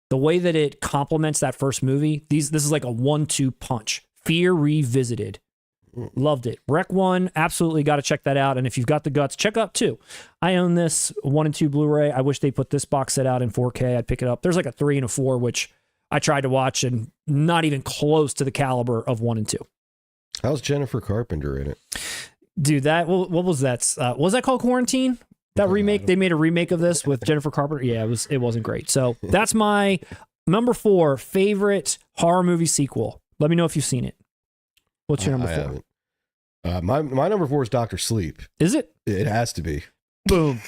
the way that it complements that first movie, this is like a 1-2 punch. Fear Revisited. Loved it. REC 1, absolutely got to check that out. And if you've got the guts, check out 2. I own this 1 and 2 Blu-ray. I wish they put this box set out in 4K. I'd pick it up. There's like a 3 and a 4, which I tried to watch, and not even close to the caliber of 1 and 2. How's Jennifer Carpenter in it? Dude, what was that? Was that called Quarantine? That remake? They made a remake of this with Jennifer Carpenter. Yeah, it wasn't great. So that's my Number 4, favorite horror movie sequel. Let me know if you've seen it. What's your number 4? Haven't. My number 4 is Dr. Sleep. Is it? It has to be. Boom.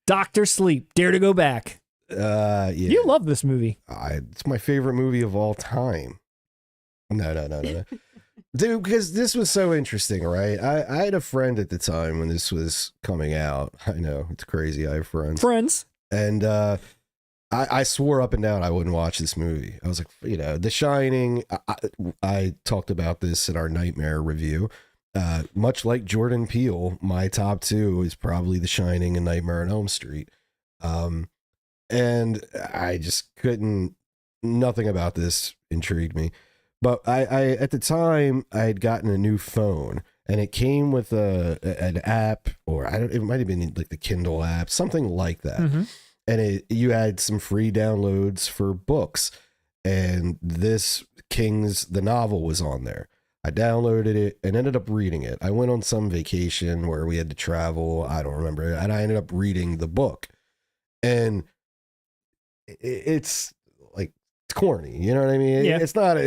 Dr. Sleep. Dare to Go Back. Yeah. You love this movie. It's my favorite movie of all time. No. Dude, because this was so interesting, right? I had a friend at the time when this was coming out. I know, it's crazy. I have friends. And I swore up and down I wouldn't watch this movie. I was like, The Shining. I talked about this in our Nightmare review. Much like Jordan Peele, my top 2 is probably The Shining and Nightmare on Elm Street. And I just couldn't, nothing about this intrigued me. But I at the time, I had gotten a new phone, and it came with an app, or it might have been like the Kindle app, something like that. Mm-hmm. And you had some free downloads for books, and this the novel was on there. I downloaded it and ended up reading it. I went on some vacation where we had to travel. I don't remember. And I ended up reading the book. And it's like, it's corny. You know what I mean? Yeah. It's not,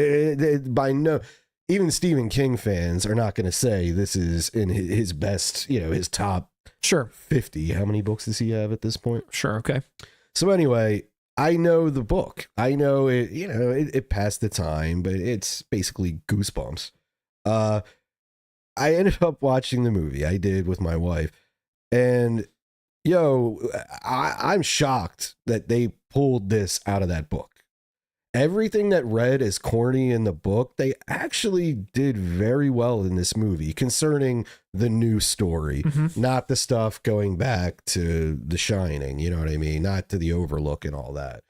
by no, even Stephen King fans are not going to say this is in his best, his top 50. How many books does he have at this point? Sure. Okay. So anyway, I know the book. I know it, it passed the time, but it's basically Goosebumps. I ended up watching the movie. I did with my wife. And I'm shocked that they pulled this out of that book. Everything that read as corny in the book, they actually did very well in this movie concerning the new story, not the stuff going back to The Shining, you know what I mean? Not to the Overlook and all that,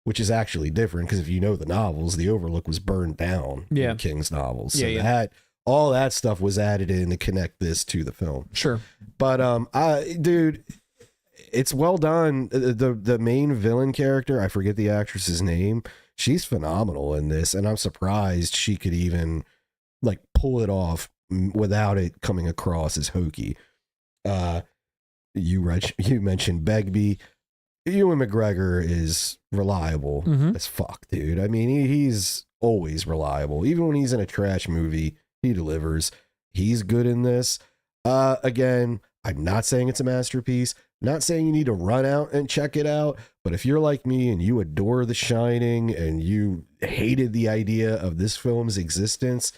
which is actually different because if you know the novels, the Overlook was burned down in King's novels. So all that stuff was added in to connect this to the film. Sure. But, dude, it's well done. The main villain character, I forget the actress's name. She's phenomenal in this, and I'm surprised she could even like pull it off without it coming across as hokey. You mentioned Begbie. Ewan McGregor is reliable as fuck, dude. I mean, he's always reliable. Even when he's in a trash movie, he delivers. He's good in this. Again, I'm not saying it's a masterpiece. Not saying you need to run out and check it out, but if you're like me and you adore The Shining and you hated the idea of this film's existence,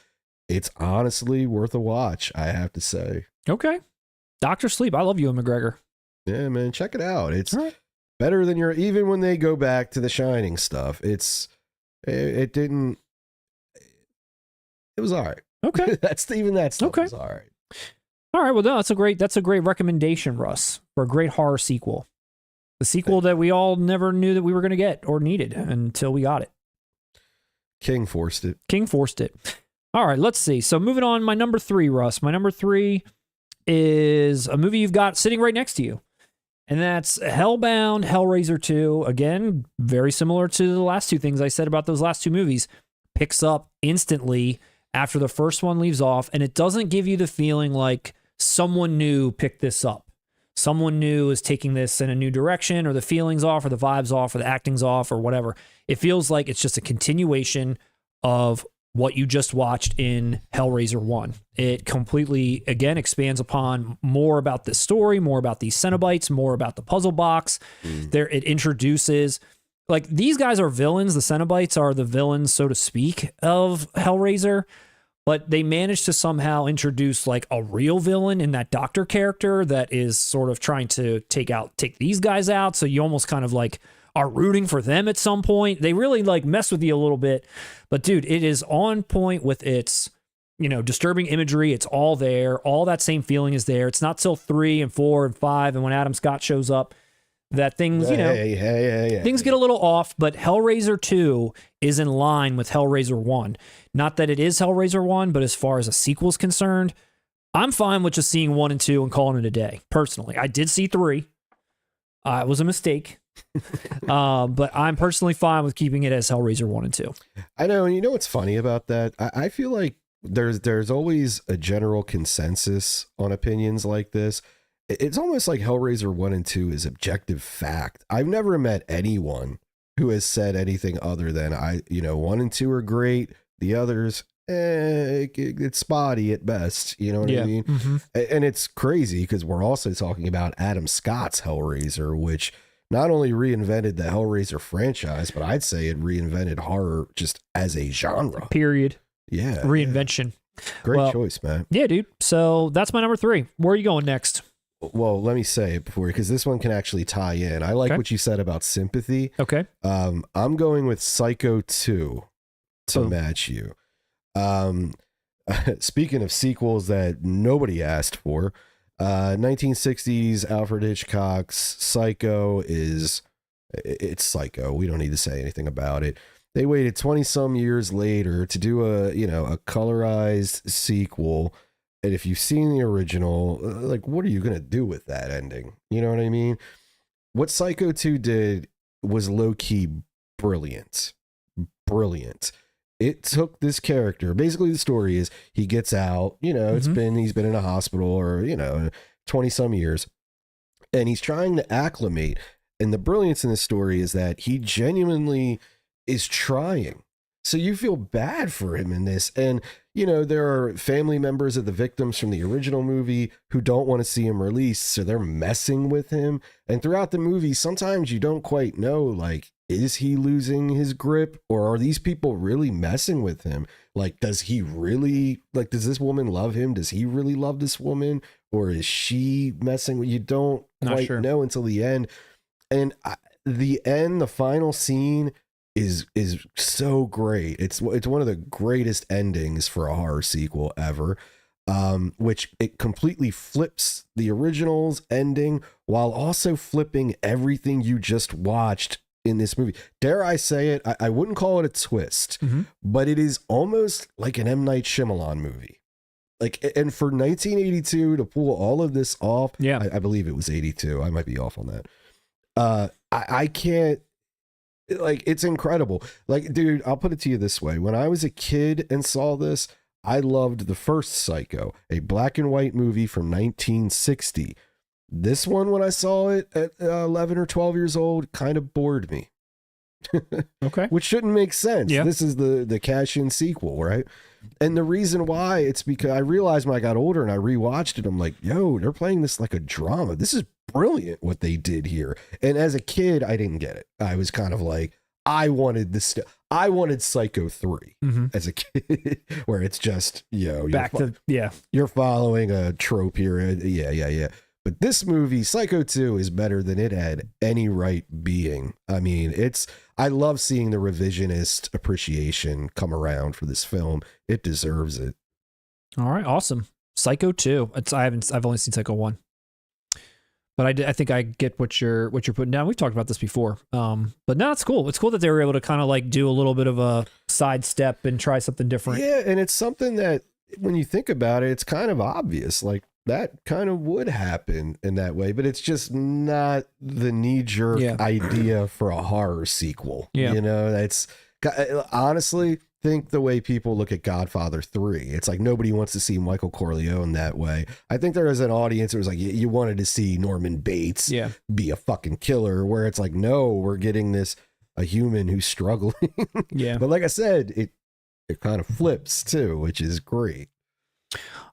it's honestly worth a watch, I have to say. Okay. Dr. Sleep. I love Ewan McGregor. Yeah, man, check it out. It's better than even when they go back to The Shining stuff. It was all right. Okay. That stuff was all right. All right, well, no, that's a great recommendation, Russ, for a great horror sequel. The sequel that we all never knew that we were going to get or needed until we got it. King forced it. All right, let's see. So moving on, my number 3, Russ. My number 3 is a movie you've got sitting right next to you, and that's HELLBOUND, HELLRAISER 2. Again, very similar to the last 2 things I said about those last 2 movies. Picks up instantly after the first one leaves off, and it doesn't give you the feeling like someone new picked this up. Someone new is taking this in a new direction, or the feeling's off, or the vibe's off, or the acting's off, or whatever. It feels like it's just a continuation of what you just watched in HELLRAISER 1. It completely, again, expands upon more about the story, more about these Cenobites, more about the puzzle box. It introduces, like, these guys are villains. The Cenobites are the villains, so to speak, of Hellraiser. But they managed to somehow introduce like a real villain in that doctor character that is sort of trying to take these guys out. So you almost kind of like are rooting for them at some point. They really like mess with you a little bit. But dude, it is on point with its, disturbing imagery. It's all there. All that same feeling is there. It's not till 3 and 4 and 5. And when Adam Scott shows up, that things, things get a little off, but Hellraiser 2 is in line with Hellraiser 1. Not that it is Hellraiser 1, but as far as a sequel is concerned, I'm fine with just seeing 1 and 2 and calling it a day, personally. I did see 3. It was a mistake. But I'm personally fine with keeping it as Hellraiser 1 and 2. I know, and you know what's funny about that? I feel like there's always a general consensus on opinions like this. It's almost like Hellraiser 1 and 2 is objective fact. I've never met anyone who has said anything other than 1 and 2 are great. The others, it's spotty at best. You know what I mean? Mm-hmm. And it's crazy because we're also talking about Adam Scott's Hellraiser, which not only reinvented the Hellraiser franchise, but I'd say it reinvented horror just as a genre. Period. Yeah. Reinvention. Great choice, man. Yeah, dude. So that's my number 3. Where are you going next? Well, let me say it before, because this one can actually tie in. I like what you said about sympathy. Okay. I'm going with Psycho 2 to match you. Speaking of sequels that nobody asked for, 1960s Alfred Hitchcock's Psycho it's Psycho. We don't need to say anything about it. They waited 20 some years later to do a colorized sequel. And if you've seen the original, like, what are you going to do with that ending? You know what I mean? What Psycho 2 did was low-key brilliant. Brilliant. It took this character. Basically, the story is he gets out, he's been in a hospital or, 20 some years, and he's trying to acclimate. And the brilliance in this story is that he genuinely is trying. So you feel bad for him in this. And, there are family members of the victims from the original movie who don't want to see him released. So they're messing with him. And throughout the movie, sometimes you don't quite know, like, is he losing his grip, or are these people really messing with him? Like, does he really, does this woman love him? Does he really love this woman? Or is she messing with, you don't quite know until the end. And the final scene is so great. It's one of the greatest endings for a horror sequel ever, which it completely flips the original's ending while also flipping everything you just watched in this movie. Dare I say it, I wouldn't call it a twist, but it is almost like an M. Night Shyamalan movie. And for 1982 to pull all of this off, I believe it was 82. I might be off on that. I can't, it's incredible. Dude, I'll put it to you this way. When I was a kid and saw this, I loved the first Psycho, a black and white movie from 1960. This one, when I saw it at 11 or 12 years old, kind of bored me. Okay. Which shouldn't make sense. Yeah. This is the cash-in sequel, right? And the reason why, it's because I realized when I got older and I rewatched it, I'm like, yo, they're playing this like a drama. This is brilliant what they did here. And as a kid, I didn't get it. I was kind of like, I wanted Psycho 3 as a kid, where it's just, you're following a trope here. Yeah. But this movie, Psycho 2, is better than it had any right being. I mean, I love seeing the revisionist appreciation come around for this film. It deserves it. All right, awesome. Psycho 2. I've only seen Psycho 1. But I think I get what you're putting down. We've talked about this before. But no, it's cool. It's cool that they were able to kind of do a little bit of a sidestep and try something different. Yeah, and it's something that when you think about it, it's kind of obvious. That kind of would happen in that way, but it's just not the knee-jerk idea for a horror sequel. Yeah. That's honestly, think the way people look at Godfather 3. It's like nobody wants to see Michael Corleone that way. I think there is an audience that was like, you wanted to see Norman Bates be a fucking killer, where it's like, no, we're getting a human who's struggling. Yeah. But like I said, it kind of flips too, which is great.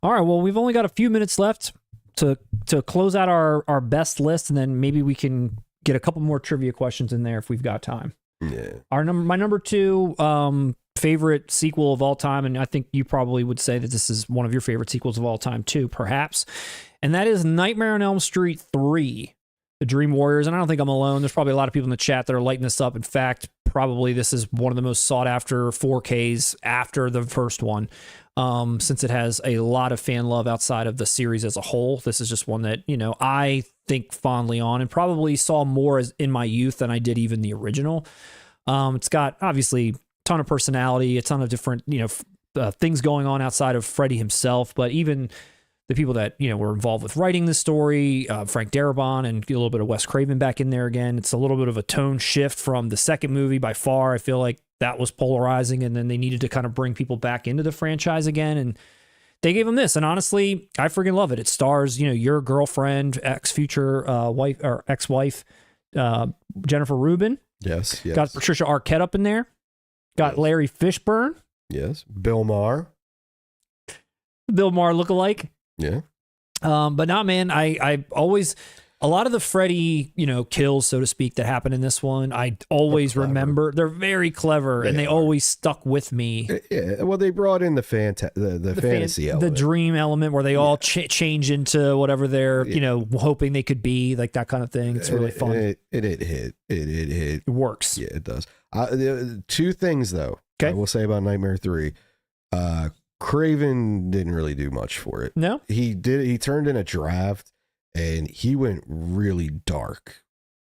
All right, well, we've only got a few minutes left to close out our best list, and then maybe we can get a couple more trivia questions in there if we've got time. Yeah. My number 2 favorite sequel of all time, and I think you probably would say that this is one of your favorite sequels of all time too, perhaps, and that is Nightmare on Elm Street 3, The Dream Warriors. And I don't think I'm alone. There's probably a lot of people in the chat that are lighting this up. In fact, probably this is one of the most sought after 4Ks after the first one. Since it has a lot of fan love outside of the series as a whole. This is just one that, I think fondly on and probably saw more in my youth than I did even the original. It's got obviously a ton of personality, a ton of different, things going on outside of Freddy himself, but even the people that, were involved with writing the story, Frank Darabont, and get a little bit of Wes Craven back in there again. It's a little bit of a tone shift from the second movie by far. I feel like that was polarizing, and then they needed to kind of bring people back into the franchise again, and they gave them this. And honestly, I freaking love it. It stars, your girlfriend, future wife or ex-wife, Jennifer Rubin, Yes, yes. Got Patricia Arquette up in there. Got Yes. Larry Fishburne. Yes. Bill Maher. Bill Maher lookalike. Yeah. But nah, man, I always, a lot of the Freddy, kills, so to speak, that happen in this one, I always remember. They're very clever, and they always stuck with me. Yeah. Well, they brought in the fantasy element. The dream element where they all change into whatever they're, hoping they could be, like that kind of thing. It's really fun. It hit. It works. Yeah, it does. Two things, though, Okay. I will say about Nightmare 3. Craven didn't really do much for it. No? He turned in a draft, and he went really dark.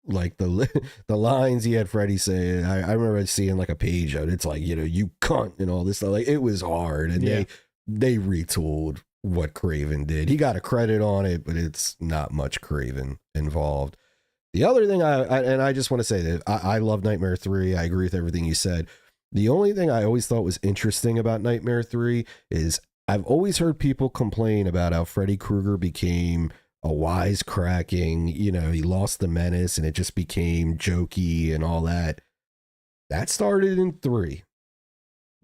Like the lines he had Freddy say, I remember seeing like a page out. It's like, you cunt and all this stuff. Like, it was hard, and they retooled what Craven did. He got a credit on it, but it's not much Craven involved. The other thing I just want to say that I love Nightmare 3. I agree with everything you said. The only thing I always thought was interesting about Nightmare 3 is I've always heard people complain about how Freddy Krueger became a wisecracking, he lost the menace and it just became jokey and all that. That started in 3.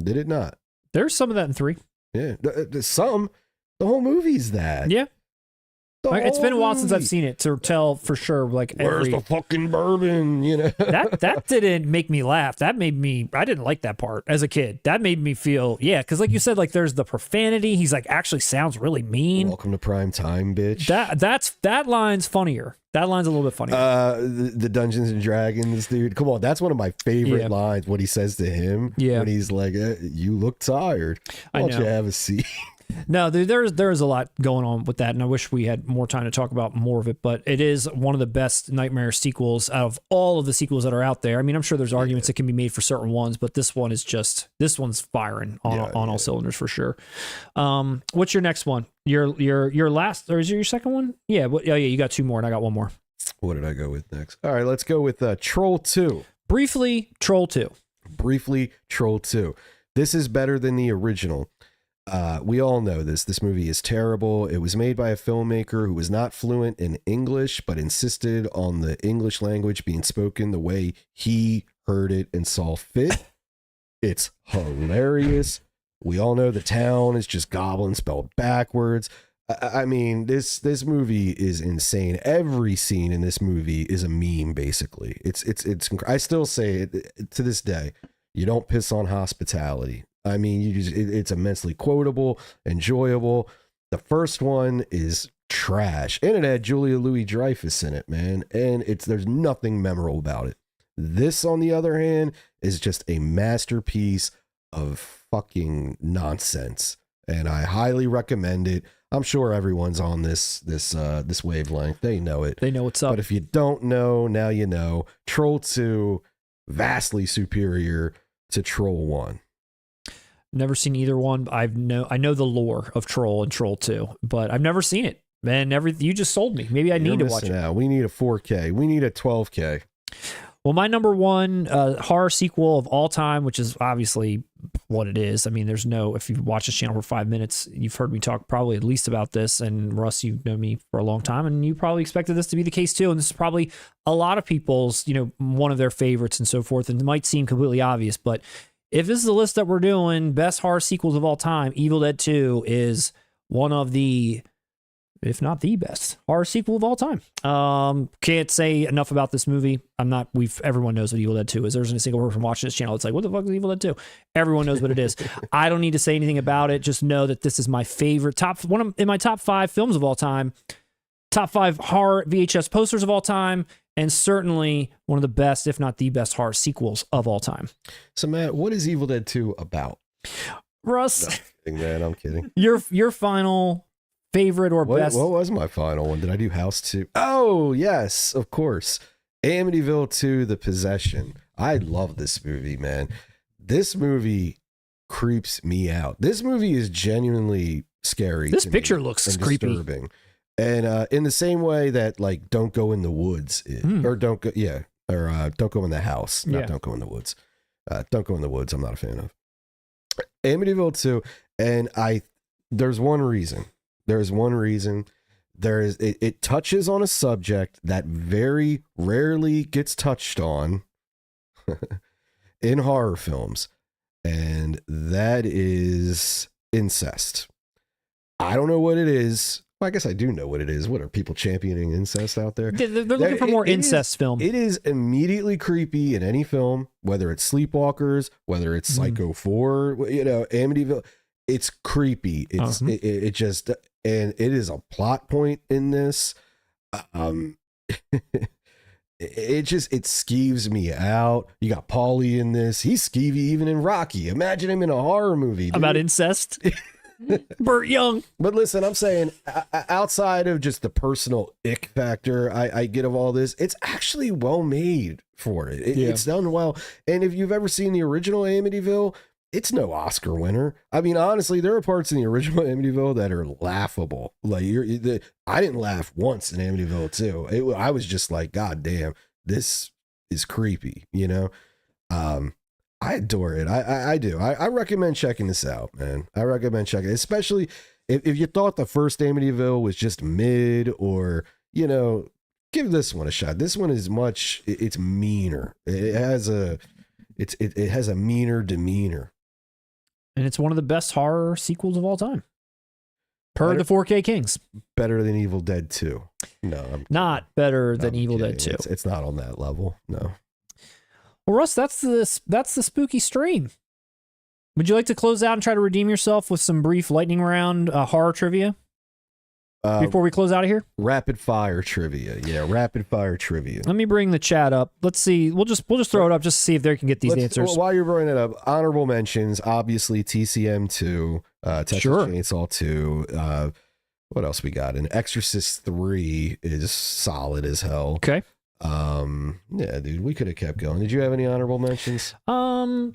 Did it not? There's some of that in 3. Yeah. Some. The whole movie's that. Yeah. It's been a while since I've movie. seen it to tell for sure. Like, Where's the fucking bourbon? that didn't make me laugh. That made me, I didn't like that part as a kid. That made me feel, because like you said, like there's the profanity. He's like actually sounds really mean. Welcome to prime time, bitch. That line's funnier. That line's a little bit funnier. The Dungeons and Dragons dude. Come on, that's one of my favorite lines. What he says to him when he's like, "You look tired. Why don't you have a seat?" No, there's a lot going on with that, and I wish we had more time to talk about more of it, but it is one of the best Nightmare sequels out of all of the sequels that are out there. I mean, I'm sure there's arguments that can be made for certain ones, but this one's firing on all cylinders for sure. What's your next one? Your last, or is it your second one? Yeah, you got 2 more, and I got 1 more. What did I go with next? All right, let's go with Troll 2. Briefly, Troll 2. This is better than the original. We all know this. This movie is terrible. It was made by a filmmaker who was not fluent in English, but insisted on the English language being spoken the way he heard it and saw fit. It's hilarious. We all know the town is just goblin spelled backwards. I mean, this movie is insane. Every scene in this movie is a meme, basically. It's I still say it to this day. You don't piss on hospitality. I mean, it's immensely quotable, enjoyable. The first one is trash, and it had Julia Louis-Dreyfus in it, man, and there's nothing memorable about it. This, on the other hand, is just a masterpiece of fucking nonsense, and I highly recommend it. I'm sure everyone's on this wavelength. They know it. They know what's up. But if you don't know, now you know. Troll 2, vastly superior to Troll 1. Never seen either one. I know the lore of Troll and Troll 2, but I've never seen it. Man, you just sold me. Maybe I need to watch it. Now we need a 4K. We need a 12K. Well, my number one horror sequel of all time, which is obviously what it is. I mean, if you've watched this channel for 5 minutes, you've heard me talk probably at least about this. And Russ, you've known me for a long time, and you probably expected this to be the case too. And this is probably a lot of people's, one of their favorites and so forth. And it might seem completely obvious, but if this is the list that we're doing, best horror sequels of all time, Evil Dead 2 is one of the, if not the best horror sequel of all time. Can't say enough about this movie. Everyone knows what Evil Dead 2 is. There's a single person watching this channel. It's like, what the fuck is Evil Dead 2? Everyone knows what it is. I don't need to say anything about it. Just know that this is my favorite in my top 5 films of all time, top 5 horror VHS posters of all time, and certainly one of the best, if not the best, horror sequels of all time. So, Matt, what is Evil Dead 2 about? Russ, No, I'm kidding, man. I'm kidding. Your final favorite or best? What was my final one? Did I do House 2? Oh, yes, of course. Amityville 2, The Possession. I love this movie, man. This movie creeps me out. This movie is genuinely scary. This picture looks creepy. Disturbing. And in the same way that, like, Don't Go in the Woods is, or Don't Go in the House, not Don't Go in the Woods. Don't Go in the Woods, I'm not a fan of. Amityville 2, and there's one reason. It touches on a subject that very rarely gets touched on in horror films, and that is incest. I don't know what it is. Well, I guess I do know what it is. What are people championing incest out there? They're looking for more incest film. It is immediately creepy in any film, whether it's Sleepwalkers, whether it's Psycho 4, Amityville. It's creepy. It's it just, and it is a plot point in this. It skeeves me out. You got Paulie in this. He's skeevy even in Rocky. Imagine him in a horror movie, dude. About incest. Burt Young. But listen, I'm saying outside of just the personal ick factor I get of all this, it's actually well made for it. It's done well. And if you've ever seen the original Amityville, it's no Oscar winner. I mean, honestly, there are parts in the original Amityville that are laughable. Like I didn't laugh once in Amityville 2. I was just like, God damn, this is creepy, I adore it. I do. I recommend checking this out, man. I recommend checking it, especially if you thought the first Amityville was just mid, or, give this one a shot. This one is it's meaner. It has a meaner demeanor. And it's one of the best horror sequels of all time. Per the 4K Kings. Better than Evil Dead 2. No. Not better than Evil Dead 2. It's not on that level. No. Well, Russ, that's the spooky stream. Would you like to close out and try to redeem yourself with some brief lightning round horror trivia before we close out of here? Rapid fire trivia. Yeah, rapid fire trivia. Let me bring the chat up. Let's see. We'll just throw it up just to see if they can get these answers. While you're bringing it up, honorable mentions, obviously TCM 2, Texas Chainsaw 2. What else we got? And Exorcist 3 is solid as hell. Okay. Yeah, dude, we could have kept going. Did you have any honorable mentions? I'm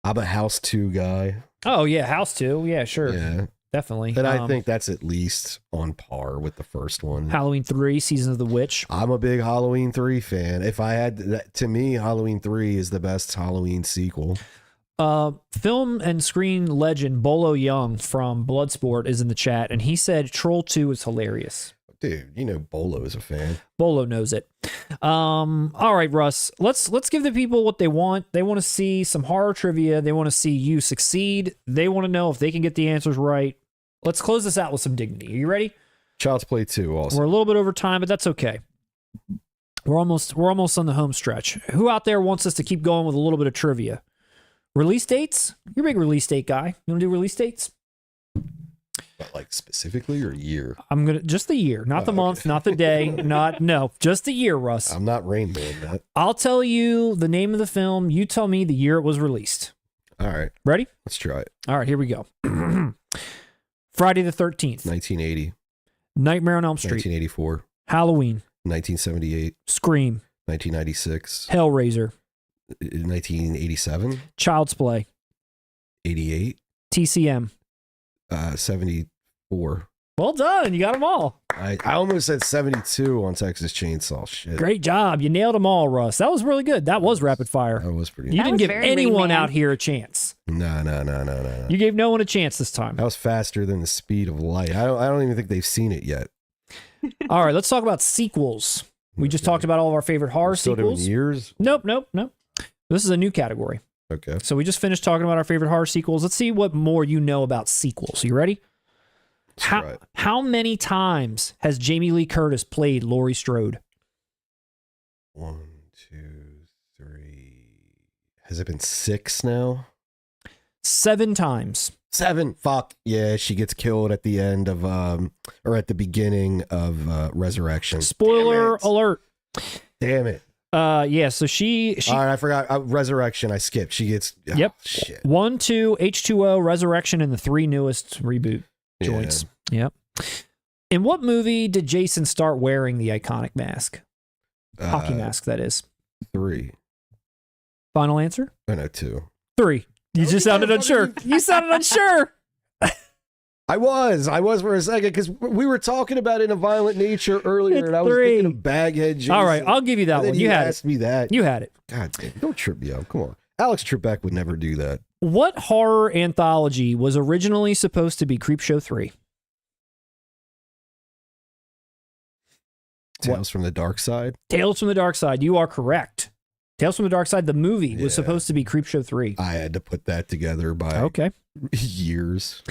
a House 2 guy. Oh yeah, House 2. Yeah, sure. Yeah, definitely. And I think that's at least on par with the first one. Halloween 3, Season of the Witch. I'm a big Halloween 3 fan. If I had to me, Halloween 3 is the best Halloween sequel. Film and screen legend Bolo Young from Bloodsport is in the chat, and he said Troll 2 is hilarious. Dude, Bolo is a fan. Bolo knows it. All right, Russ. Let's give the people what they want. They want to see some horror trivia. They want to see you succeed. They want to know if they can get the answers right. Let's close this out with some dignity. Are you ready? Child's Play 2 also. We're a little bit over time, but that's okay. We're almost on the home stretch. Who out there wants us to keep going with a little bit of trivia? Release dates? You're a big release date guy. You want to do release dates? Like specifically or year? I'm gonna just the year, not the month, not the day, just the year, Russ. I'm not rainbowing that. I'll tell you the name of the film. You tell me the year it was released. All right. Ready? Let's try it. All right, here we go. Friday the 13th. 1980. Nightmare on Elm Street. 1984. Halloween. 1978. Scream. 1996. Hellraiser. 1987. Child's Play. 88. TCM. 74. Well done. You got them all. I almost said 72 on Texas Chainsaw. Shit. Great job. You nailed them all, Russ. That was really good. That was rapid fire. That was pretty good. You didn't give anyone lean, out here a chance. No. You gave no one a chance this time. That was faster than the speed of light. I don't even think they've seen it yet. All right, let's talk about sequels. We just talked about all of our favorite horror Still sequels. doing years? Nope. This is a new category. Okay. So we just finished talking about our favorite horror sequels. Let's see what more you know about sequels. You ready? How many times has Jamie Lee Curtis played Laurie Strode? 1, 2, 3. Has it been 6 now? 7 times. 7. Fuck. Yeah, she gets killed at the end of or at the beginning of Resurrection. Spoiler alert. Damn it. Yeah, so she all right, I forgot. Resurrection, I skipped. She gets yep. Shit. 1, 2, H2O, Resurrection, and the 3 newest reboot joints. Yep. In what movie did Jason start wearing the iconic mask? Hockey mask, that is. 3. Final answer? I know 2. 3. You just sounded unsure. You sounded unsure. I was for a second because we were talking about In a Violent Nature earlier, and I was thinking of Baghead Jason. All right, I'll give you that one. You had asked me that. You had it. God damn, don't trip me up. Come on. Alex Trebek would never do that. What horror anthology was originally supposed to be Creepshow 3? Tales from the Dark Side? Tales from the Dark Side. You are correct. Tales from the Dark Side, the movie, was supposed to be Creepshow 3. I had to put that together by years.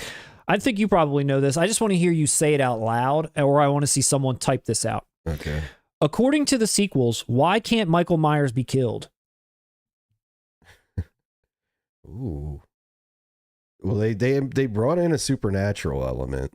I think you probably know this. I just want to hear you say it out loud, or I want to see someone type this out. Okay. According to the sequels, why can't Michael Myers be killed? Ooh. Well, they brought in a supernatural element.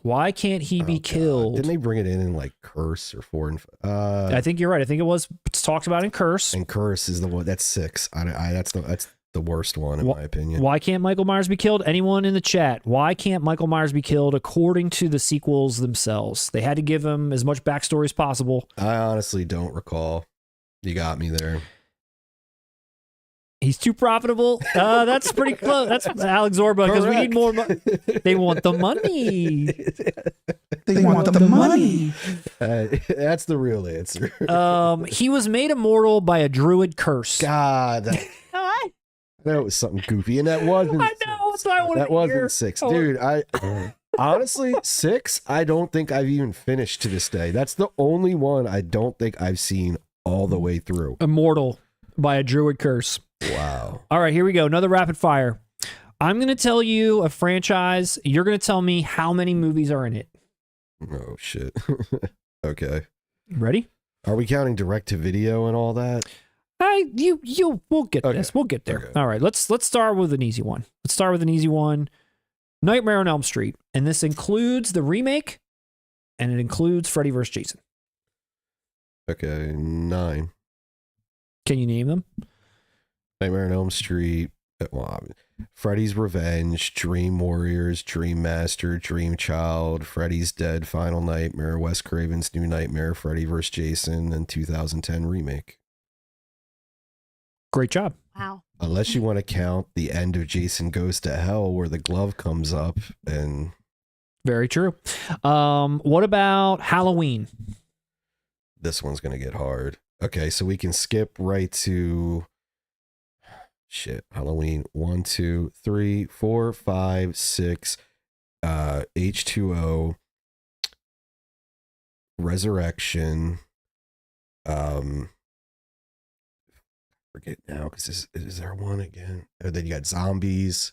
Why can't he be killed? Didn't they bring it in like Curse or 4 and 5? I think you're right. I think it's talked about in Curse. And Curse is the one that's 6. That's the worst one in my opinion. Why can't Michael Myers be killed? Anyone in the chat? Why can't Michael Myers be killed according to the sequels themselves? They had to give him as much backstory as possible. I honestly don't recall. You got me there. He's too profitable. That's pretty close. That's Alex Zorba, because we need more money. They want the money. They want the money. That's the real answer. He was made immortal by a druid curse. God. That was something goofy, and that wasn't. I know. That's why I wanted that to wasn't hear. 6, dude. I honestly 6. I don't think I've even finished to this day. That's the only one I don't think I've seen all the way through. Immortal by a druid curse. Wow. All right, here we go. Another rapid fire. I'm going to tell you a franchise. You're going to tell me how many movies are in it. Oh shit. Okay. Ready? Are we counting direct to video and all that? We'll get this. We'll get there. Okay. All right, let's start with an easy one. Nightmare on Elm Street, and this includes the remake, and it includes Freddy vs. Jason. Okay, 9. Can you name them? Nightmare on Elm Street. Well, Freddy's Revenge, Dream Warriors, Dream Master, Dream Child, Freddy's Dead, Final Nightmare, Wes Craven's New Nightmare, Freddy vs. Jason, and 2010 remake. Great job. Wow. Unless you want to count the end of Jason Goes to Hell, where the glove comes up and. Very true. What about Halloween? This one's gonna get hard. Okay, so we can skip right to. Shit, Halloween 1, 2, 3, 4, 5, 6, H2O, Resurrection, forget now because is there one again? And then you got Zombies,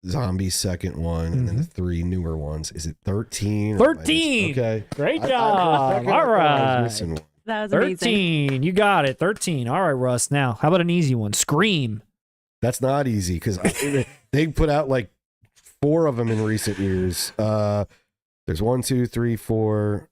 Zombies second one, and then the 3 newer ones. Is it 13? 13. Okay, Great job. All right. That was 13. amazing. You got it. 13. All right, Russ. Now, how about an easy one? Scream. That's not easy because they put out like 4 of them in recent years. There's 1, 2, 3, 4.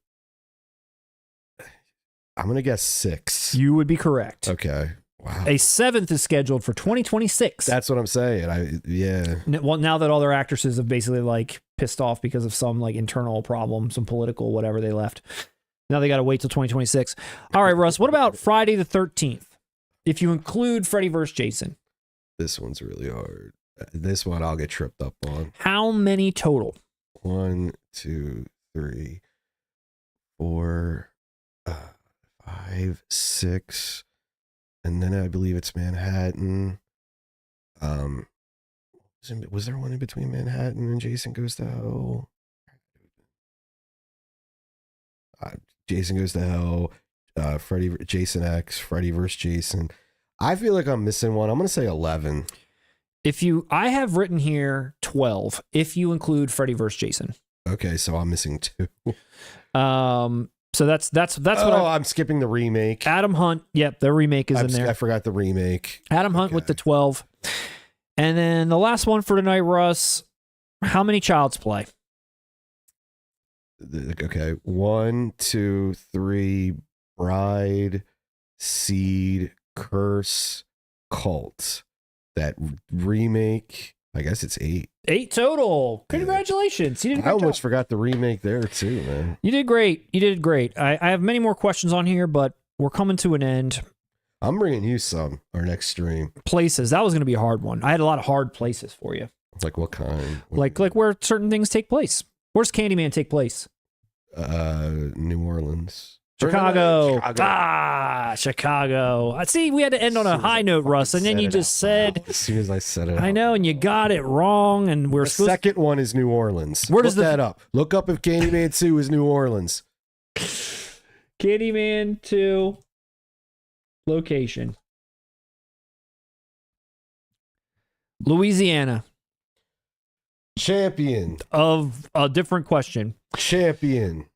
I'm gonna guess 6. You would be correct. Okay. Wow. A 7th is scheduled for 2026. That's what I'm saying. Yeah. Well, now that all their actresses have basically like pissed off because of some like internal problem, some political whatever they left. Now they got to wait till 2026. All right, Russ, what about Friday the 13th? If you include Freddy vs. Jason. This one's really hard. This one I'll get tripped up on. How many total? 1, 2, 3, 4, 5, 6. And then I believe it's Manhattan. Was there one in between Manhattan and Jason Goes to Hell? Jason Goes to Hell, Jason X, Freddy vs. Jason. I feel like I'm missing one. I'm going to say 11. I have written here 12, if you include Freddy vs. Jason. Okay, so I'm missing 2. So that's what I'm skipping the remake. Adam Hunt. Yep, the remake is in there. I forgot the remake. Adam Hunt with the 12. And then the last one for tonight, Russ. How many Child's Play? Okay, 1, 2, 3, Bride, Seed, Curse, Cult. That remake, I guess it's 8. 8 total. Congratulations. You did a I great almost job. forgot the remake there too, man. You did great. You did great. I have many more questions on here, but we're coming to an end. I'm bringing you some our next stream. Places. That was going to be a hard one. I had a lot of hard places for you. Like what kind? Like where certain things take place. Where's Candyman take place? New Orleans. Chicago. Chicago. Chicago. I see we had to end on a high note, Russ, and then you just said. As soon as I said it, I know, and you got it wrong, and we're the supposed. second one is New Orleans. Where does Look that up? Look up if Candyman 2 is New Orleans. Candyman 2. location. Louisiana. Champion. Of a different question. Champion.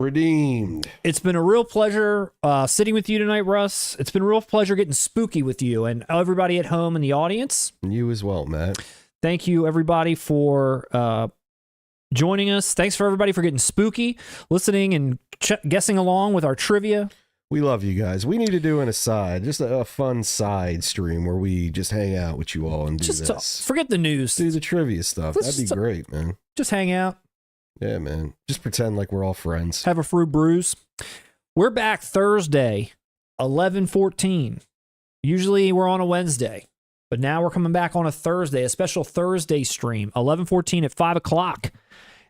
Redeemed. It's been a real pleasure sitting with you tonight, Russ. It's been a real pleasure getting spooky with you and everybody at home in the audience. And you as well, Matt. Thank you, everybody, for joining us. Thanks for everybody for getting spooky, listening, and guessing along with our trivia. We love you guys. We need to do an aside, just a fun side stream where we just hang out with you all and do this. Forget the news. Do the trivia stuff. That'd be great, man. Just hang out. Yeah, man. Just pretend like we're all friends. Have a fruit brews. We're back Thursday, 11:14. Usually we're on a Wednesday, but now we're coming back on a Thursday, a special Thursday stream, 11:14 at 5 o'clock.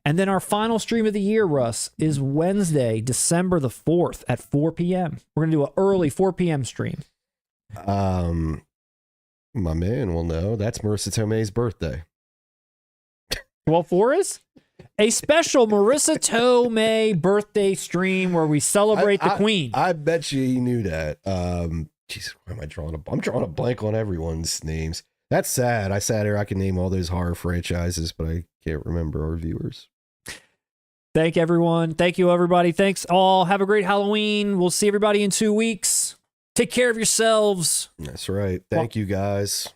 And then our final stream of the year, Russ, is Wednesday, December the 4th at 4 p.m. We're going to do an early 4 p.m. stream. My man will know. That's Marissa Tomei's birthday. 12/4 is a special Marissa Tomei birthday stream where we celebrate the Queen. I bet you knew that. Jeez, why am I drawing I'm drawing a blank on everyone's names. That's sad. I sat here. I can name all those horror franchises, but I can't remember our viewers. Thank everyone. Thank you, everybody. Thanks all. Have a great Halloween. We'll see everybody in 2 weeks. Take care of yourselves. That's right. Thank you, guys.